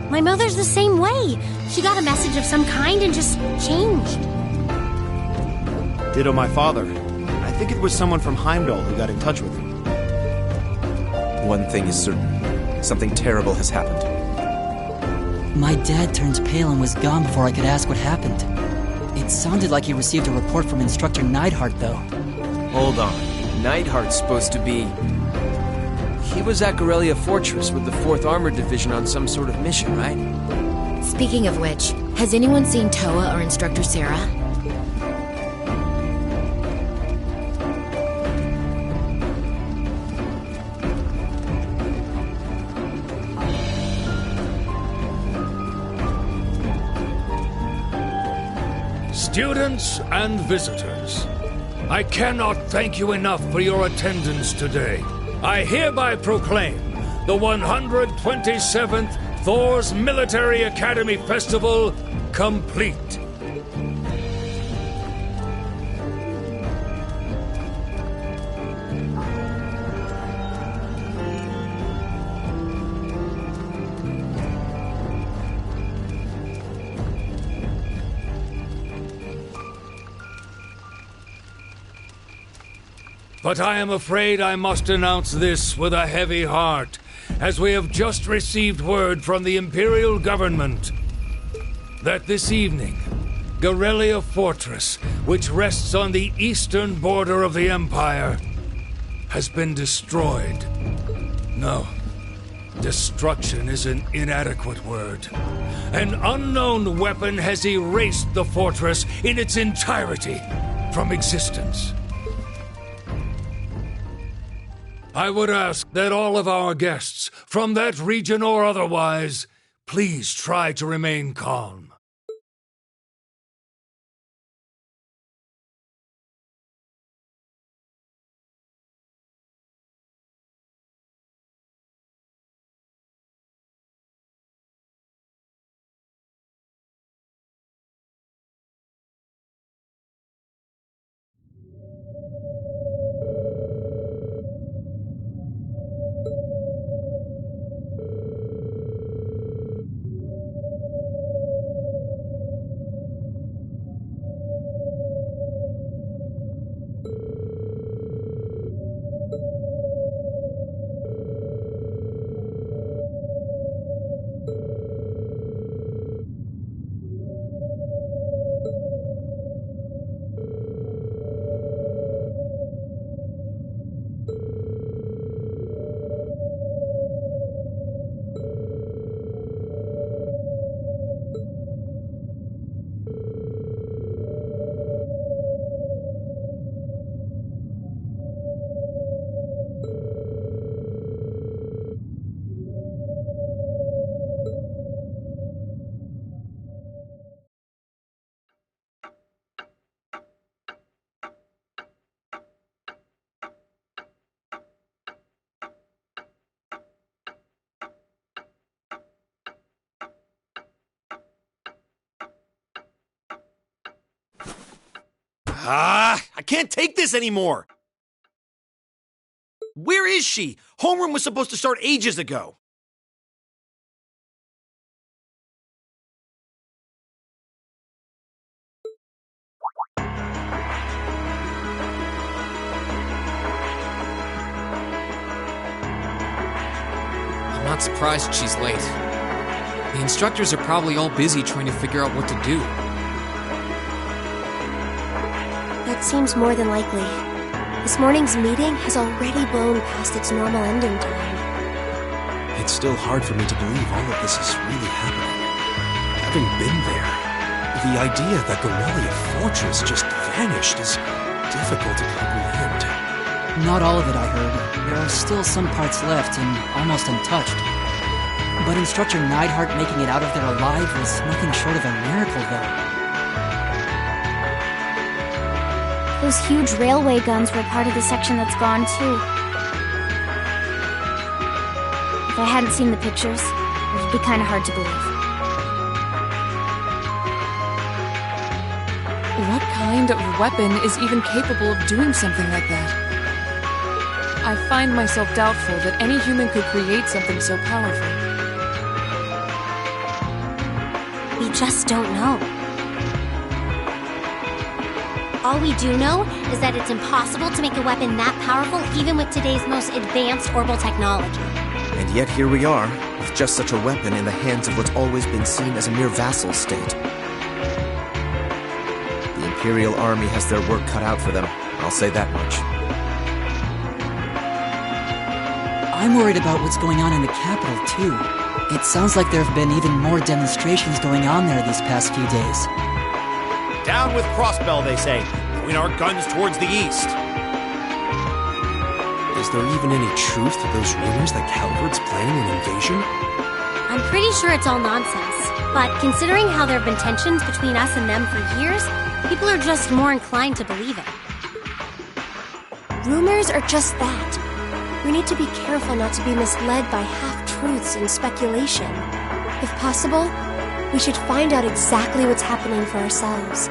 My mother's the same way. She got a message of some kind and just changed. Ditto my father. I think it was someone from Heimdall who got in touch with him. One thing is certain. Something terrible has happened. My dad turned pale and was gone before I could ask what happened. It sounded like he received a report from Instructor Neidhart, though. Hold on. Neidhart's supposed to be... He was at Gorelia Fortress with the 4th Armored Division on some sort of mission, right? Speaking of which, has anyone seen Toa or Instructor Sarah? Students and visitors, I cannot thank you enough for your attendance today. I hereby proclaim the 127th Thor's Military Academy Festival complete. But I am afraid I must announce this with a heavy heart, as we have just received word from the Imperial Government that this evening, Gorelia Fortress, which rests on the eastern border of the Empire, has been destroyed. No, destruction is an inadequate word. An unknown weapon has erased the fortress in its entirety from existence. I would ask that all of our guests, from that region or otherwise, please try to remain calm. I can't take this anymore! Where is she? Homeroom was supposed to start ages ago. not surprised she's late. The instructors are probably all busy trying to figure out what to do. That seems more than likely. This morning's meeting has already blown past its normal ending time. It's still hard for me to believe all of this is really happening. Having been there, the idea that Gorelia Fortress just vanished is difficult to comprehend. Not all of it, I heard. There are still some parts left and almost untouched. But Instructor Neidhart making it out of there alive was nothing short of a miracle, though. Those huge railway guns were part of the section that's gone, too. If I hadn't seen the pictures, it would be kind of hard to believe. What kind of weapon is even capable of doing something like that? I find myself doubtful that any human could create something so powerful. We just don't know. All we do know is that it's impossible to make a weapon that powerful even with today's most advanced orbital technology. And yet here we are, with just such a weapon in the hands of what's always been seen as a mere vassal state. The Imperial Army has their work cut out for them, I'll say that much. I'm worried about what's going on in the capital, too. It sounds like there have been even more demonstrations going on there these past few days. Down with Crossbell, they say. Point our guns towards the east. Is there even any truth to those rumors that Calvard's planning an invasion? I'm pretty sure it's all nonsense. But considering how there have been tensions between us and them for years, people are just more inclined to believe it. Rumors are just that. We need to be careful not to be misled by half-truths and speculation. If possible, we should find out exactly what's happening for ourselves.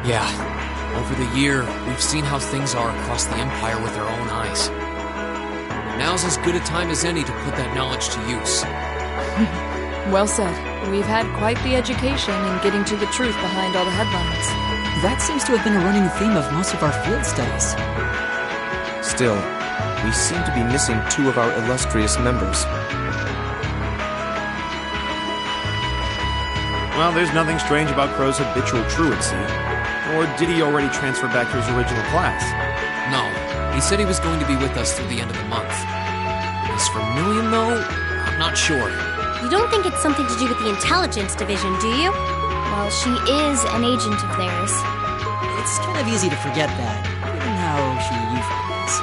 Yeah, over the year, we've seen how things are across the Empire with our own eyes. Now's as good a time as any to put that knowledge to use. Well said. We've had quite the education in getting to the truth behind all the headlines. That seems to have been a running theme of most of our field studies. Still, we seem to be missing two of our illustrious members. Well, there's nothing strange about Crow's habitual truancy. Or did he already transfer back to his original class? No, he said he was going to be with us through the end of the month. As for Million, though, I'm not sure. You don't think it's something to do with the intelligence division, do you? Well, she is an agent of theirs. It's kind of easy to forget that, given how she usually is.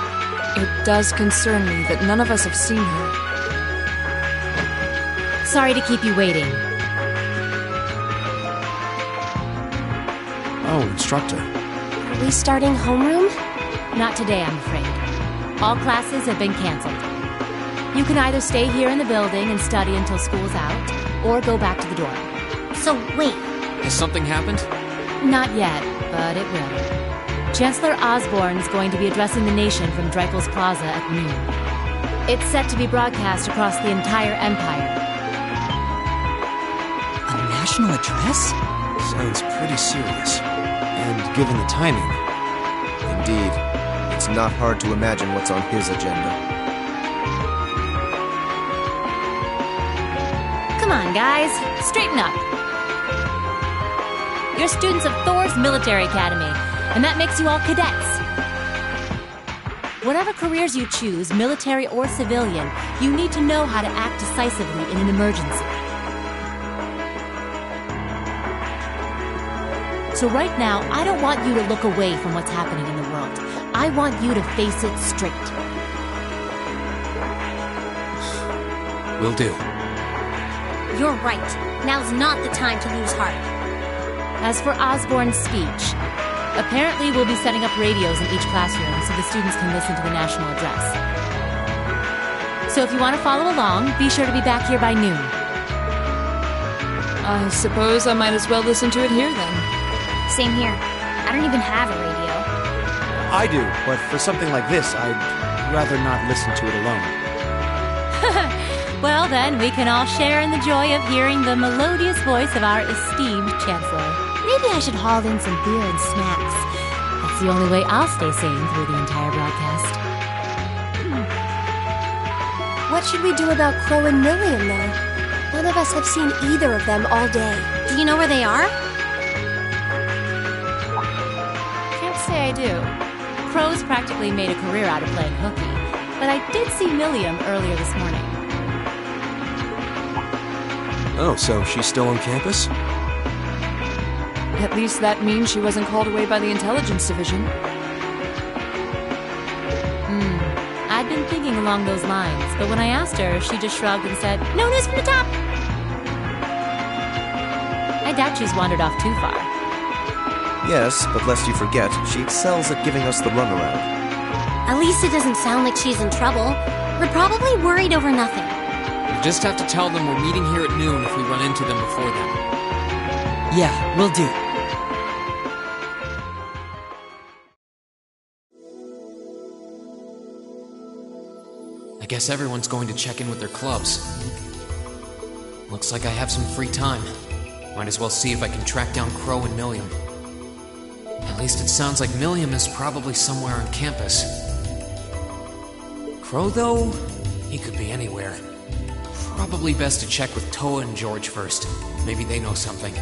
It does concern me that none of us have seen her. Sorry to keep you waiting. Oh, Instructor. Are we starting homeroom? Not today, I'm afraid. All classes have been canceled. You can either stay here in the building and study until school's out, or go back to the dorm. So, wait. Has something happened? Not yet, but it will. Chancellor Osborne's going to be addressing the nation from Dreikel's Plaza at noon. It's set to be broadcast across the entire Empire. A national address? Sounds pretty serious. And given the timing... Indeed, it's not hard to imagine what's on his agenda. Come on, guys. Straighten up. You're students of Thor's Military Academy, and that makes you all cadets. Whatever careers you choose, military or civilian, you need to know how to act decisively in an emergency. So right now, I don't want you to look away from what's happening in the world. I want you to face it straight. Will do. You're right. Now's not the time to lose heart. As for Osborne's speech, apparently we'll be setting up radios in each classroom so the students can listen to the national address. So if you want to follow along, be sure to be back here by noon. I suppose I might as well listen to it here then. Same here. I don't even have a radio. I do, but for something like this, I'd rather not listen to it alone. Well then, we can all share in the joy of hearing the melodious voice of our esteemed Chancellor. Maybe I should haul in some beer and snacks. That's the only way I'll stay sane through the entire broadcast. What should we do about Crow and Milliam, though? None of us have seen either of them all day. Do you know where they are? Can't say I do. Crow's practically made a career out of playing hooky, but I did see Milliam earlier this morning. Oh, so she's still on campus? At least that means she wasn't called away by the Intelligence Division. I'd been thinking along those lines, but when I asked her, she just shrugged and said, "No news from the top!" I doubt she's wandered off too far. Yes, but lest you forget, she excels at giving us the runaround. At least it doesn't sound like she's in trouble. We're probably worried over nothing. We'll just have to tell them we're meeting here at noon if we run into them before then. Yeah, will do. I guess everyone's going to check in with their clubs. Looks like I have some free time. Might as well see if I can track down Crow and Milliam. At least it sounds like Milliam is probably somewhere on campus. Crow, though? He could be anywhere. Probably best to check with Toa and George first. Maybe they know something.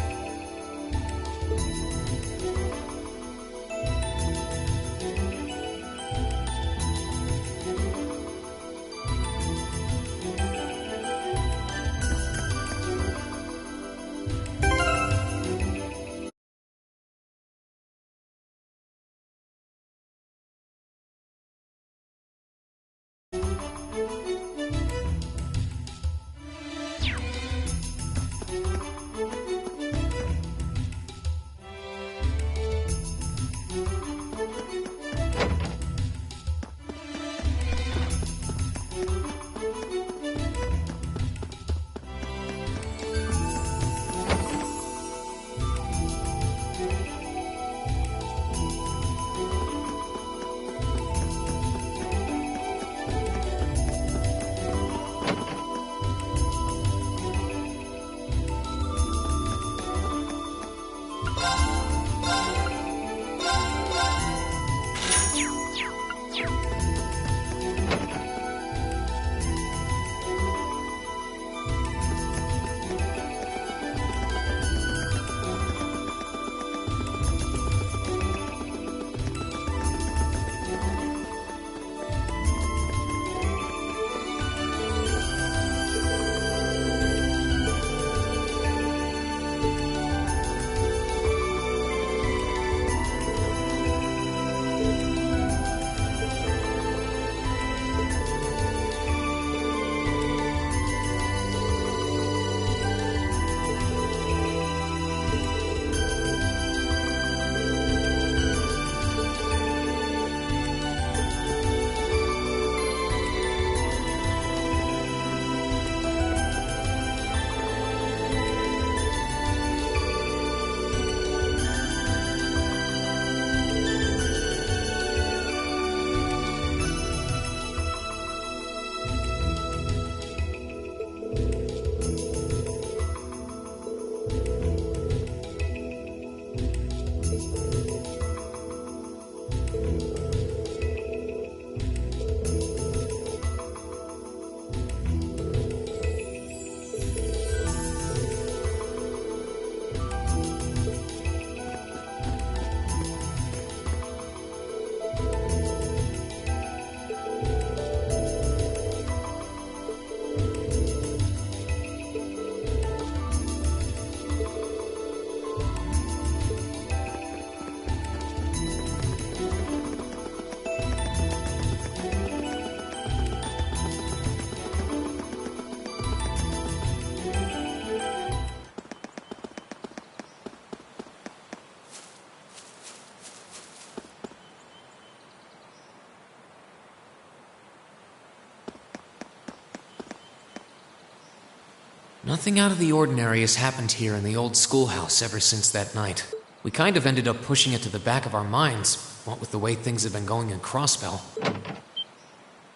Nothing out of the ordinary has happened here in the old schoolhouse ever since that night. We kind of ended up pushing it to the back of our minds, what with the way things have been going in Crossbell.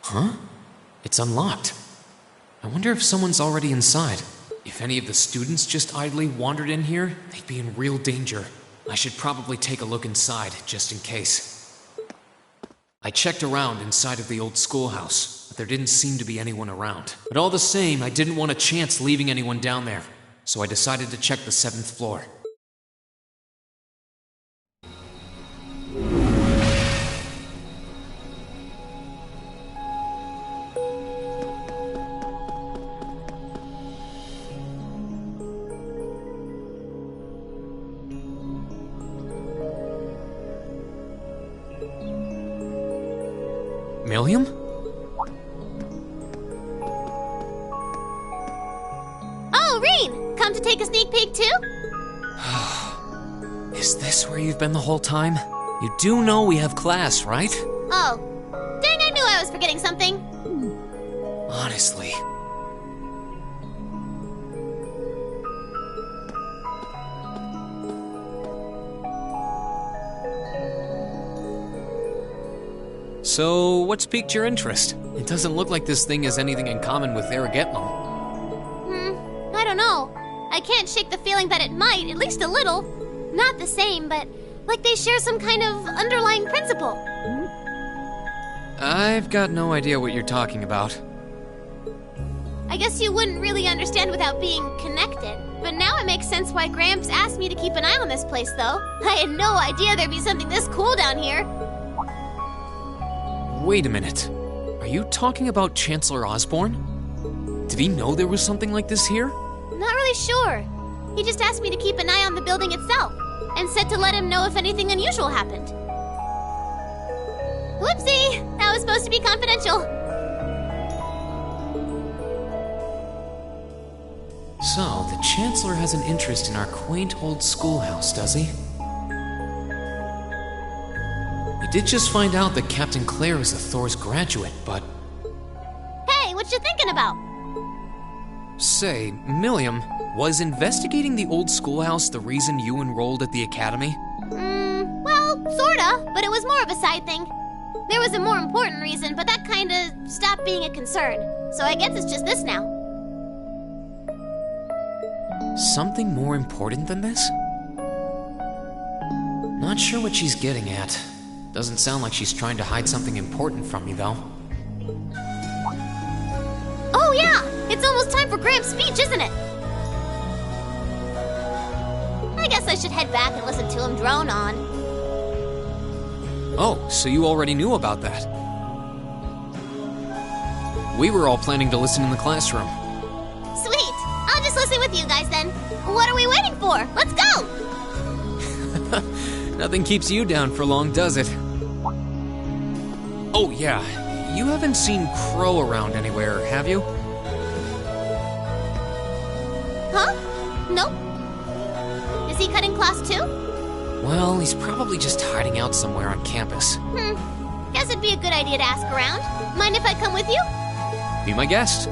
Huh? It's unlocked. I wonder if someone's already inside. If any of the students just idly wandered in here, they'd be in real danger. I should probably take a look inside, just in case. I checked around inside of the old schoolhouse, but there didn't seem to be anyone around. But all the same, I didn't want a chance leaving anyone down there, so I decided to check the 7th floor. Millium? Oh, Rean! Come to take a sneak peek too? Is this where you've been the whole time? You do know we have class, right? Oh. Dang, I knew I was forgetting something. Honestly. So, what's piqued your interest? It doesn't look like this thing has anything in common with Aragetmon. I don't know. I can't shake the feeling that it might, at least a little. Not the same, but like they share some kind of underlying principle. I've got no idea what you're talking about. I guess you wouldn't really understand without being connected. But now it makes sense why Gramps asked me to keep an eye on this place, though. I had no idea there'd be something this cool down here. Wait a minute. Are you talking about Chancellor Osborne? Did he know there was something like this here? Not really sure. He just asked me to keep an eye on the building itself, and said to let him know if anything unusual happened. Whoopsie! That was supposed to be confidential. So, the Chancellor has an interest in our quaint old schoolhouse, does he? We did just find out that Captain Claire is a Thor's graduate, but... Hey, what you thinking about? Say, Millium, was investigating the old schoolhouse the reason you enrolled at the academy? Well, sorta, but it was more of a side thing. There was a more important reason, but that kinda stopped being a concern. So I guess it's just this now. Something more important than this? Not sure what she's getting at. Doesn't sound like she's trying to hide something important from me, though. Oh yeah! It's almost time for Gramps' speech, isn't it? I guess I should head back and listen to him drone on. Oh, so you already knew about that. We were all planning to listen in the classroom. Sweet! I'll just listen with you guys then. What are we waiting for? Let's go! Nothing keeps you down for long, does it? Oh, yeah. You haven't seen Crow around anywhere, have you? Huh? Nope. Is he cutting class too? Well, he's probably just hiding out somewhere on campus. Guess it'd be a good idea to ask around. Mind if I come with you? Be my guest.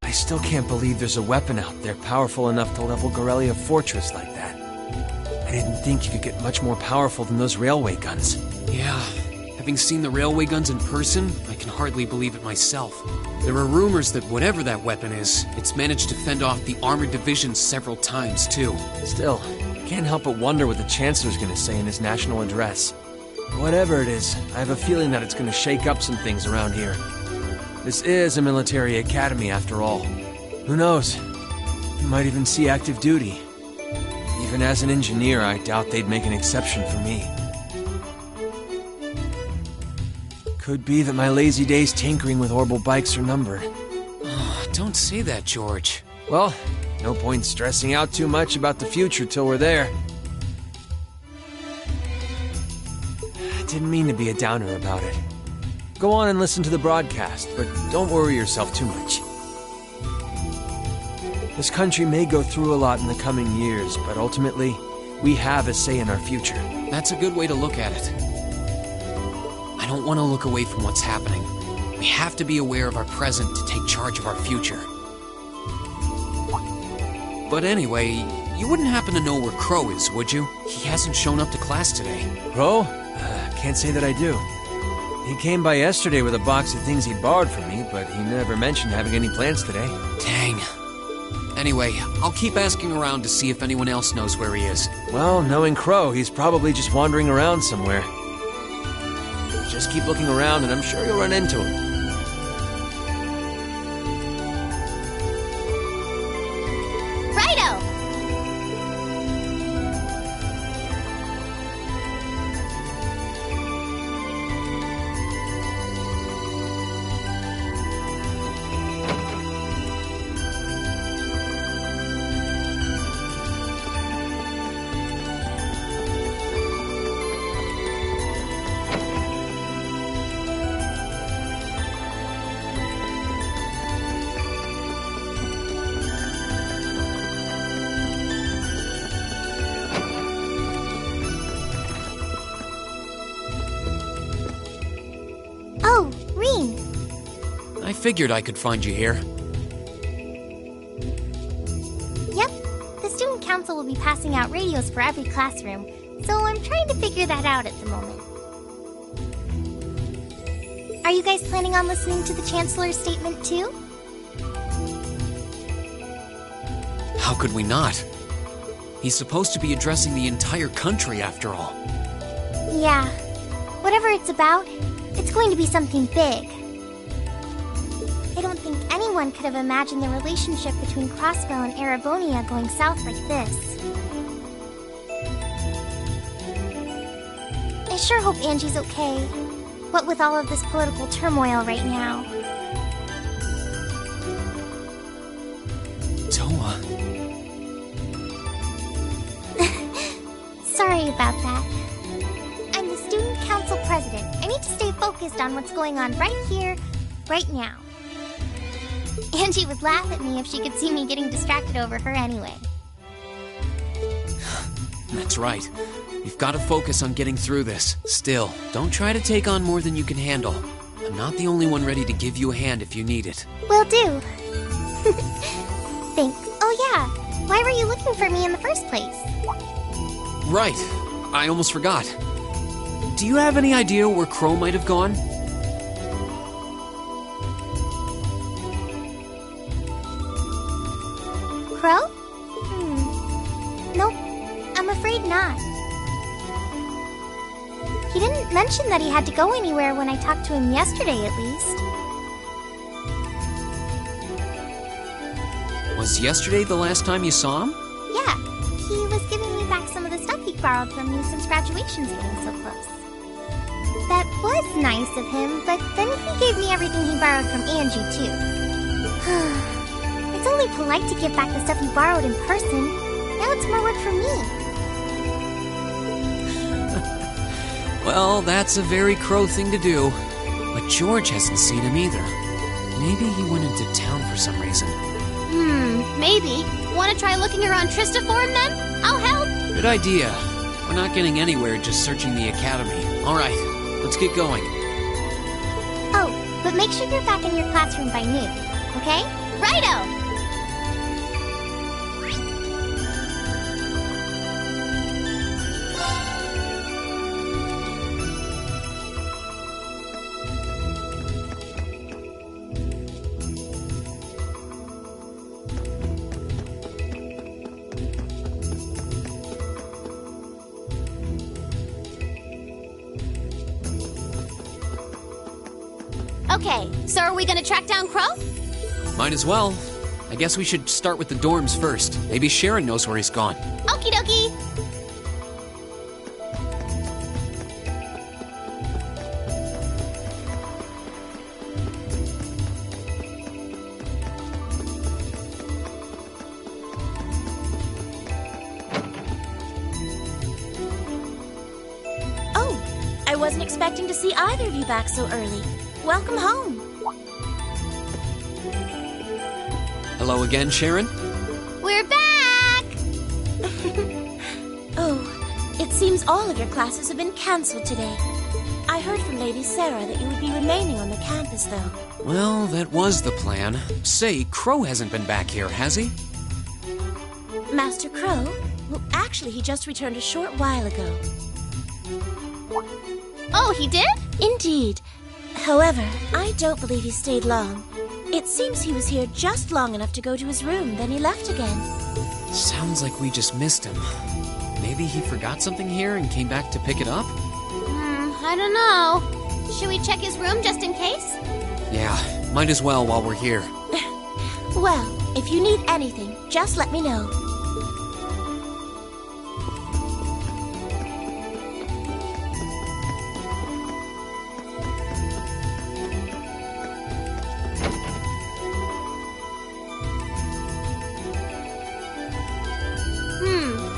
I still can't believe there's a weapon out there powerful enough to level Gorelia Fortress like that. I didn't think you could get much more powerful than those railway guns. Yeah, having seen the railway guns in person, I can hardly believe it myself. There are rumors that whatever that weapon is, it's managed to fend off the armored divisions several times, too. Still, I can't help but wonder what the Chancellor's gonna say in his national address. Whatever it is, I have a feeling that it's gonna shake up some things around here. This is a military academy, after all. Who knows? You might even see active duty. Even as an engineer, I doubt they'd make an exception for me. Could be that my lazy days tinkering with orbital bikes are numbered. Oh, don't say that, George. Well, no point stressing out too much about the future till we're there. I didn't mean to be a downer about it. Go on and listen to the broadcast, but don't worry yourself too much. This country may go through a lot in the coming years, but ultimately, we have a say in our future. That's a good way to look at it. I don't want to look away from what's happening. We have to be aware of our present to take charge of our future. But anyway, you wouldn't happen to know where Crow is, would you? He hasn't shown up to class today. Crow? Can't say that I do. He came by yesterday with a box of things he borrowed from me, but he never mentioned having any plans today. Dang. Anyway, I'll keep asking around to see if anyone else knows where he is. Well, knowing Crow, he's probably just wandering around somewhere. Just keep looking around and I'm sure you'll run into him. Righto! Oh, Rean. I figured I could find you here. Yep, the student council will be passing out radios for every classroom, so I'm trying to figure that out at the moment. Are you guys planning on listening to the Chancellor's statement too? How could we not? He's supposed to be addressing the entire country after all. Yeah, whatever it's about, it's going to be something big. I don't think anyone could have imagined the relationship between Crossbell and Erebonia going south like this. I sure hope Angie's okay. What with all of this political turmoil right now. Toa. Sorry about that. I'm the student council president. I need to stay focused on what's going on right here, right now. Angie would laugh at me if she could see me getting distracted over her anyway. That's right. You've got to focus on getting through this. Still, don't try to take on more than you can handle. I'm not the only one ready to give you a hand if you need it. Will do. Thanks. Oh yeah, why were you looking for me in the first place? Right. I almost forgot. Do you have any idea where Crow might have gone? Crow? Nope. I'm afraid not. He didn't mention that he had to go anywhere when I talked to him yesterday, at least. Was yesterday the last time you saw him? Yeah, he was giving me back some of the stuff he borrowed from me since graduation's getting so close. That was nice of him, but then he gave me everything he borrowed from Angie, too. It's only polite to give back the stuff you borrowed in person. Now it's more work for me. Well, that's a very Crow thing to do. But George hasn't seen him either. Maybe he went into town for some reason. Maybe. Want to try looking around Trista for him then? I'll help. Good idea. We're not getting anywhere just searching the academy. All right, let's get going. Oh, but make sure you're back in your classroom by noon, okay? Righto! Okay, so are we gonna track down Crow? Might as well. I guess we should start with the dorms first. Maybe Sharon knows where he's gone. Okie dokie! Oh, I wasn't expecting to see either of you back so early. Welcome home. Hello again, Sharon. We're back! Oh, it seems all of your classes have been cancelled today. I heard from Lady Sarah that you would be remaining on the campus, though. Well, that was the plan. Say, Crow hasn't been back here, has he? Master Crow? Well, actually, he just returned a short while ago. Oh, he did? Indeed. However, I don't believe he stayed long. It seems he was here just long enough to go to his room, then he left again. Sounds like we just missed him. Maybe he forgot something here and came back to pick it up? I don't know. Should we check his room just in case? Yeah, might as well while we're here. Well, if you need anything, just let me know.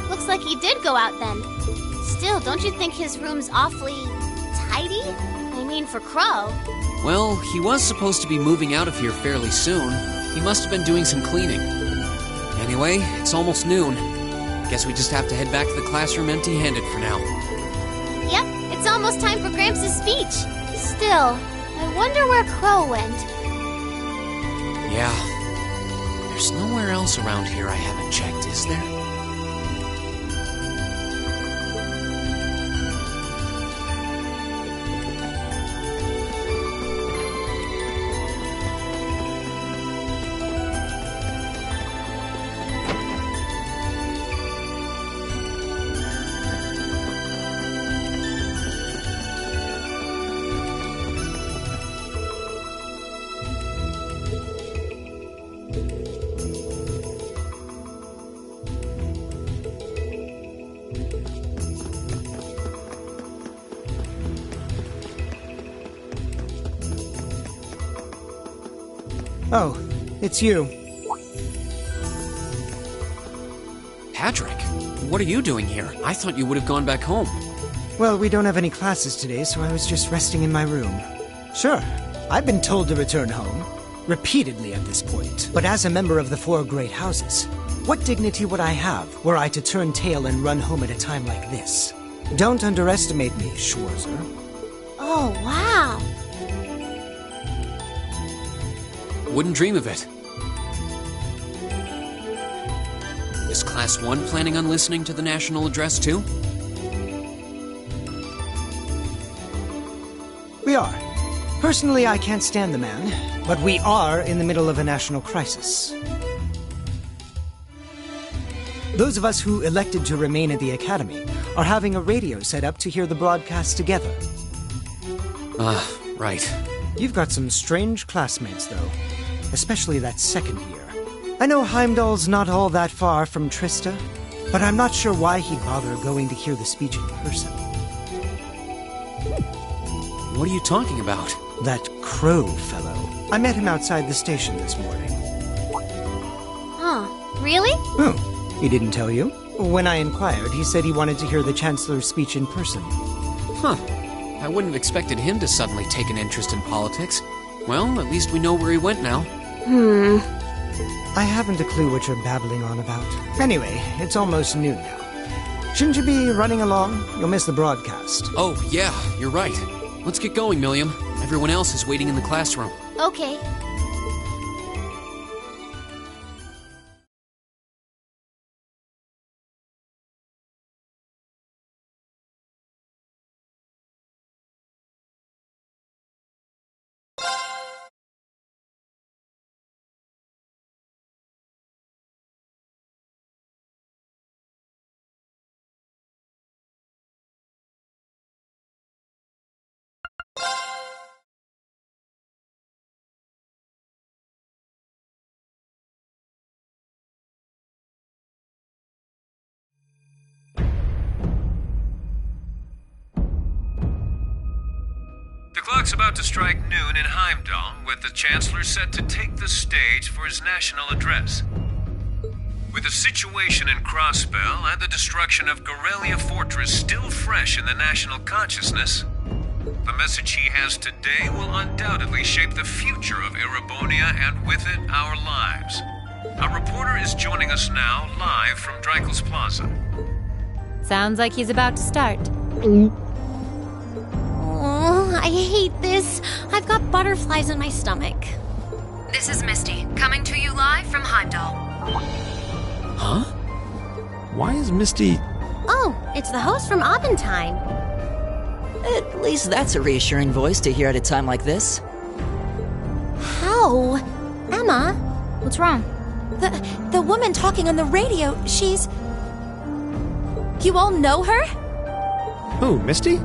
Looks like he did go out then. Still, don't you think his room's awfully tidy? I mean, for Crow. Well, he was supposed to be moving out of here fairly soon. He must have been doing some cleaning. Anyway, it's almost noon. Guess we just have to head back to the classroom empty-handed for now. Yep, it's almost time for Gramps' speech. Still, I wonder where Crow went. Yeah. There's nowhere else around here I haven't checked, is there? Oh, it's you. Patrick, what are you doing here? I thought you would have gone back home. Well, we don't have any classes today, so I was just resting in my room. Sure, I've been told to return home, repeatedly at this point. But as a member of the Four Great Houses, what dignity would I have were I to turn tail and run home at a time like this? Don't underestimate me, Schwarzer. Oh, wow. Wouldn't dream of it. Is Class 1 planning on listening to the national address too? We are. Personally, I can't stand the man, but we are in the middle of a national crisis. Those of us who elected to remain at the Academy are having a radio set up to hear the broadcast together. Right. You've got some strange classmates, though. Especially that second year. I know Heimdall's not all that far from Trista, but I'm not sure why he'd bother going to hear the speech in person. What are you talking about? That Crow fellow. I met him outside the station this morning. Huh, really? Oh, he didn't tell you? When I inquired, he said he wanted to hear the Chancellor's speech in person. Huh. I wouldn't have expected him to suddenly take an interest in politics. Well, at least we know where he went now. I haven't a clue what you're babbling on about. Anyway, it's almost noon now. Shouldn't you be running along? You'll miss the broadcast. Oh, yeah, you're right. Let's get going, Milliam. Everyone else is waiting in the classroom. Okay. The clock's about to strike noon in Heimdall, with the Chancellor set to take the stage for his national address. With the situation in Crossbell and the destruction of Gorelia Fortress still fresh in the national consciousness, the message he has today will undoubtedly shape the future of Erebonia and with it our lives. A reporter is joining us now live from Dreikel's Plaza. Sounds like he's about to start. Oh, I hate this. I've got butterflies in my stomach. This is Misty, coming to you live from Heimdall. Huh? Why is Misty... Oh, it's the host from Abendheim. At least that's a reassuring voice to hear at a time like this. How? Emma? What's wrong? The woman talking on the radio, she's... You all know her? Who, Misty?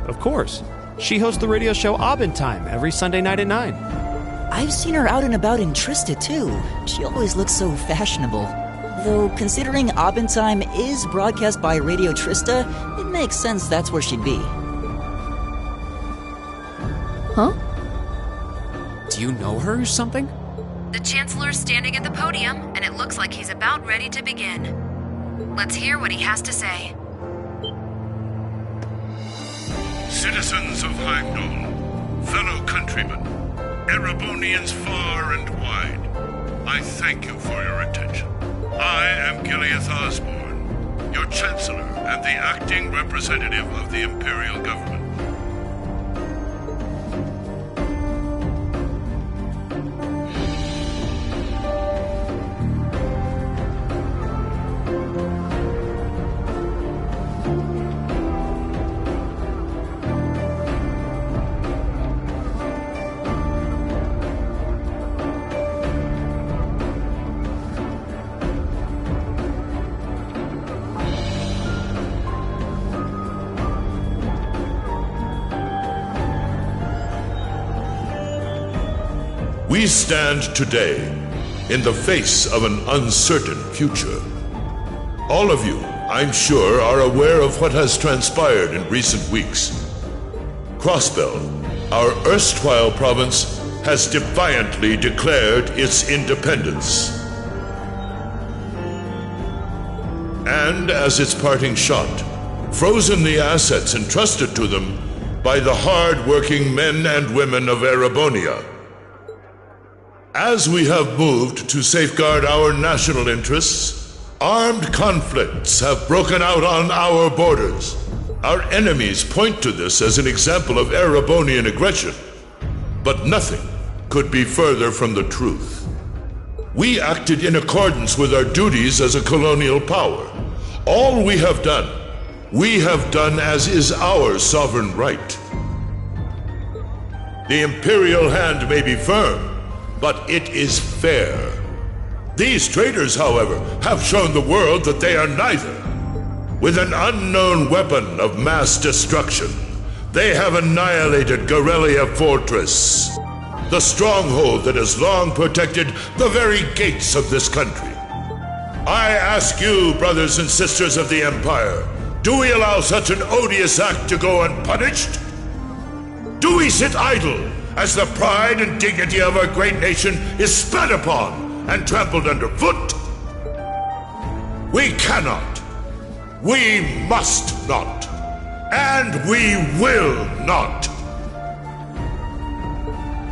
Of course. She hosts the radio show Abendheim every Sunday night at 9. I've seen her out and about in Trista, too. She always looks so fashionable. Though, considering Abendheim is broadcast by Radio Trista, it makes sense that's where she'd be. Huh? Do you know her or something? The Chancellor's standing at the podium, and it looks like he's about ready to begin. Let's hear what he has to say. Citizens of Heimdall, fellow countrymen, Erebonians far and wide, I thank you for your attention. I am Gileath Osborne, your Chancellor and the acting representative of the Imperial Government. We stand today in the face of an uncertain future. All of you, I'm sure, are aware of what has transpired in recent weeks. Crossbell, our erstwhile province, has defiantly declared its independence. And as its parting shot, frozen the assets entrusted to them by the hard-working men and women of Erebonia. As we have moved to safeguard our national interests, armed conflicts have broken out on our borders. Our enemies point to this as an example of Erebonian aggression, but nothing could be further from the truth. We acted in accordance with our duties as a colonial power. All we have done as is our sovereign right. The Imperial hand may be firm, but it is fair. These traitors, however, have shown the world that they are neither. With an unknown weapon of mass destruction, they have annihilated Gorelia Fortress, the stronghold that has long protected the very gates of this country. I ask you, brothers and sisters of the Empire, do we allow such an odious act to go unpunished? Do we sit idle as the pride and dignity of our great nation is spat upon and trampled underfoot? We cannot, we must not, and we will not.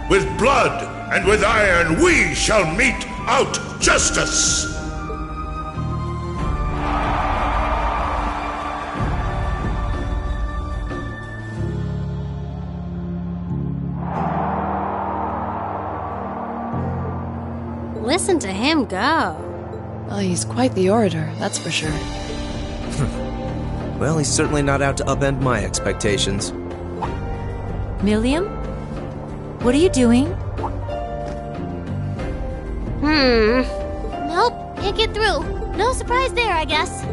With blood and with iron we shall mete out justice. Listen to him go. Oh, he's quite the orator, that's for sure. Well, he's certainly not out to upend my expectations. Milliam? What are you doing? Nope, can't get through. No surprise there, I guess.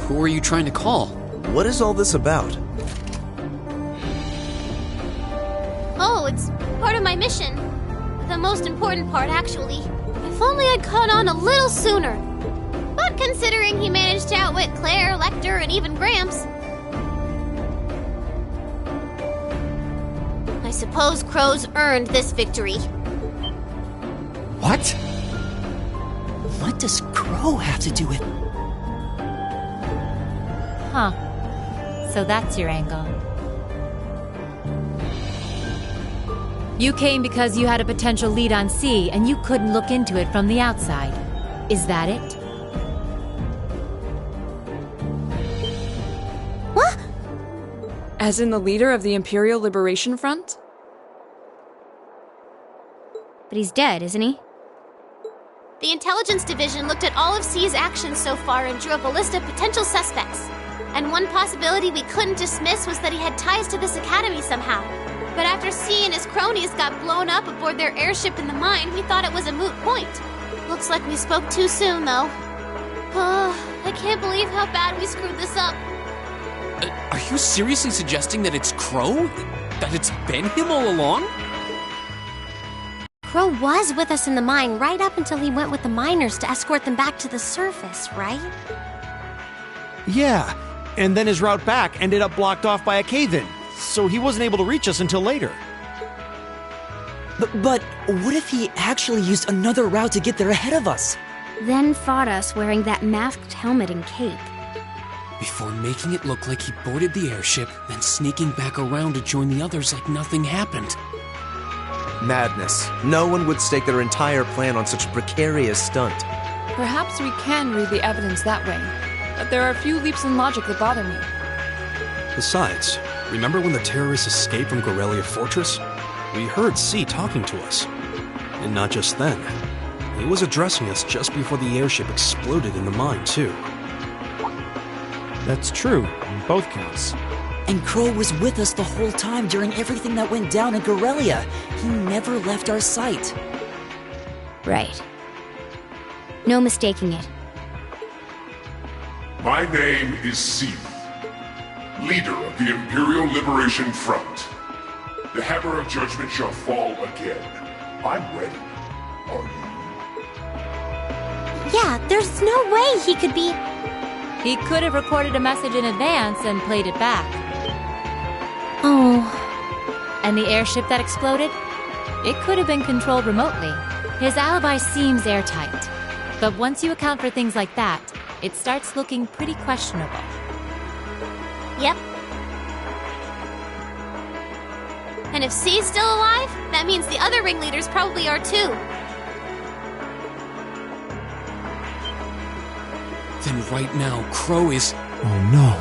Who are you trying to call? What is all this about? Oh, it's part of my mission. The most important part, actually. If only I'd caught on a little sooner. But considering he managed to outwit Claire, Lecter, and even Gramps, I suppose Crow's earned this victory. What? What does Crow have to do with... Huh. So that's your angle. You came because you had a potential lead on C and you couldn't look into it from the outside. Is that it? What? As in the leader of the Imperial Liberation Front? But he's dead, isn't he? The Intelligence Division looked at all of C's actions so far and drew up a list of potential suspects. And one possibility we couldn't dismiss was that he had ties to this academy somehow. But after C and his cronies got blown up aboard their airship in the mine, we thought it was a moot point. Looks like we spoke too soon, though. I can't believe how bad we screwed this up. Are you seriously suggesting that it's Crow? That it's been him all along? Crow was with us in the mine right up until he went with the miners to escort them back to the surface, right? Yeah, and then his route back ended up blocked off by a cave-in, so he wasn't able to reach us until later. But what if he actually used another route to get there ahead of us? Then fought us wearing that masked helmet and cape. Before making it look like he boarded the airship, then sneaking back around to join the others like nothing happened. Madness. No one would stake their entire plan on such a precarious stunt. Perhaps we can read the evidence that way, but there are a few leaps in logic that bother me. Besides, remember when the terrorists escaped from Gorelia Fortress? We heard C talking to us. And not just then. He was addressing us just before the airship exploded in the mine, too. That's true, on both counts. And Crow was with us the whole time during everything that went down in Gorelia. He never left our sight. Right. No mistaking it. My name is Seath, leader of the Imperial Liberation Front. The hammer of judgment shall fall again. I'm ready. Are you? Yeah, there's no way he could be... He could have recorded a message in advance and played it back. Oh. And the airship that exploded? It could have been controlled remotely. His alibi seems airtight. But once you account for things like that, it starts looking pretty questionable. Yep. And if C's still alive, that means the other ringleaders probably are too. Then right now, Crow is... Oh no.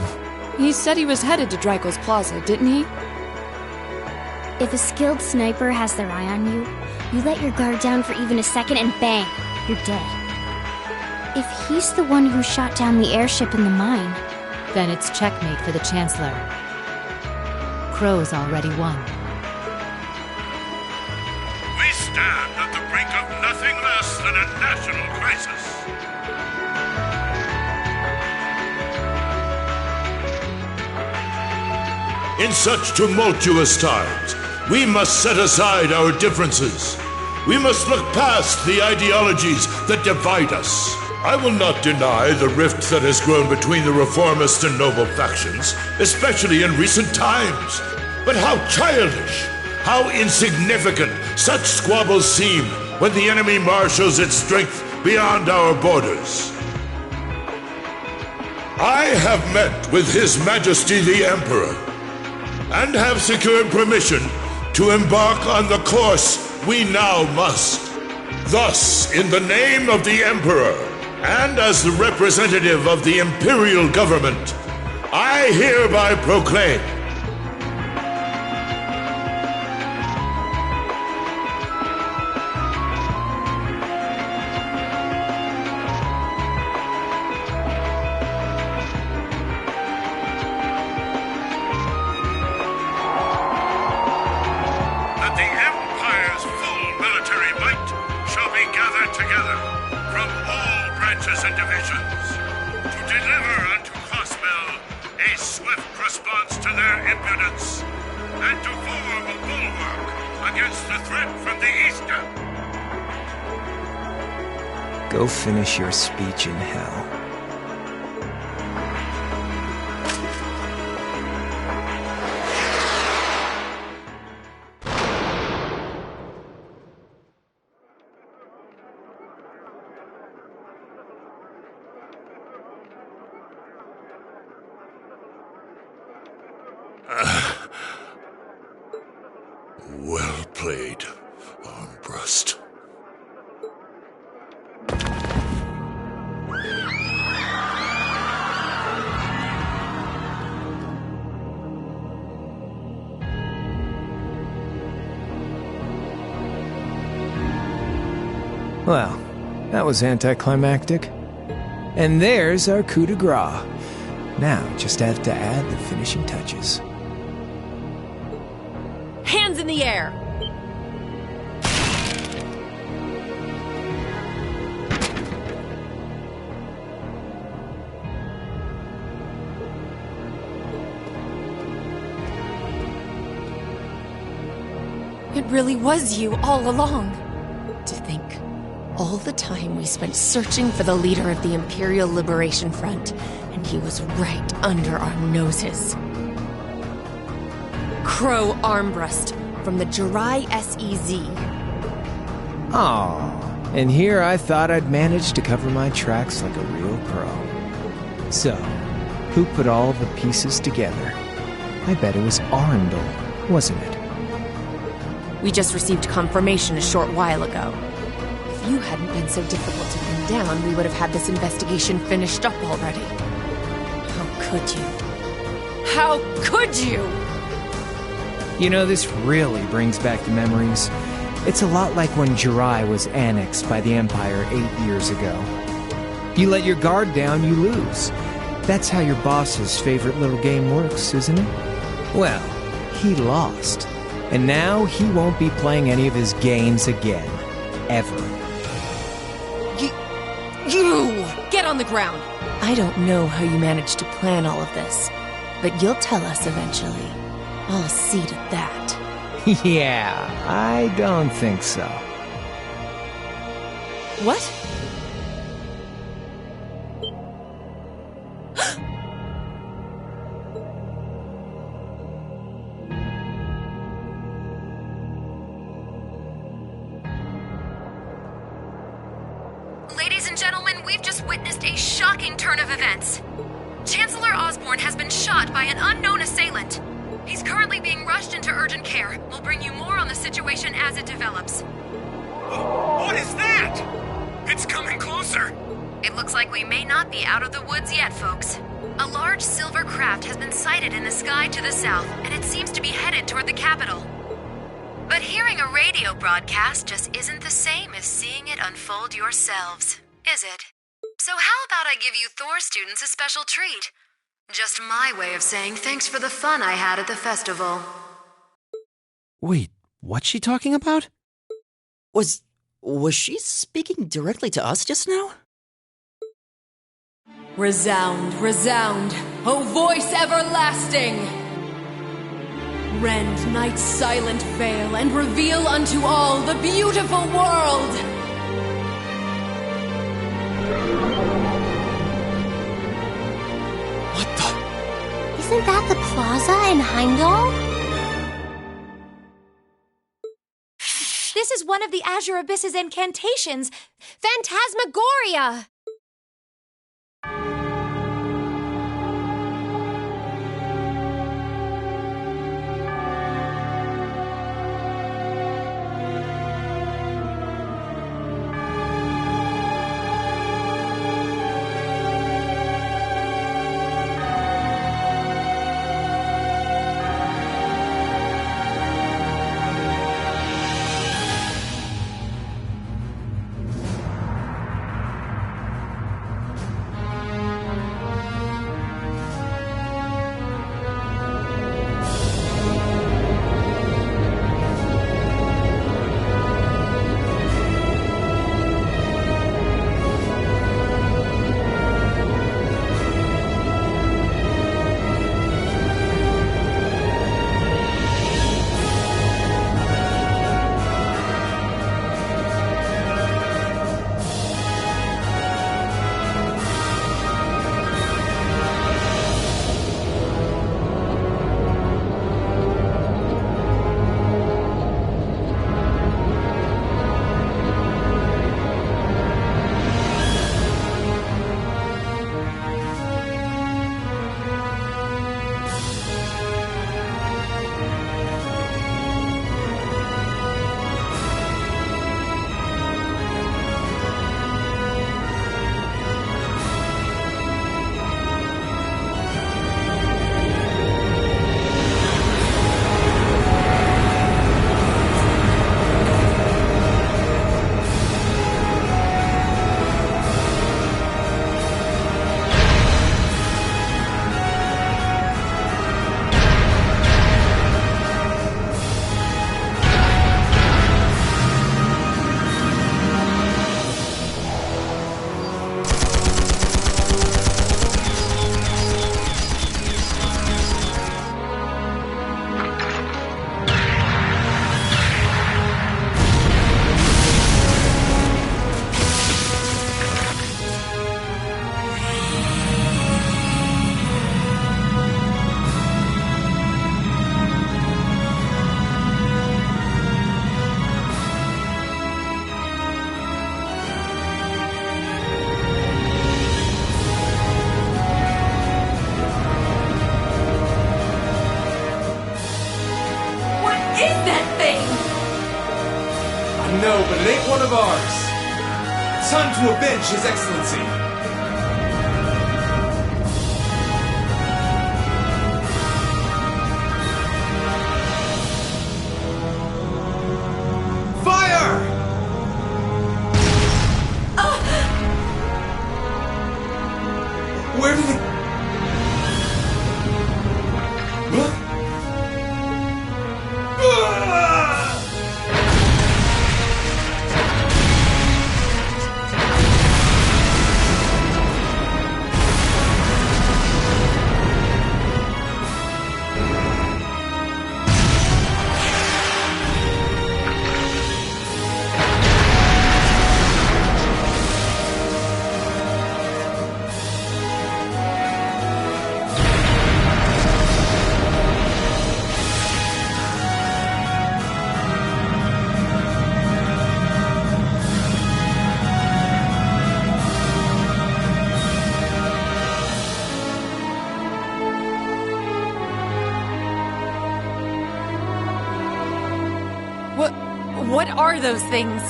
He said he was headed to Draco's Plaza, didn't he? If a skilled sniper has their eye on you, you let your guard down for even a second and bang, you're dead. If he's the one who shot down the airship in the mine... Then it's checkmate for the Chancellor. Crow's already won. We stand at the brink of nothing less than a national crisis. In such tumultuous times, we must set aside our differences. We must look past the ideologies that divide us. I will not deny the rift that has grown between the reformist and noble factions, especially in recent times. But how childish, how insignificant such squabbles seem when the enemy marshals its strength beyond our borders. I have met with His Majesty the Emperor, and have secured permission to embark on the course we now must. Thus, in the name of the Emperor, and as the representative of the Imperial Government, I hereby proclaim that the Empire's full military might shall be gathered together from all branches and divisions to deliver unto Crossbell a swift response to their impudence and to form a bulwark against the threat from the eastern. Go finish your speech in hell. Well played, Well, that was anticlimactic. And there's our coup de grace. Now, just have to add the finishing touches. Hands in the air! It really was you all along. To think, all the time we spent searching for the leader of the Imperial Liberation Front, and he was right under our noses. Crow Armbrust from the Jirai SEZ. Aw, and here I thought I'd managed to cover my tracks like a real pro. So, who put all the pieces together? I bet it was Arundel, wasn't it? We just received confirmation a short while ago. If you hadn't been so difficult to pin down, we would have had this investigation finished up already. How could you? How could you? You know, this really brings back the memories. It's a lot like when Jirai was annexed by the Empire 8 years ago. You let your guard down, you lose. That's how your boss's favorite little game works, isn't it? Well, he lost. And now he won't be playing any of his games again. Ever. You! Get on the ground! I don't know how you managed to plan all of this, but you'll tell us eventually. I'll see to that. Yeah, I don't think so. What? Ladies and gentlemen, we've just witnessed a shocking turn of events. Chancellor Osborne has been shot by an unknown assailant. He's currently being rushed into urgent care. We'll bring you more on the situation as it develops. What is that? It's coming closer. It looks like we may not be out of the woods yet, folks. A large silver craft has been sighted in the sky to the south, and it seems to be headed toward the capital. But hearing a radio broadcast just isn't the same as seeing it unfold yourselves, is it? So how about I give you Thor students a special treat? Just my way of saying thanks for the fun I had at the festival. Wait, what's she talking about? Was she speaking directly to us just now? Resound, resound, O voice everlasting! Rend night's silent veil and reveal unto all the beautiful world! What the? Isn't that the plaza in Heimdall? This is one of the Azure Abyss's incantations, Phantasmagoria! know, but it ain't one of ours. It's time to avenge His Excellency. Fire! Where did it... What are those things?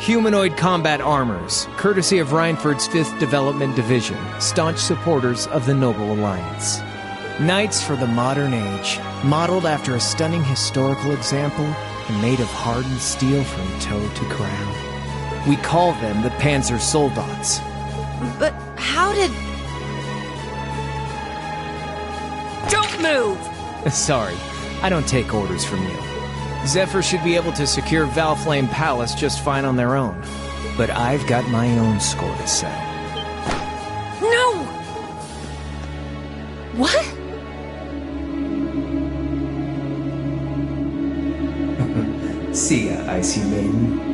Humanoid combat armors, courtesy of Reinford's 5th Development Division, staunch supporters of the Noble Alliance. Knights for the modern age, modeled after a stunning historical example and made of hardened steel from toe to crown. We call them the Panzer Soldats. But how did... Don't move! Sorry, I don't take orders from you. Zephyr should be able to secure Valflame Palace just fine on their own. But I've got my own score to settle. No! What? See ya, Icy Maiden.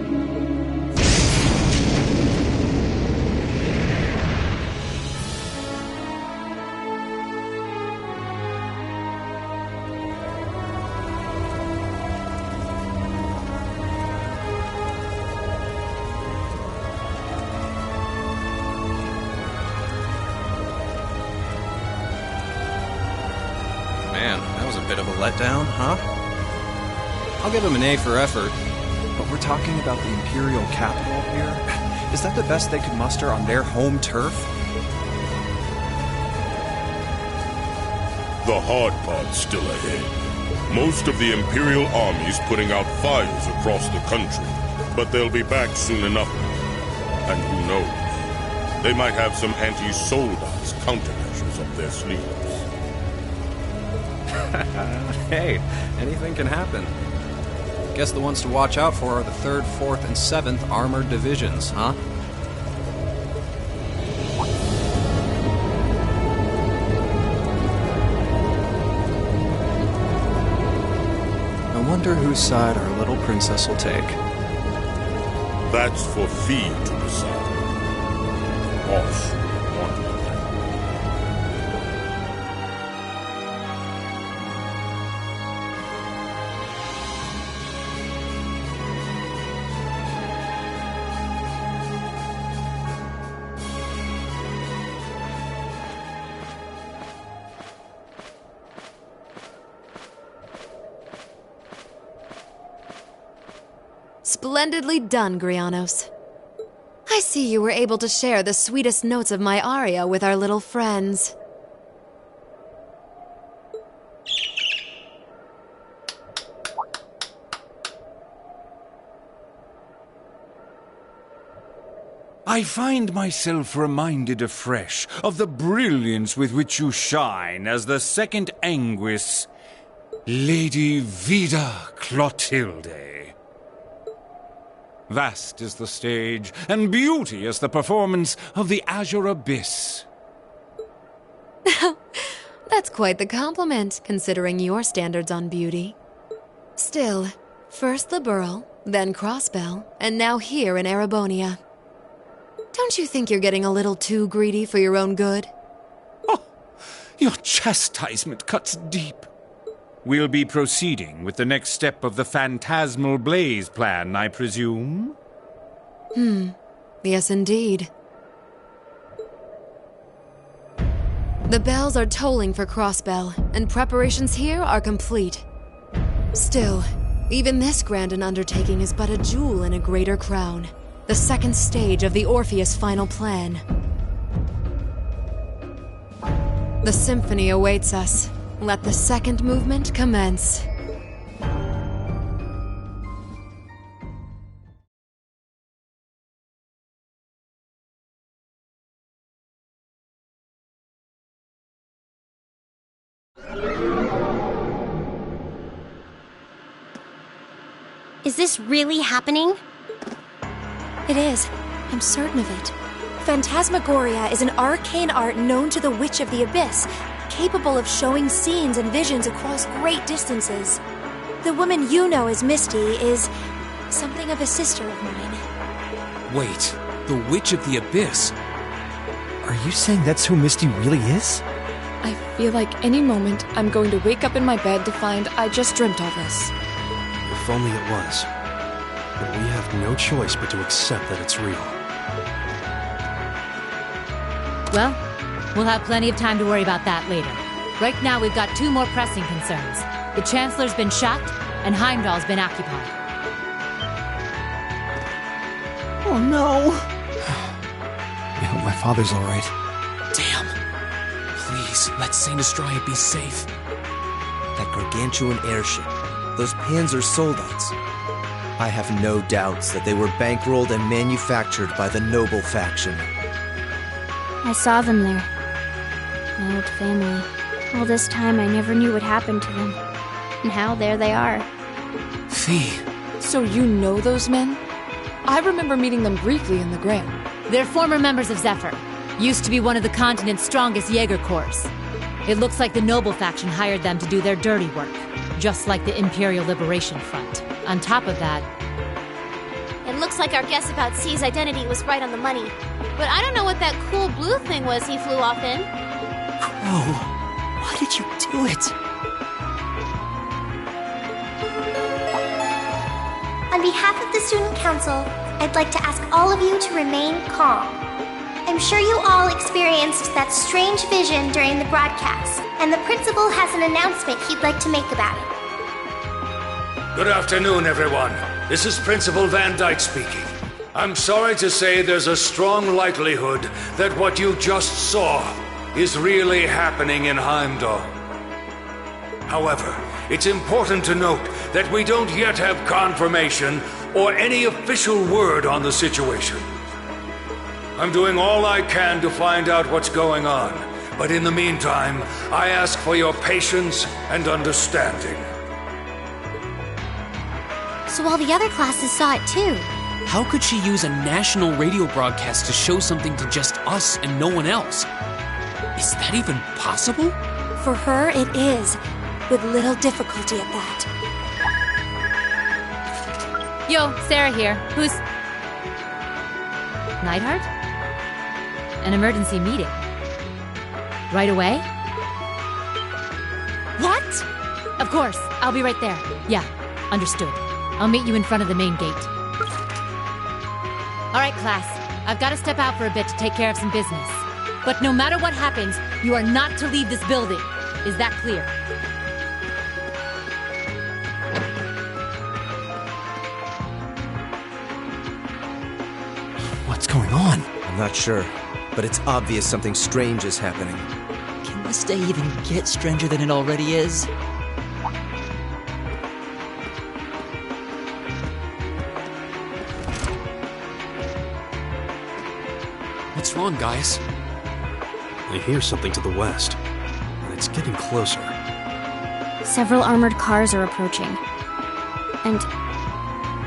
Man, that was a bit of a letdown, huh? I'll give him an A for effort. But we're talking about the Imperial capital here? Is that the best they could muster on their home turf? The hard part's still ahead. Most of the Imperial army's putting out fires across the country, but they'll be back soon enough. And who knows? They might have some anti-Soldats countermeasures up their sleeves. Hey, anything can happen. Guess the ones to watch out for are the 3rd, 4th, and 7th Armored Divisions, huh? I wonder whose side our little princess will take. That's for Fee to decide. Boss wanted that. Splendidly done, Grianos. I see you were able to share the sweetest notes of my aria with our little friends. I find myself reminded afresh of the brilliance with which you shine as the second Anguis, Lady Vida Clotilde. Vast is the stage, and beauteous the performance of the Azure Abyss. That's quite the compliment, considering your standards on beauty. Still, first the Burl, then Crossbell, and now here in Erebonia. Don't you think you're getting a little too greedy for your own good? Your chastisement cuts deep. We'll be proceeding with the next step of the Phantasmal Blaze plan, I presume? Yes, indeed. The bells are tolling for Crossbell, and preparations here are complete. Still, Even this grand an undertaking is but a jewel in a greater crown. The second stage of the Orpheus final plan. The symphony awaits us. Let the second movement commence. Is this really happening? It is. I'm certain of it. Phantasmagoria is an arcane art known to the Witch of the Abyss, capable of showing scenes and visions across great distances. The woman you know as Misty is something of a sister of mine. Wait, the Witch of the Abyss? Are you saying that's who Misty really is? I feel like any moment I'm going to wake up in my bed to find I just dreamt all this. If only it was. But we have no choice but to accept that it's real. Well, we'll have plenty of time to worry about that later. Right now, we've got two more pressing concerns. The Chancellor's been shot, and Heimdall's been occupied. Oh no! I hope my father's alright. Damn. Please, let Saint Astraea be safe. That gargantuan airship. Those Panzer Soldats. I have no doubts that they were bankrolled and manufactured by the noble faction. I saw them there. My old family. All this time I never knew what happened to them. Now there they are. Fee. So you know those men? I remember meeting them briefly in the Grand. They're former members of Zephyr. Used to be one of the continent's strongest Jaeger Corps. It looks like the Noble faction hired them to do their dirty work. Just like the Imperial Liberation Front. On top of that... It looks like our guess about C's identity was right on the money. But I don't know what that cool blue thing was he flew off in. Crow, why did you do it? On behalf of the Student Council, I'd like to ask all of you to remain calm. I'm sure you all experienced that strange vision during the broadcast, and the principal has an announcement he'd like to make about it. Good afternoon, everyone. This is Principal Van Dyke speaking. I'm sorry to say there's a strong likelihood that what you just saw is really happening in Heimdall. However, it's important to note that we don't yet have confirmation or any official word on the situation. I'm doing all I can to find out what's going on, but in the meantime, I ask for your patience and understanding. So all the other classes saw it too. How could she use a national radio broadcast to show something to just us and no one else? Is that even possible? For her, it is, with little difficulty at that. Yo, Sarah here. Who's... Neidhart? An emergency meeting. Right away? What? Of course. I'll be right there. Yeah, understood. I'll meet you in front of the main gate. All right, class. I've got to step out for a bit to take care of some business. But no matter what happens, you are not to leave this building. Is that clear? What's going on? I'm not sure, but it's obvious something strange is happening. Can this day even get stranger than it already is? What's wrong, guys? I hear something to the west, and it's getting closer. Several armored cars are approaching. And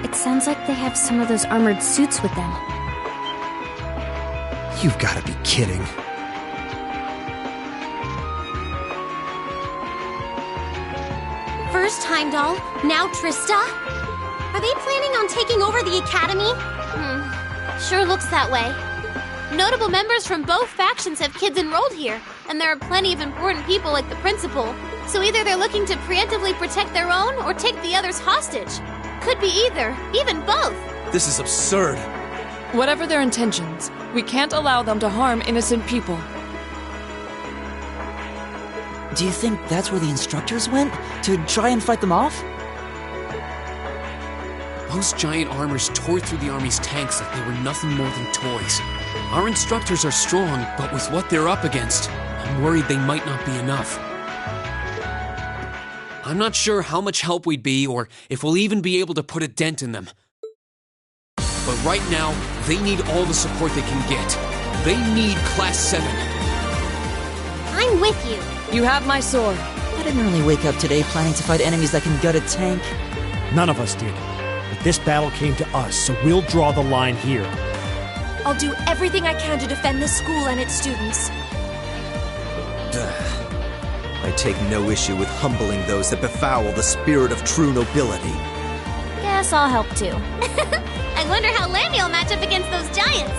it sounds like they have some of those armored suits with them. You've got to be kidding. First Heimdall, now Trista? Are they planning on taking over the academy? Sure looks that way. Notable members from both factions have kids enrolled here, and there are plenty of important people like the principal. So either they're looking to preemptively protect their own or take the others hostage. Could be either, even both. This is absurd. Whatever their intentions, we can't allow them to harm innocent people. Do you think that's where the instructors went? To try and fight them off? Those giant armors tore through the Army's tanks like they were nothing more than toys. Our instructors are strong, but with what they're up against, I'm worried they might not be enough. I'm not sure how much help we'd be or if we'll even be able to put a dent in them. But right now, they need all the support they can get. They need Class 7. I'm with you. You have my sword. I didn't really wake up today planning to fight enemies that can gut a tank. None of us did. But this battle came to us, so we'll draw the line here. I'll do everything I can to defend this school and its students. I take no issue with humbling those that befoul the spirit of true nobility. Guess I'll help too. I wonder how Lanny will match up against those giants.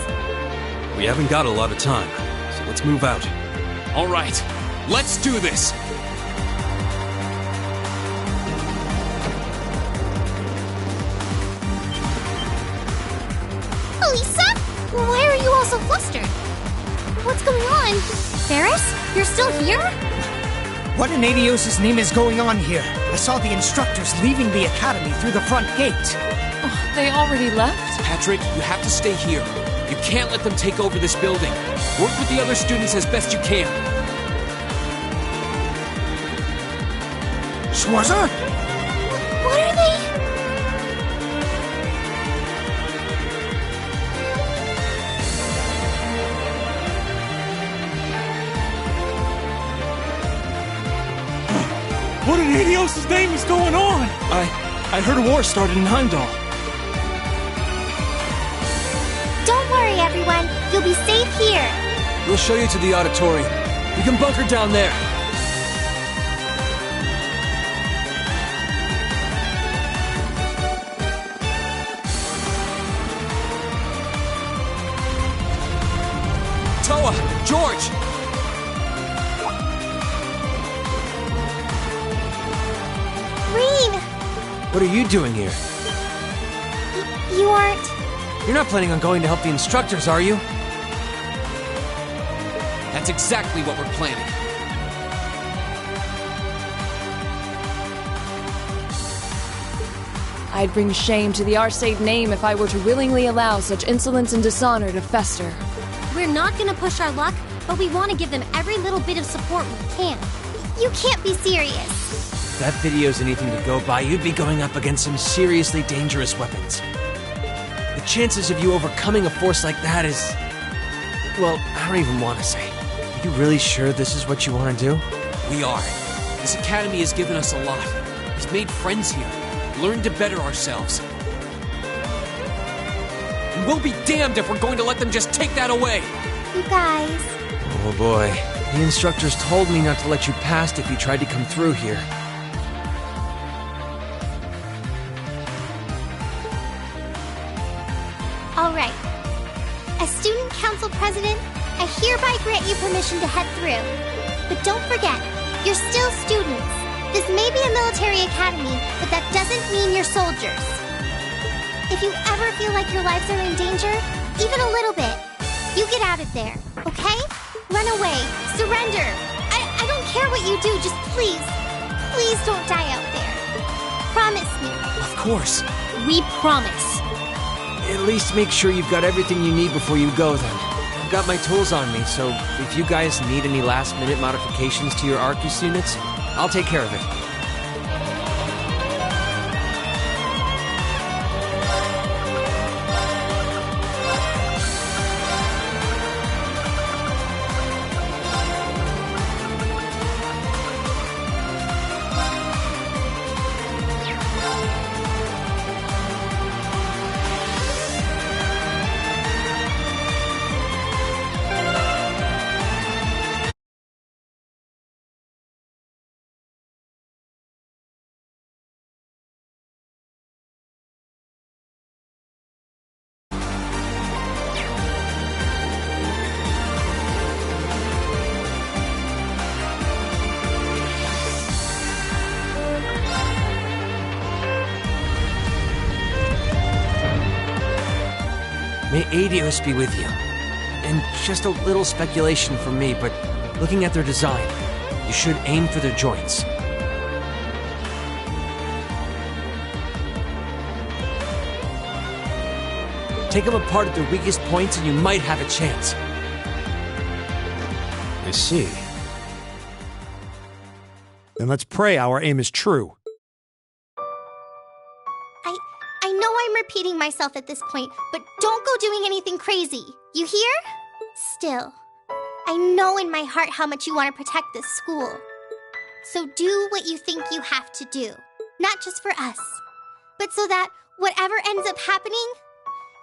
We haven't got a lot of time, so let's move out. All right, let's do this! Elisa? Why are you all so flustered? What's going on? Ferris? You're still here? What in Adios' name is going on here? I saw the instructors leaving the academy through the front gate. Oh, they already left? Patrick, you have to stay here. You can't let them take over this building. Work with the other students as best you can. Schwarzer? What are they? What in Adios' name is going on? I heard a war started in Heimdall. Don't worry, everyone. You'll be safe here. We'll show you to the auditorium. You can bunker down there. Toa! George! Rean! What are you doing here? You aren't... You're not planning on going to help the instructors, are you? That's exactly what we're planning. I'd bring shame to the Arcade name if I were to willingly allow such insolence and dishonor to fester. We're not gonna push our luck, but we want to give them every little bit of support we can. You can't be serious. If that video's anything to go by, you'd be going up against some seriously dangerous weapons. The chances of you overcoming a force like that is... well, I don't even want to say. Are you really sure this is what you want to do? We are. This academy has given us a lot. We've made friends here, learned to better ourselves. And we'll be damned if we're going to let them just take that away! You guys... Oh boy. The instructors told me not to let you past if you tried to come through here. All right. As student council president, I hereby grant you permission to head through. But don't forget, you're still students. This may be a military academy, but that doesn't mean you're soldiers. If you ever feel like your lives are in danger, even a little bit, you get out of there, okay? Run away. Surrender. I don't care what you do, just please don't die out there. Promise me. Of course. We promise. At least make sure you've got everything you need before you go then. I've got my tools on me, so if you guys need any last-minute modifications to your Arcus units, I'll take care of it. May Adios be with you. And just a little speculation from me, but looking at their design, you should aim for their joints. Take them apart at their weakest points and you might have a chance. I see. Then let's pray our aim is true. I know I'm repeating myself at this point, but don't go doing anything crazy. You hear? Still, I know in my heart how much you want to protect this school. So do what you think you have to do. Not just for us, but so that whatever ends up happening,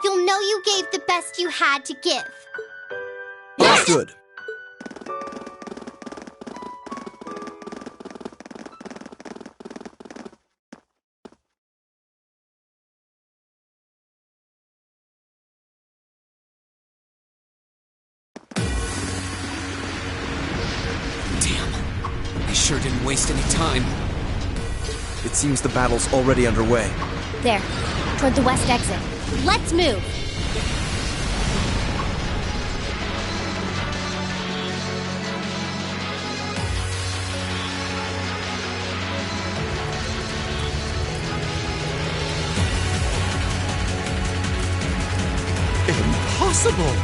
you'll know you gave the best you had to give. Good. I sure didn't waste any time. It seems the battle's already underway. There, toward the west exit. Let's move! Impossible!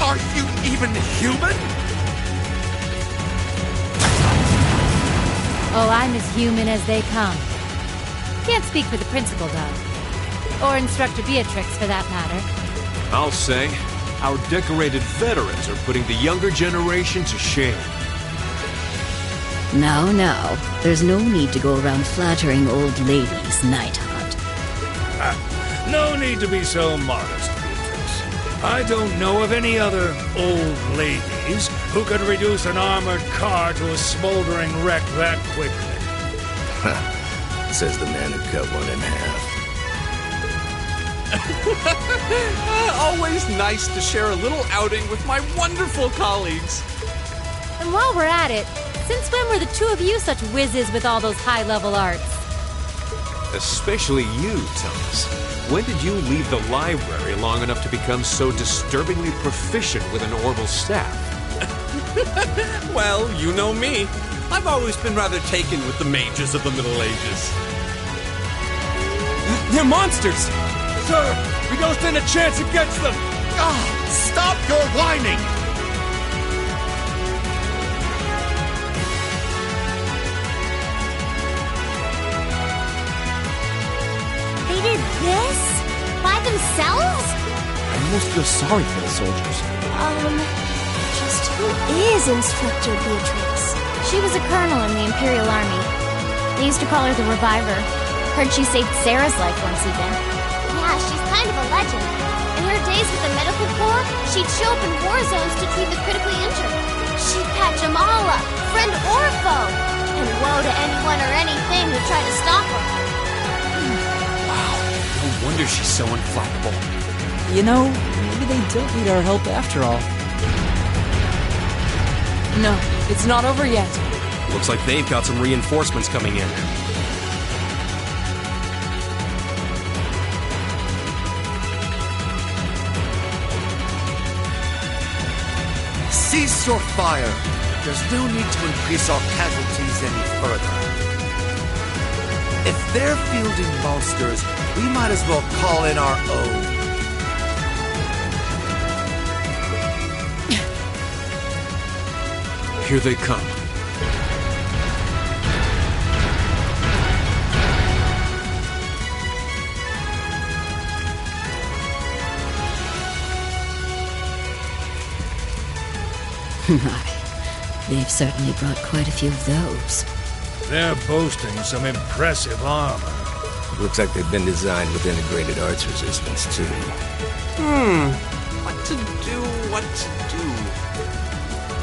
Are you even human? Oh, I'm as human as they come. Can't speak for the principal, though. Or Instructor Beatrix, for that matter. I'll say, our decorated veterans are putting the younger generation to shame. Now, there's no need to go around flattering old ladies, Nightheart. No need to be so modest, Beatrix. I don't know of any other old ladies who could reduce an armored car to a smoldering wreck that quickly. Says the man who cut one in half. Always nice to share a little outing with my wonderful colleagues. And while we're at it, since when were the two of you such whizzes with all those high-level arts? Especially you, Thomas. When did you leave the library long enough to become so disturbingly proficient with an orbital staff? Well, you know me. I've always been rather taken with the mages of the Middle Ages. They're monsters! Sir, we don't stand a chance against them! Ah, stop your whining! They did this? By themselves? I almost feel sorry for the soldiers. Just who is Instructor Beatrix? She was a colonel in the Imperial Army. They used to call her the Reviver. Heard she saved Sarah's life once even. Yeah, she's kind of a legend. In her days with the medical corps, she'd show up in war zones to treat the critically injured. She'd patch them all up, friend or foe. And woe to anyone or anything who tried to stop her. No wonder she's so inflammable. You know, maybe they don't need our help after all. No, it's not over yet. Looks like they've got some reinforcements coming in. Cease your fire. There's no need to increase our casualties any further. If they're fielding monsters, we might as well call in our own. Here they come. They've certainly brought quite a few of those. They're boasting some impressive armor. Looks like they've been designed with integrated arts resistance, too. What to do?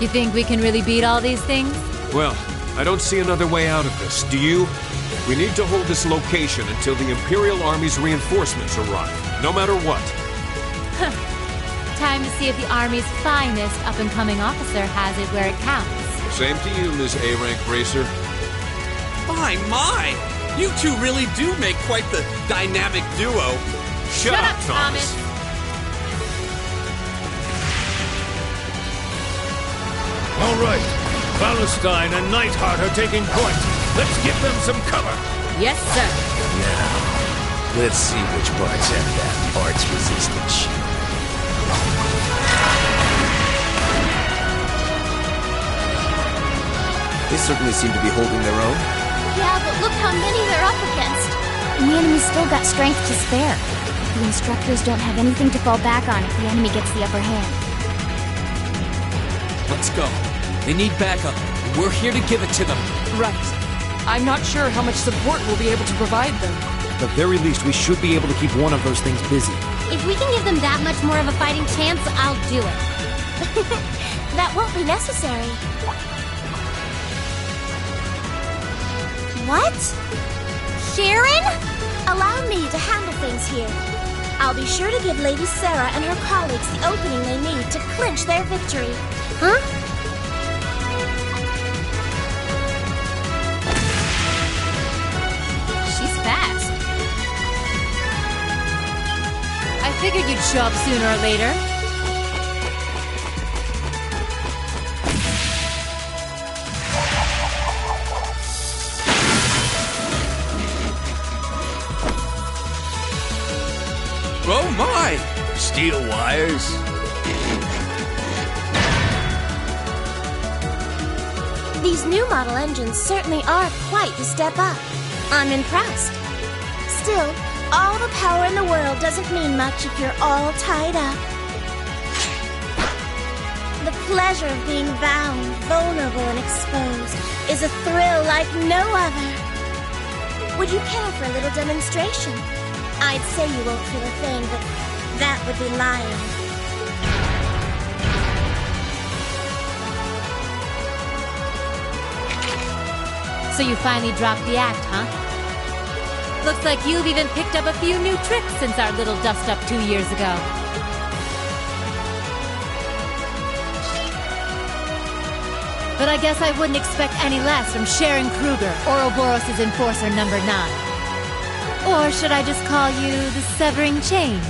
You think we can really beat all these things? Well, I don't see another way out of this. Do you? We need to hold this location until the Imperial Army's reinforcements arrive, no matter what. Time to see if the Army's finest up-and-coming officer has it where it counts. Same to you, Ms. A-Rank Racer. My! You two really do make quite the dynamic duo. Shut up, Thomas. All right, Valentine and Nightheart are taking point. Let's give them some cover. Yes, sir. Now, Let's see which parts have that arts-resistant shield. They certainly seem to be holding their own. Yeah, but look how many they're up against. And the enemy's still got strength to spare. The instructors don't have anything to fall back on if the enemy gets the upper hand. Let's go. They need backup, and we're here to give it to them. Right. I'm not sure how much support we'll be able to provide them. At the very least, we should be able to keep one of those things busy. If we can give them that much more of a fighting chance, I'll do it. That won't be necessary. What? Sharon? Allow me to handle things here. I'll be sure to give Lady Sarah and her colleagues the opening they need to clinch their victory. Huh? She's fast. I figured you'd show up sooner or later. Oh my! Steel wires? These new model engines certainly are quite the step up. I'm impressed. Still, all the power in the world doesn't mean much if you're all tied up. The pleasure of being bound, vulnerable, and exposed is a thrill like no other. Would you care for a little demonstration? I'd say you won't feel a thing, but that would be lying. So you finally dropped the act, huh? Looks like you've even picked up a few new tricks since our little dust-up 2 years ago. But I guess I wouldn't expect any less from Sharon Kruger, Ouroboros' Enforcer number 9. Or should I just call you the Severing Chains?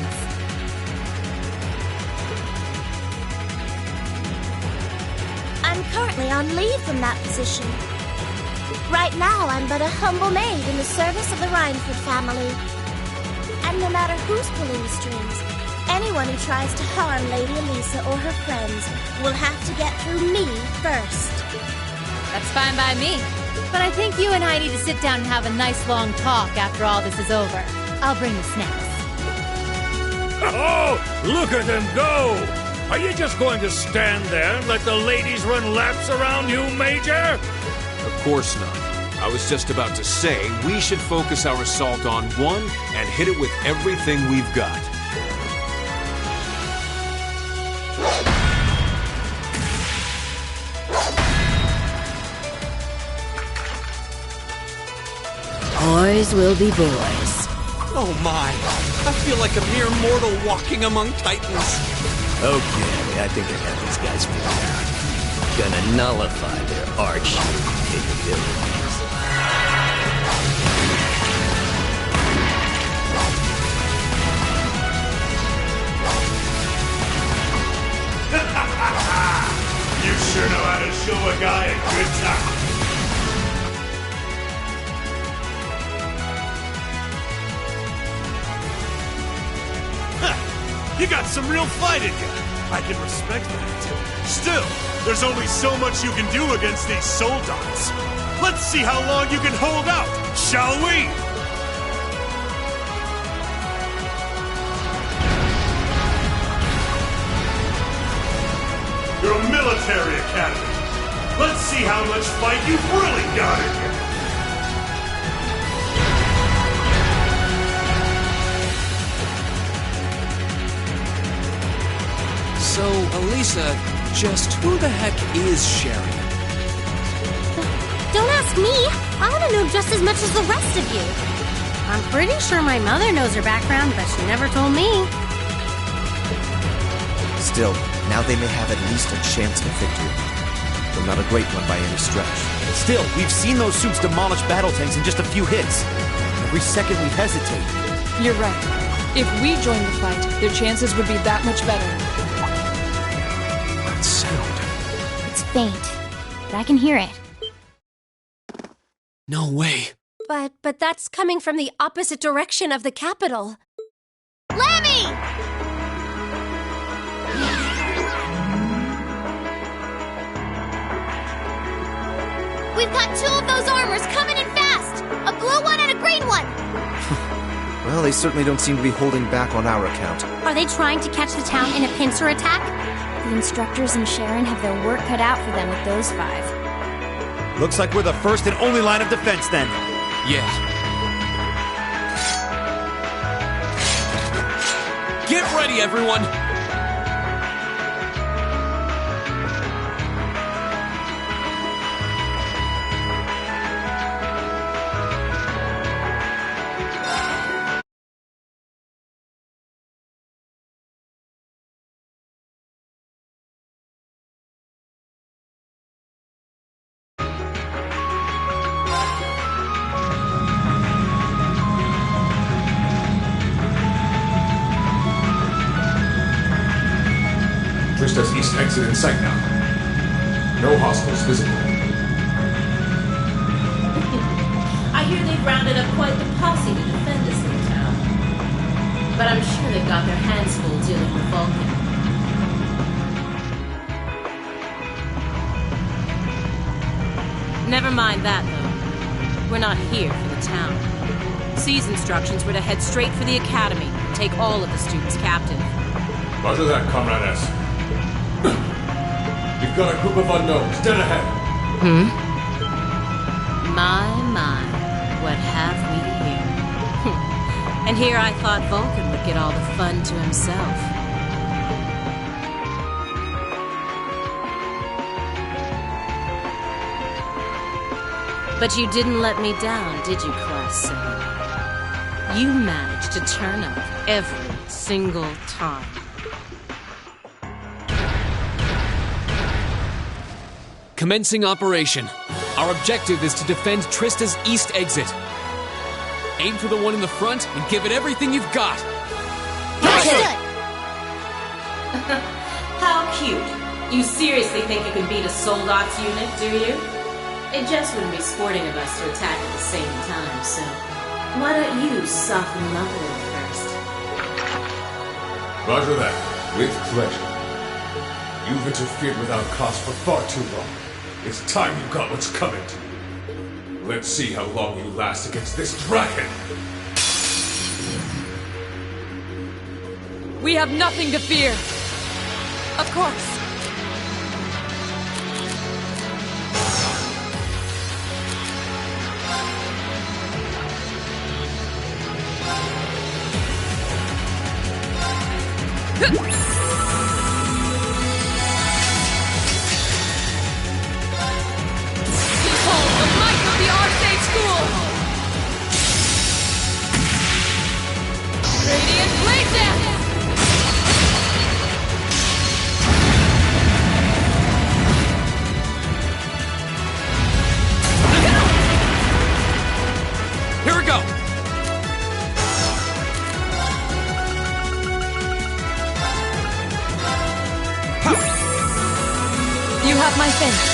I'm currently on leave from that position. Right now, I'm but a humble maid in the service of the Rhineford family. And no matter who's pulling the strings, anyone who tries to harm Lady Elisa or her friends will have to get through me first. That's fine by me. But I think you and I need to sit down and have a nice long talk after all this is over. I'll bring you snacks. Oh, look at them go! Are you just going to stand there and let the ladies run laps around you, Major? Of course not. I was just about to say we should focus our assault on one and hit it with everything we've got. Boys will be boys. Oh my! I feel like a mere mortal walking among titans. Okay, I think I got these guys figured out. Gonna nullify their arch capabilities. You sure know how to show a guy a good time. You got some real fight in you. I can respect that. Still, there's only so much you can do against these soul dots. Let's see how long you can hold out, shall we? You're a military academy. Let's see how much fight you've really got in you. So, Elisa, just who the heck is Sharon? Don't ask me. I want to know just as much as the rest of you. I'm pretty sure my mother knows her background, but she never told me. Still, now they may have at least a chance of victory. Though not a great one by any stretch. Still, we've seen those suits demolish battle tanks in just a few hits. Every second we hesitate. You're right. If we join the fight, their chances would be that much better. That sound. It's faint, but I can hear it. No way. But that's coming from the opposite direction of the capital. Lammy! We've got 2 of those armors coming in fast! A blue one and a green one! Well, they certainly don't seem to be holding back on our account. Are they trying to catch the town in a pincer attack? The instructors and Sharon have their work cut out for them with those 5. Looks like we're the first and only line of defense then. Yeah. Get ready, everyone! Trista's east exit in sight now. No hostiles visible. I hear they've rounded up quite the posse to defend this little town. But I'm sure they've got their hands full dealing with Vulcan. Never mind that, though. We're not here for the town. C's instructions were to head straight for the academy and take all of the students captive. Roger that, Comrade S. We've got a group of unknowns dead ahead. My, what have we here? And here I thought Vulcan would get all the fun to himself. But you didn't let me down, did you, Class 7? You managed to turn up every single time. Commencing operation. Our objective is to defend Trista's east exit. Aim for the one in the front and give it everything you've got. How cute. You seriously think you can beat a Soldot's unit, do you? It just wouldn't be sporting of us to attack at the same time, so why don't you soften them up a little first? Roger that. With pleasure. You've interfered without cause for far too long. It's time you got what's coming to you. Let's see how long you last against this dragon. We have nothing to fear. Of course. You have my fence.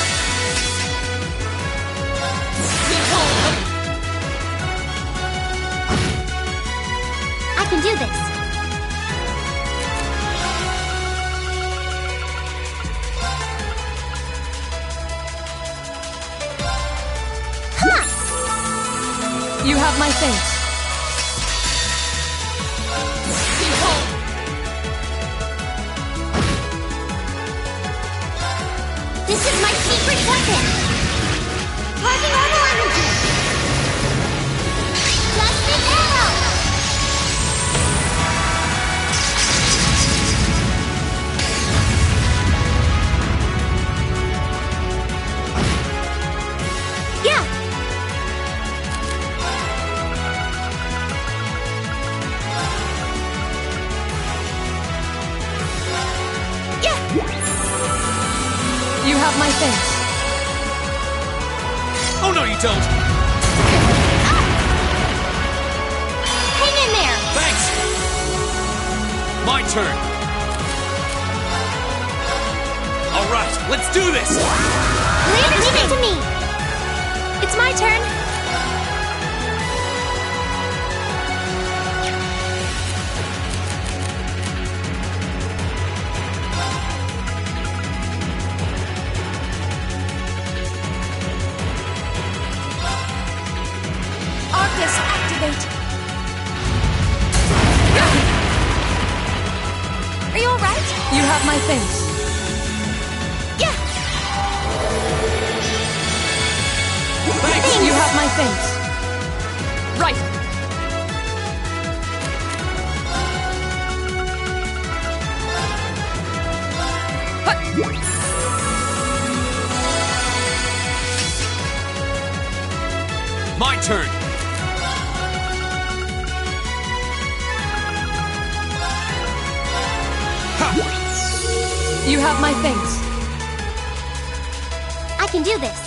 I can do this. Huh! You have my fence. This is my secret weapon! Charging orbital energy! Plastic arrow! Yeah! You have my fence. Oh no, you don't! Hang in there! Thanks! My turn! Alright, let's do this! Leave it to me! It's my turn! have my thanks. Yeah! Thanks! You have my thanks. Right! My turn! You have my thanks. I can do this.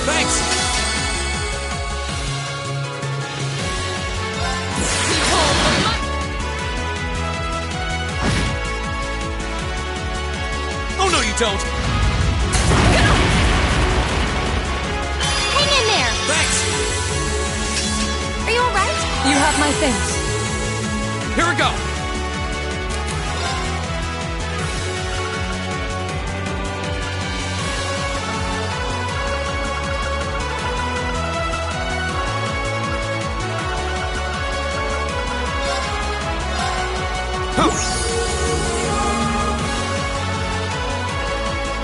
Thanks! Oh no, you don't! Hang in there! Thanks! Are you alright? You have my thanks. Here we go!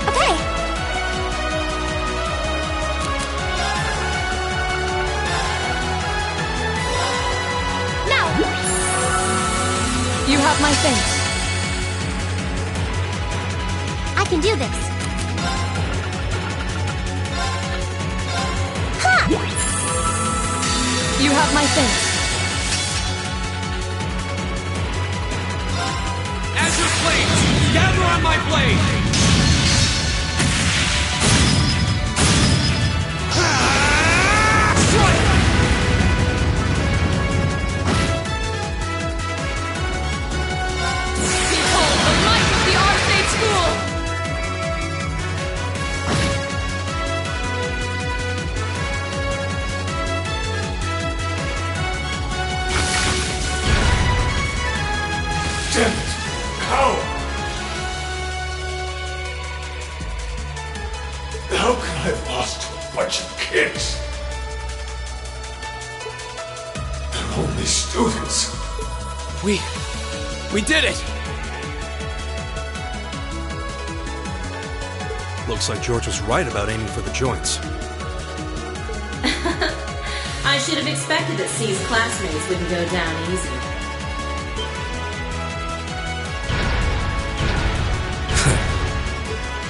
Okay. Now. You have my thanks. I can do this. Ha! You have my thanks. Azure Flames! Gather on my blade! Behold the light of the Arcade School! Damn it! How? How can I have lost to a bunch of kids? They're only students. We did it! Looks like George was right about aiming for the joints. I should have expected that C's classmates wouldn't go down easy.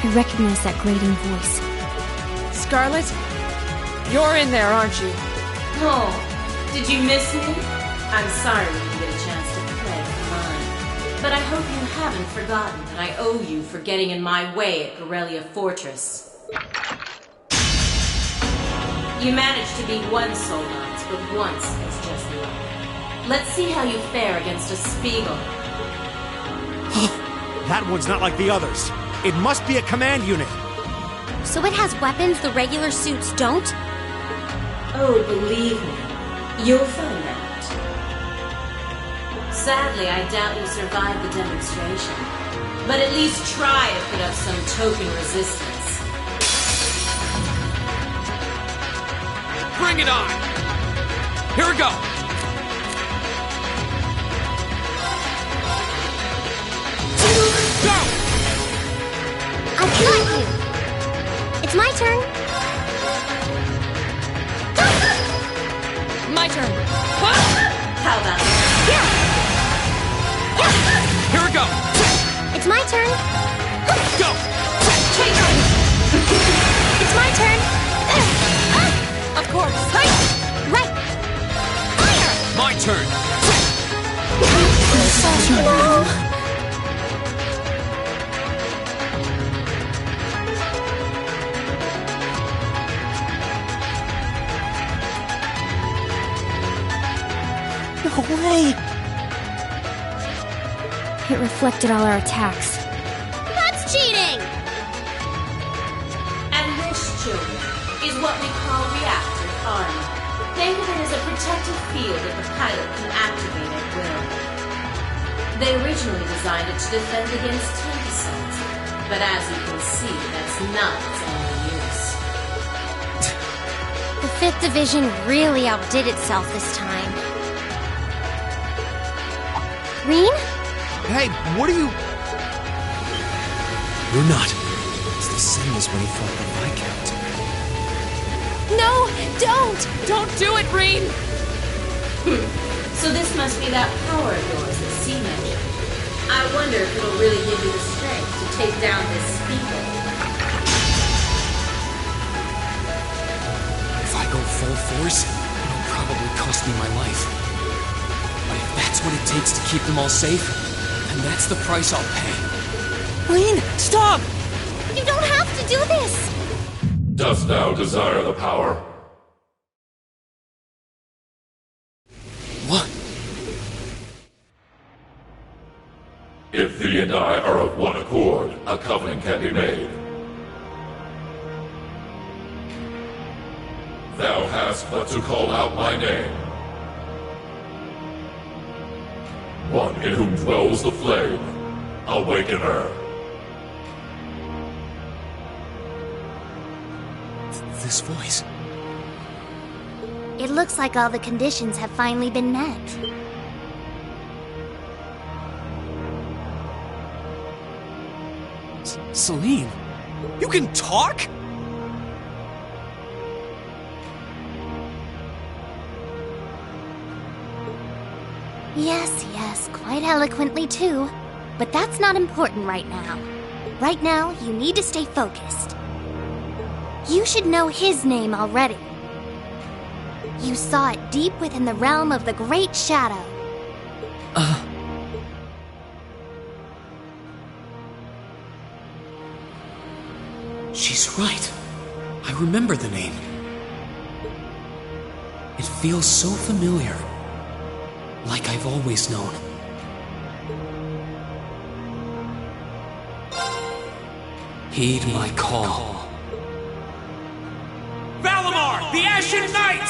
I recognize that grating voice. Scarlet, you're in there, aren't you? Oh, did you miss me? I'm sorry we didn't get a chance to play for mine. But I hope you haven't forgotten that I owe you for getting in my way at Corellia Fortress. You managed to beat one Soldats, but once it's just luck. Let's see how you fare against a Spiegel. That one's not like the others. It must be a command unit. So it has weapons the regular suits don't? Oh, believe me, you'll find out. Sadly, I doubt you'll survive the demonstration. But at least try to put up some token resistance. Bring it on! Here we go! Go! I got you! It's my turn. My turn. How about that? Here we go! It's my turn. Go! It's my turn. Of course. Right. Fire! My turn! No. No way! It reflected all our attacks. That's cheating! And this, children, is what we call reactive armor. Think of it as a protective field that the pilot can activate at will. They originally designed it to defend against tank assaults, But as you can see, that's not its only use. The 5th Division really outdid itself this time. Rean? Hey, what are you... You're not. It's the same as when he fought the Viscount. No, don't! Don't do it, Rean! So this must be that power of yours that C mentioned. I wonder if it'll really give you the strength to take down this speaker. If I go full force, it'll probably cost me my life. But if that's what it takes to keep them all safe, then that's the price I'll pay. Rean, stop! You don't have to do this! Dost thou desire the power? What? If thee and I are of one accord, a covenant can be made. Thou hast but to call out my name. One in whom dwells the flame. Awaken her. This voice. It looks like all the conditions have finally been met. Celine, you can talk? Yes, quite eloquently too. But that's not important right now. Right now, you need to stay focused. You should know his name already. You saw it deep within the realm of the Great Shadow. She's right. I remember the name. It feels so familiar. Like I've always known. Heed my call. Valimar, the Ashen Knight!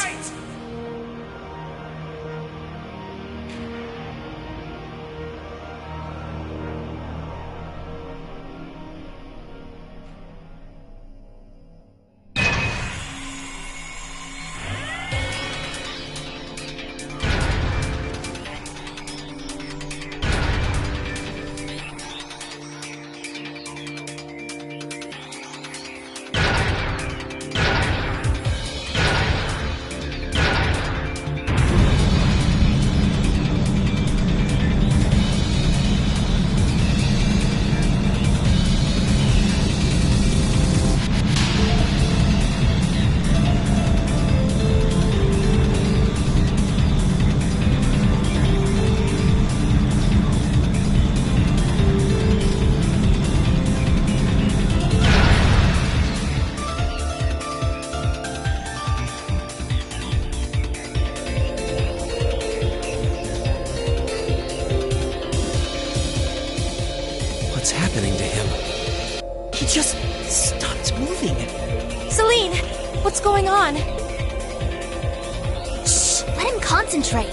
What's happening to him? He just stopped moving. Celine, what's going on? Shh, let him concentrate.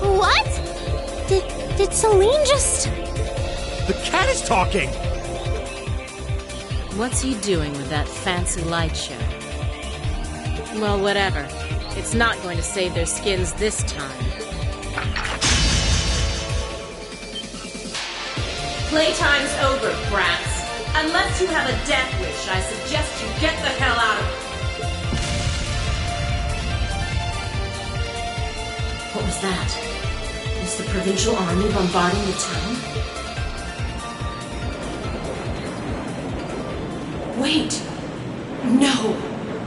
What? Did Celine just... The cat is talking! What's he doing with that fancy light show? Well, whatever. It's not going to save their skins this time. Playtime's over, brats. Unless you have a death wish, I suggest you get the hell out of here. What was that? Is the Provincial Army bombarding the town? Wait! No!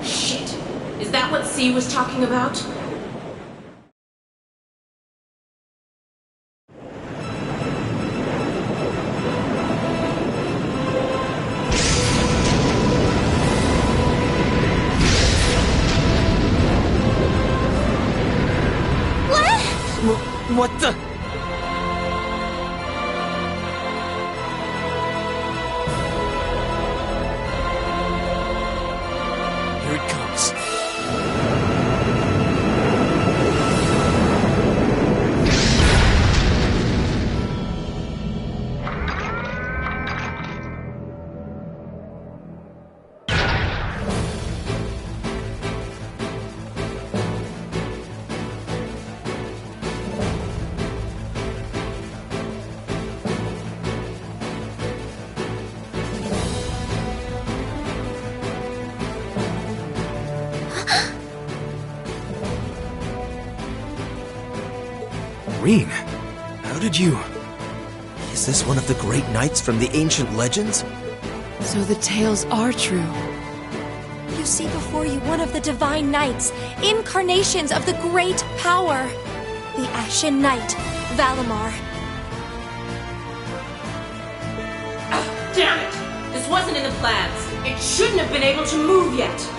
Shit! Is that what C was talking about? What the? Here it comes. Green, how did you... Is this one of the great knights from the ancient legends? So the tales are true. You see before you one of the divine knights, incarnations of the great power. The Ashen Knight, Valimar. Oh, damn it! This wasn't in the plans. It shouldn't have been able to move yet.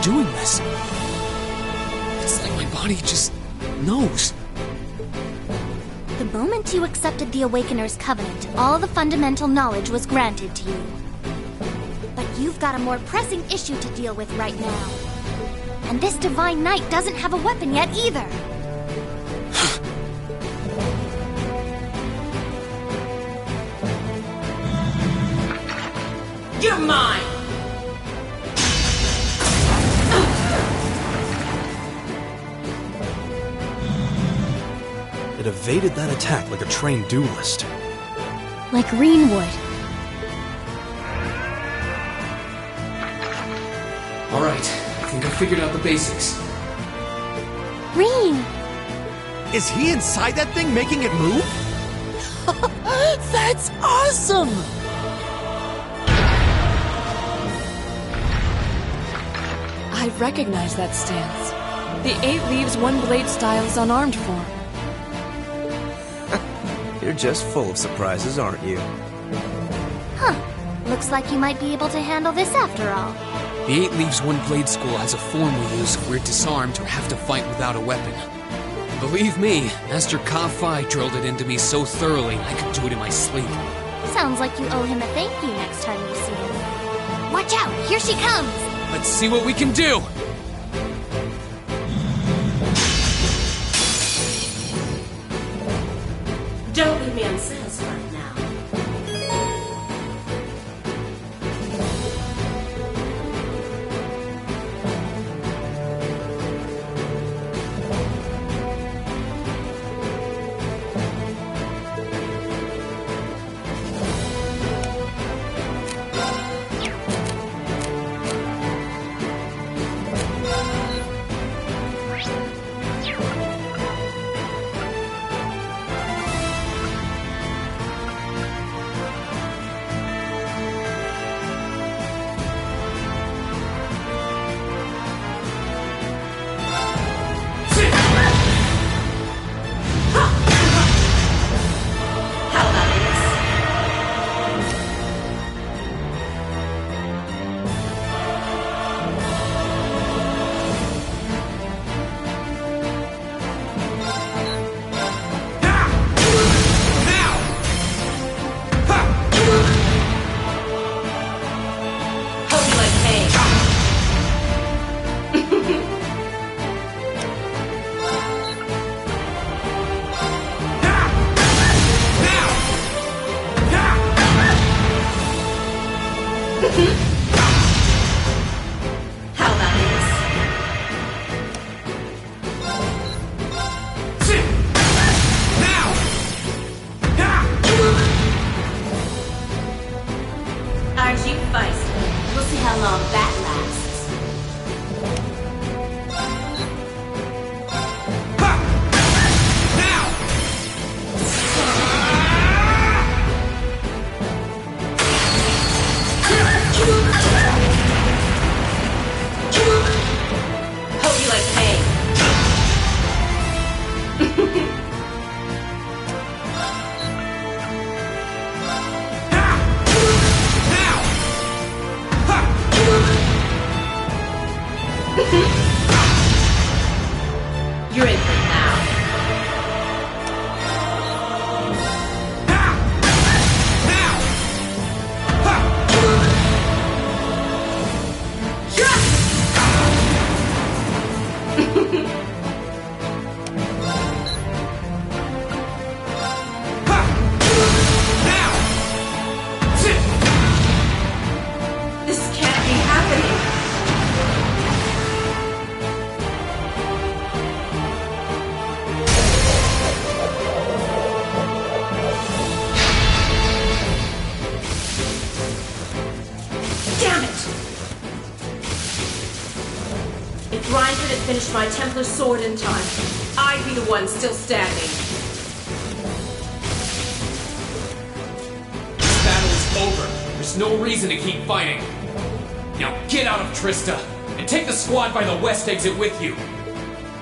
Doing this. It's like my body just knows. The moment you accepted the Awakener's Covenant, all the fundamental knowledge was granted to you. But you've got a more pressing issue to deal with right now. And this Divine Knight doesn't have a weapon yet either. You're mine! It evaded that attack like a trained duelist. Like Reen would. Alright, I think I figured out the basics. Reen! Is he inside that thing making it move? That's awesome! I recognize that stance. The 8 Leaves One Blade style's unarmed form. You're just full of surprises, aren't you? Huh. Looks like you might be able to handle this after all. The 8 Leaves One Blade School has a form we use if we're disarmed or have to fight without a weapon. Believe me, Master Ka-Fai drilled it into me so thoroughly I could do it in my sleep. Sounds like you owe him a thank you next time you see him. Watch out! Here she comes! Let's see what we can do! Don't leave me unsatisfied now. finish my Templar sword in time, I'd be the one still standing. This battle is over. There's no reason to keep fighting. Now get out of Trista, and take the squad by the west exit with you.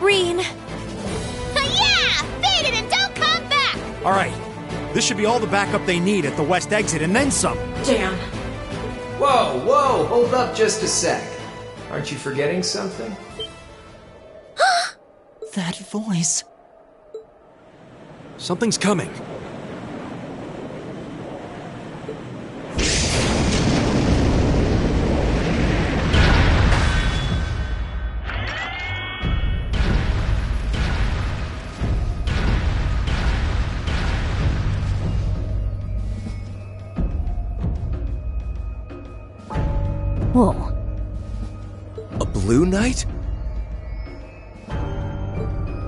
Rean! Yeah! Beat it and don't come back! Alright, this should be all the backup they need at the west exit and then some. Damn. Whoa, hold up just a sec. Aren't you forgetting something? That voice. Something's coming. Whoa. A blue knight?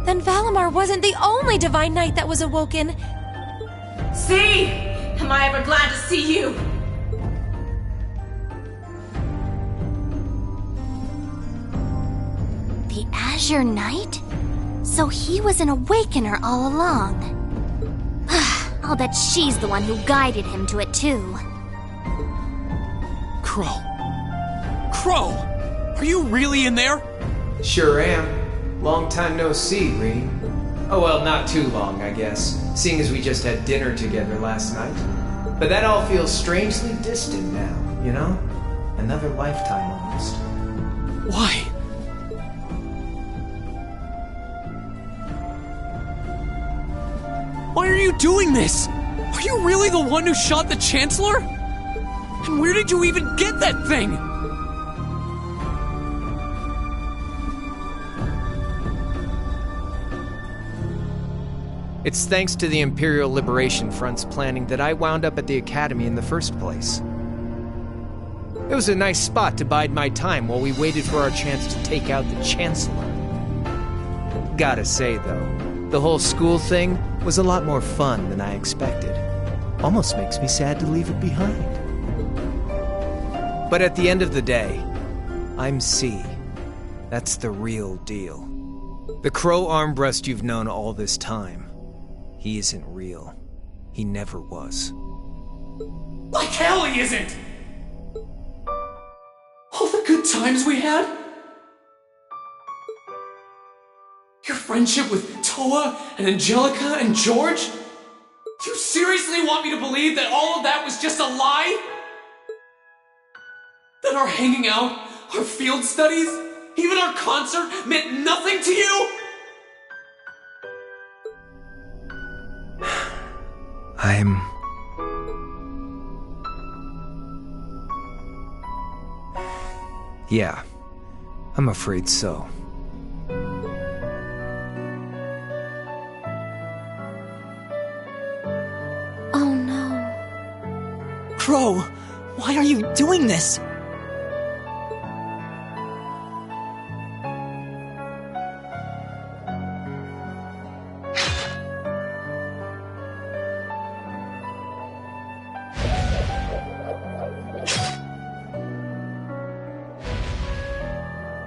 Then Valimar wasn't the only Divine Knight that was awoken. See? Am I ever glad to see you? The Azure Knight? So he was an Awakener all along. I'll bet she's the one who guided him to it too. Crow! Crow! Are you really in there? Sure am. Long time no see, Rean. Oh well, not too long, I guess, seeing as we just had dinner together last night. But that all feels strangely distant now, you know? Another lifetime almost. Why? Why are you doing this? Are you really the one who shot the Chancellor? And where did you even get that thing? It's thanks to the Imperial Liberation Front's planning that I wound up at the Academy in the first place. It was a nice spot to bide my time while we waited for our chance to take out the Chancellor. Gotta say, though, the whole school thing was a lot more fun than I expected. Almost makes me sad to leave it behind. But at the end of the day, I'm C. That's the real deal. The Crow Armbrust you've known all this time. He isn't real. He never was. Like hell he isn't! All the good times we had? Your friendship with Toa and Angelica and George? You seriously want me to believe that all of that was just a lie? That our hanging out, our field studies, even our concert meant nothing to you? Yeah, I'm afraid so. Oh no. Crow, why are you doing this?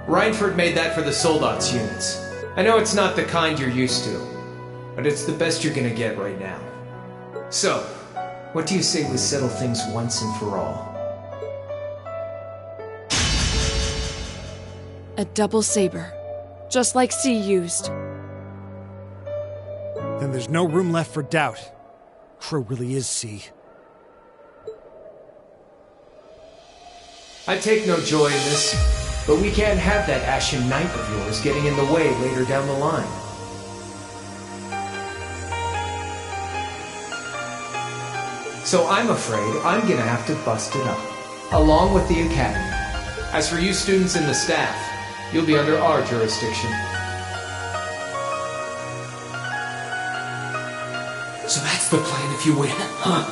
Reinford made that for the Soldats units. I know it's not the kind you're used to, but it's the best you're gonna get right now. So, what do you say we settle things once and for all? A double saber. Just like C used. Then there's no room left for doubt. Crow really is C. I take no joy in this, but we can't have that Ashen Knight of yours getting in the way later down the line. So I'm afraid I'm gonna have to bust it up, along with the Academy. As for you students and the staff, you'll be under our jurisdiction. So that's the plan if you win, huh?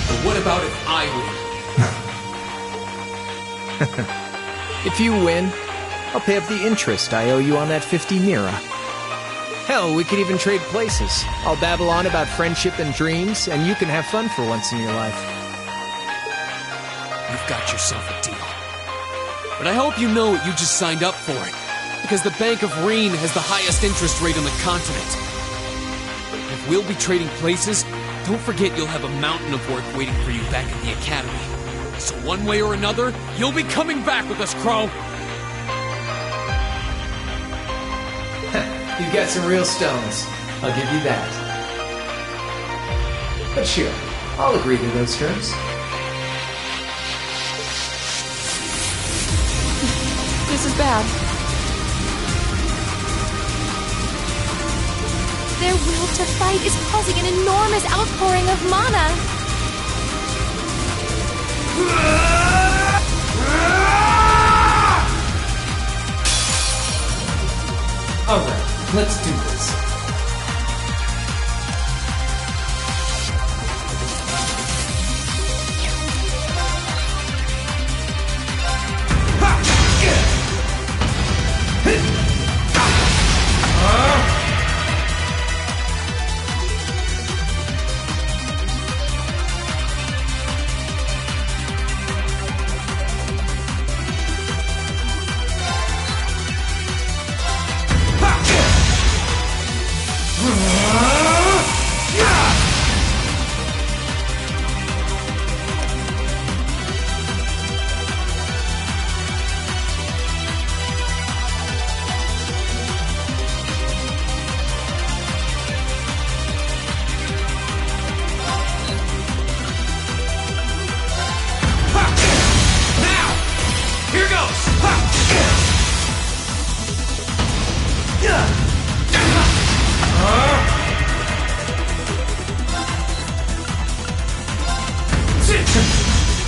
But what about if I win? If you win, I'll pay up the interest I owe you on that 50 Mira. Hell, we could even trade places. I'll babble on about friendship and dreams, and you can have fun for once in your life. You've got yourself a deal. But I hope you know what you just signed up for. Because the Bank of Reen has the highest interest rate on the continent. If we'll be trading places, don't forget you'll have a mountain of work waiting for you back at the Academy. So one way or another, you'll be coming back with us, Crow. You got some real stones. I'll give you that. But sure, I'll agree to those terms. This is bad. Their will to fight is causing an enormous outpouring of mana. Alright, let's do this.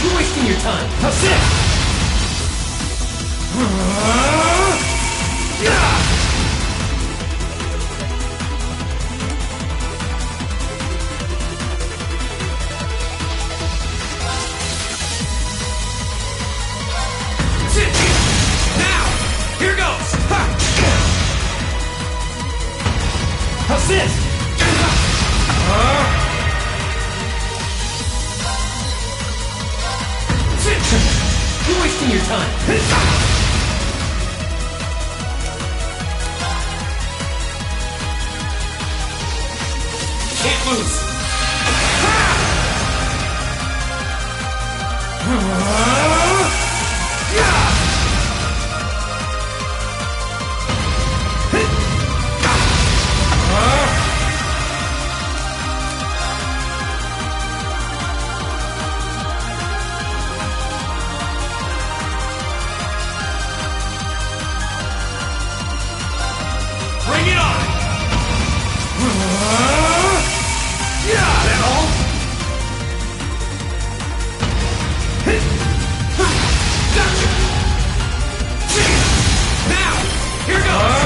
You're wasting your time. How's this? Now! Here goes! How's this? You're wasting your time. Can't lose. Bring it on! Yeah, that all? Gotcha! Now, here goes!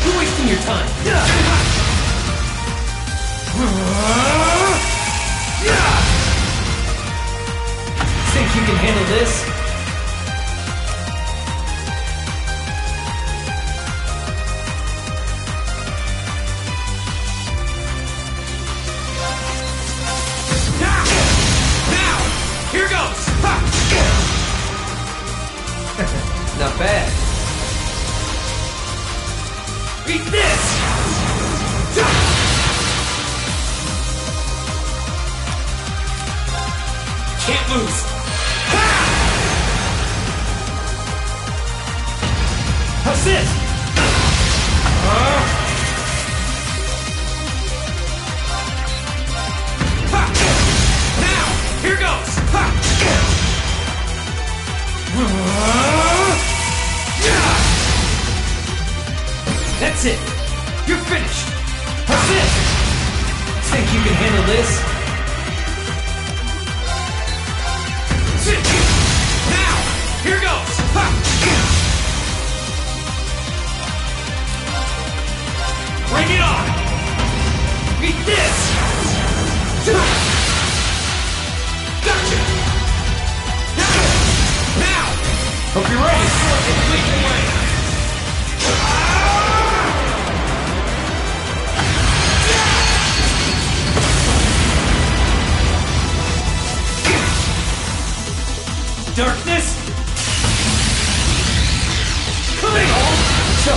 You're wasting your time. Think you can handle this? Now! Here goes! Not bad. Eat this! Can't lose. That's it! You're finished! That's it! Think you can handle this? Now! Here goes! Ha! Bring it on! Beat this! Gotcha! Now! Hope you're ready! Lead the way! Darkness! Coming! So,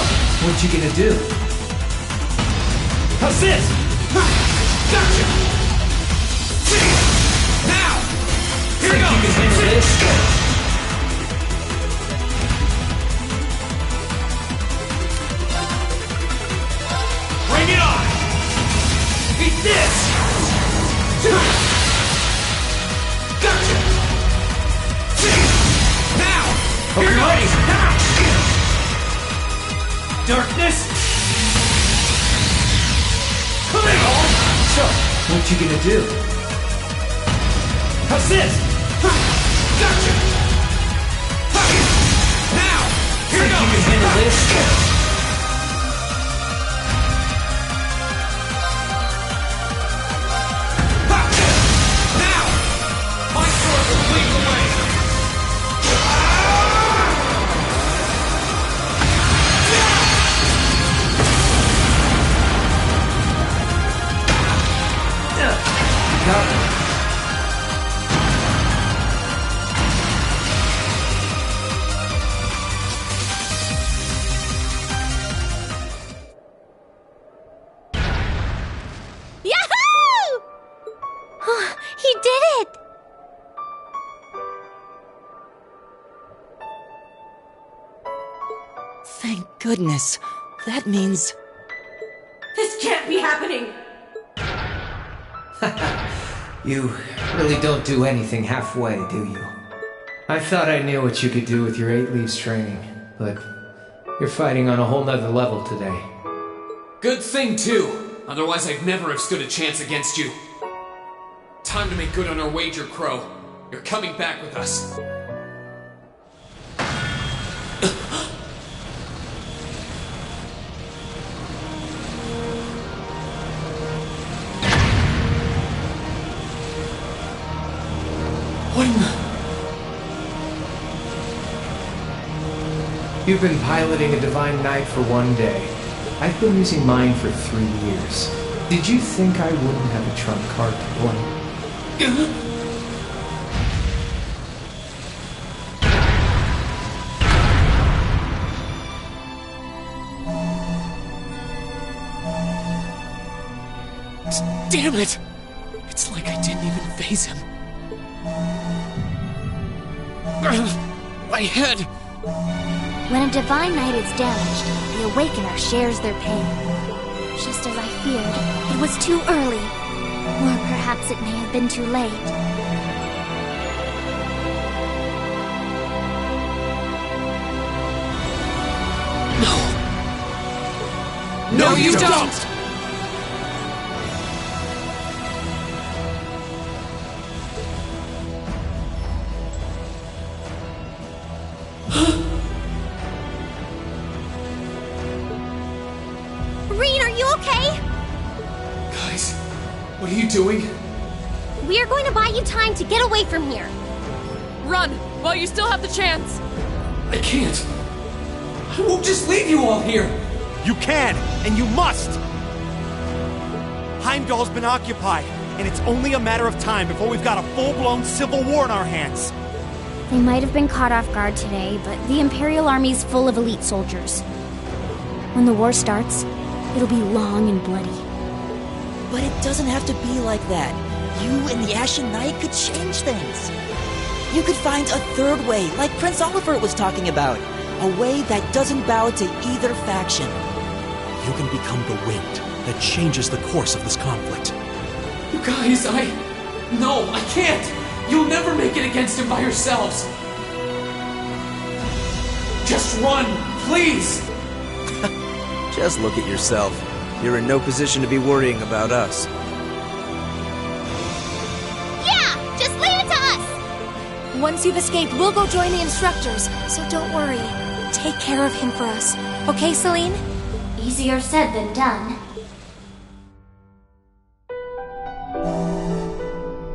what you gonna do? How's this? Gotcha! Now! Here goes! Think you can handle this? Bring it on! Eat this! Gotcha! Now! Hope you're ready! Darkness! Coming on! So, what you gonna do? How's this? Gotcha! Now! Here goes! Think you can handle this? Now! My sword will lead the way! Thank goodness. That means... This can't be happening! You really don't do anything halfway, do you? I thought I knew what you could do with your 8 Leaves training, but you're fighting on a whole nother level today. Good thing, too. Otherwise, I'd never have stood a chance against you. Time to make good on our wager, Crow. You're coming back with us. What in the... You've been piloting a Divine Knight for 1 day. I've been using mine for 3 years. Did you think I wouldn't have a trump card to play? Damn it! It's like I didn't even face him. My head! When a Divine Knight is damaged, the Awakener shares their pain. Just as I feared, it was too early. Or perhaps it may have been too late. No, you don't! Rean, are you okay? Guys, what are you doing? We are going to buy you time to get away from here. Run, while you still have the chance. I can't. I won't just leave you all here. You can, and you must! Heimdall's been occupied, and it's only a matter of time before we've got a full-blown civil war in our hands. They might have been caught off guard today, but the Imperial Army's full of elite soldiers. When the war starts, it'll be long and bloody. But it doesn't have to be like that. You and the Ashen Knight could change things. You could find a third way, like Prince Oliver was talking about. A way that doesn't bow to either faction. You can become the wind that changes the course of this conflict. You guys, No, I can't! You'll never make it against him by yourselves! Just run, please! Just look at yourself. You're in no position to be worrying about us. Yeah! Just leave it to us! Once you've escaped, we'll go join the instructors, so don't worry. Take care of him for us. Okay, Celine? Easier said than done.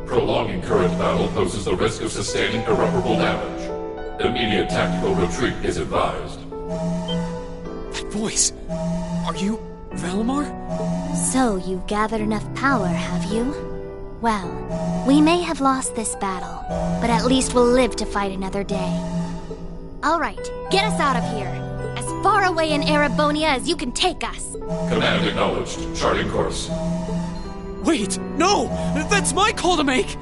Prolonging current battle poses the risk of sustaining irreparable damage. Immediate tactical retreat is advised. That voice! Are you Valimar? So you've gathered enough power, have you? Well, we may have lost this battle, but at least we'll live to fight another day. Alright, get us out of here. As far away in Erebonia as you can take us. Command acknowledged. Charting course. Wait, no! That's my call to make!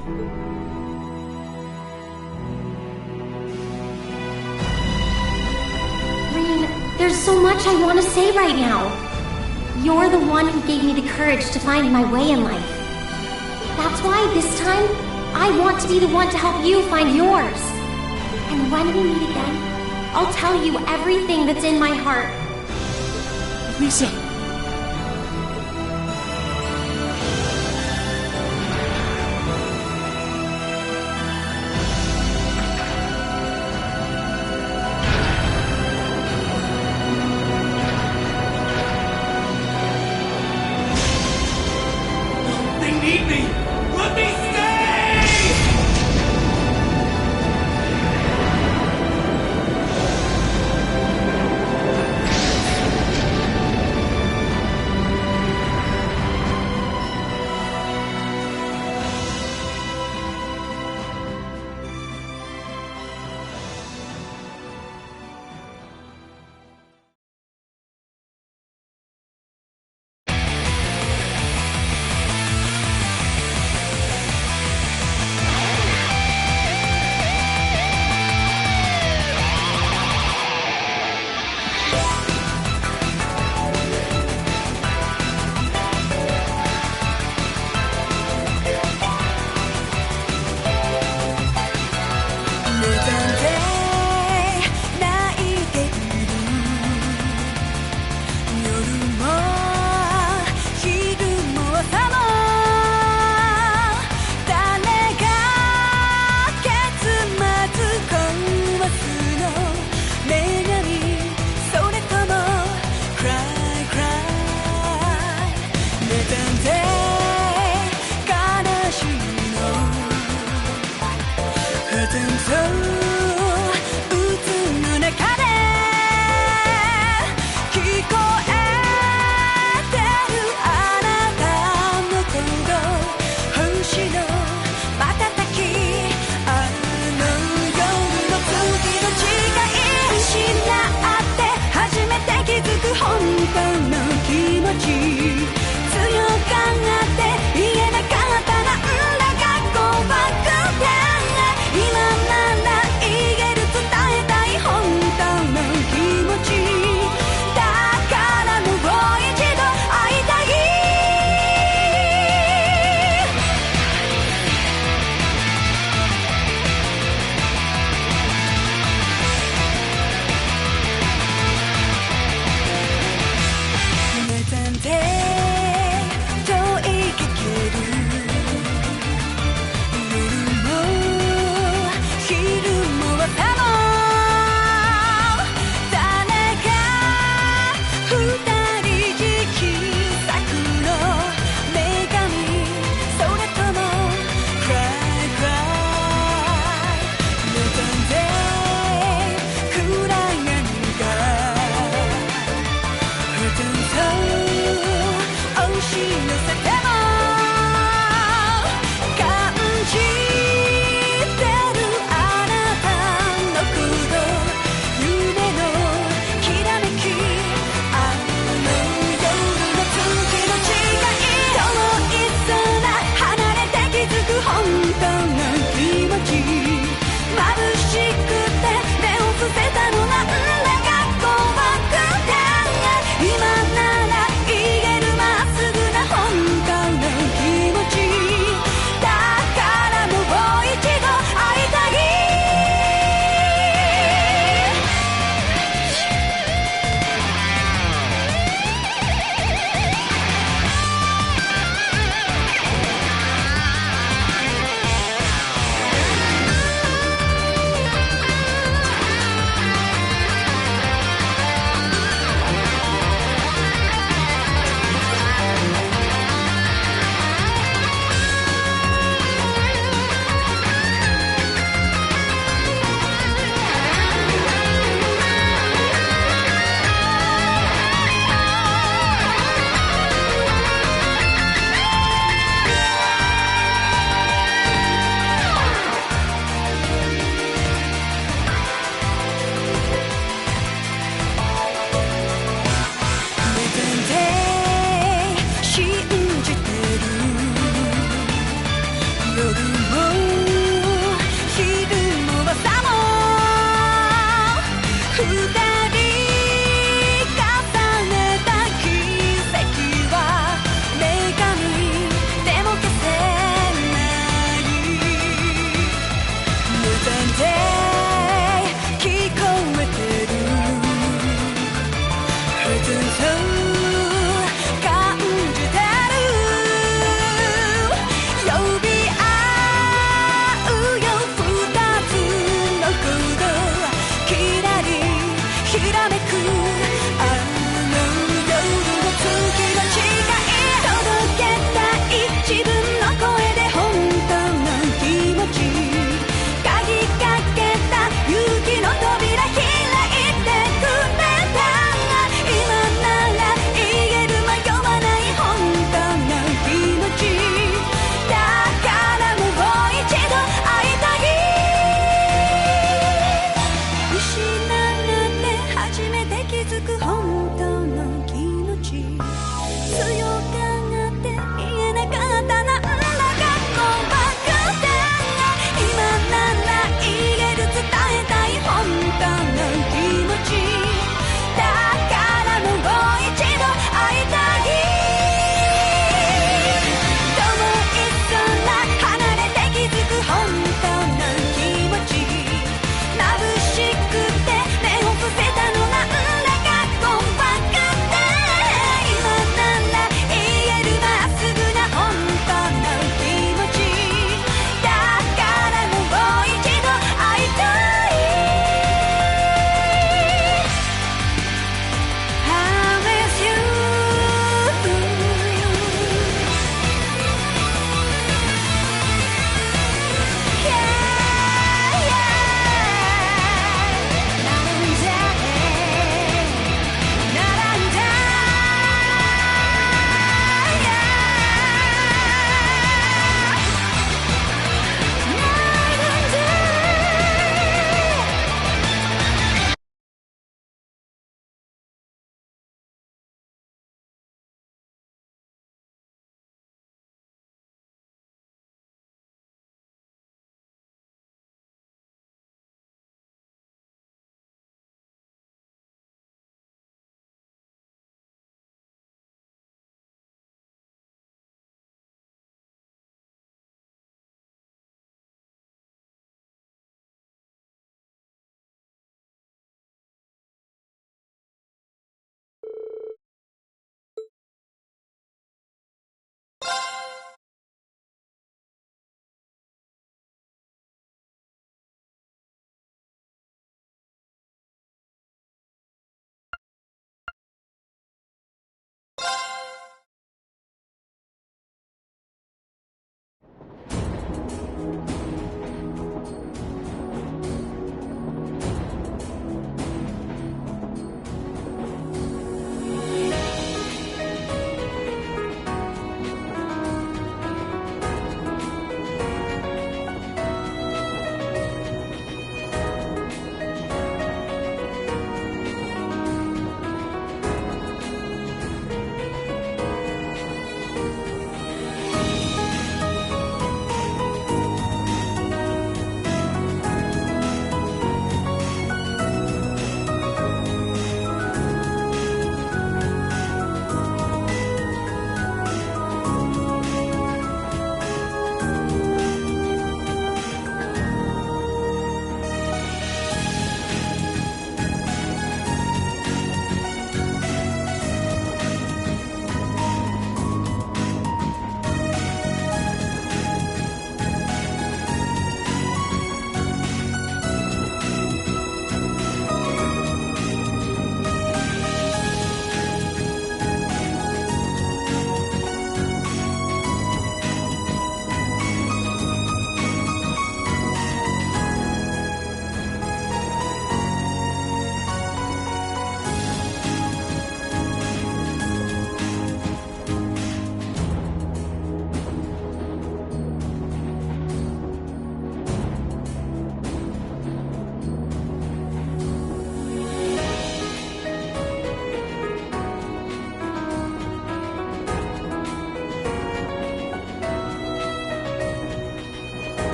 Rean, there's so much I want to say right now. You're the one who gave me the courage to find my way in life. That's why this time, I want to be the one to help you find yours. And when we meet again, I'll tell you everything that's in my heart. Lisa!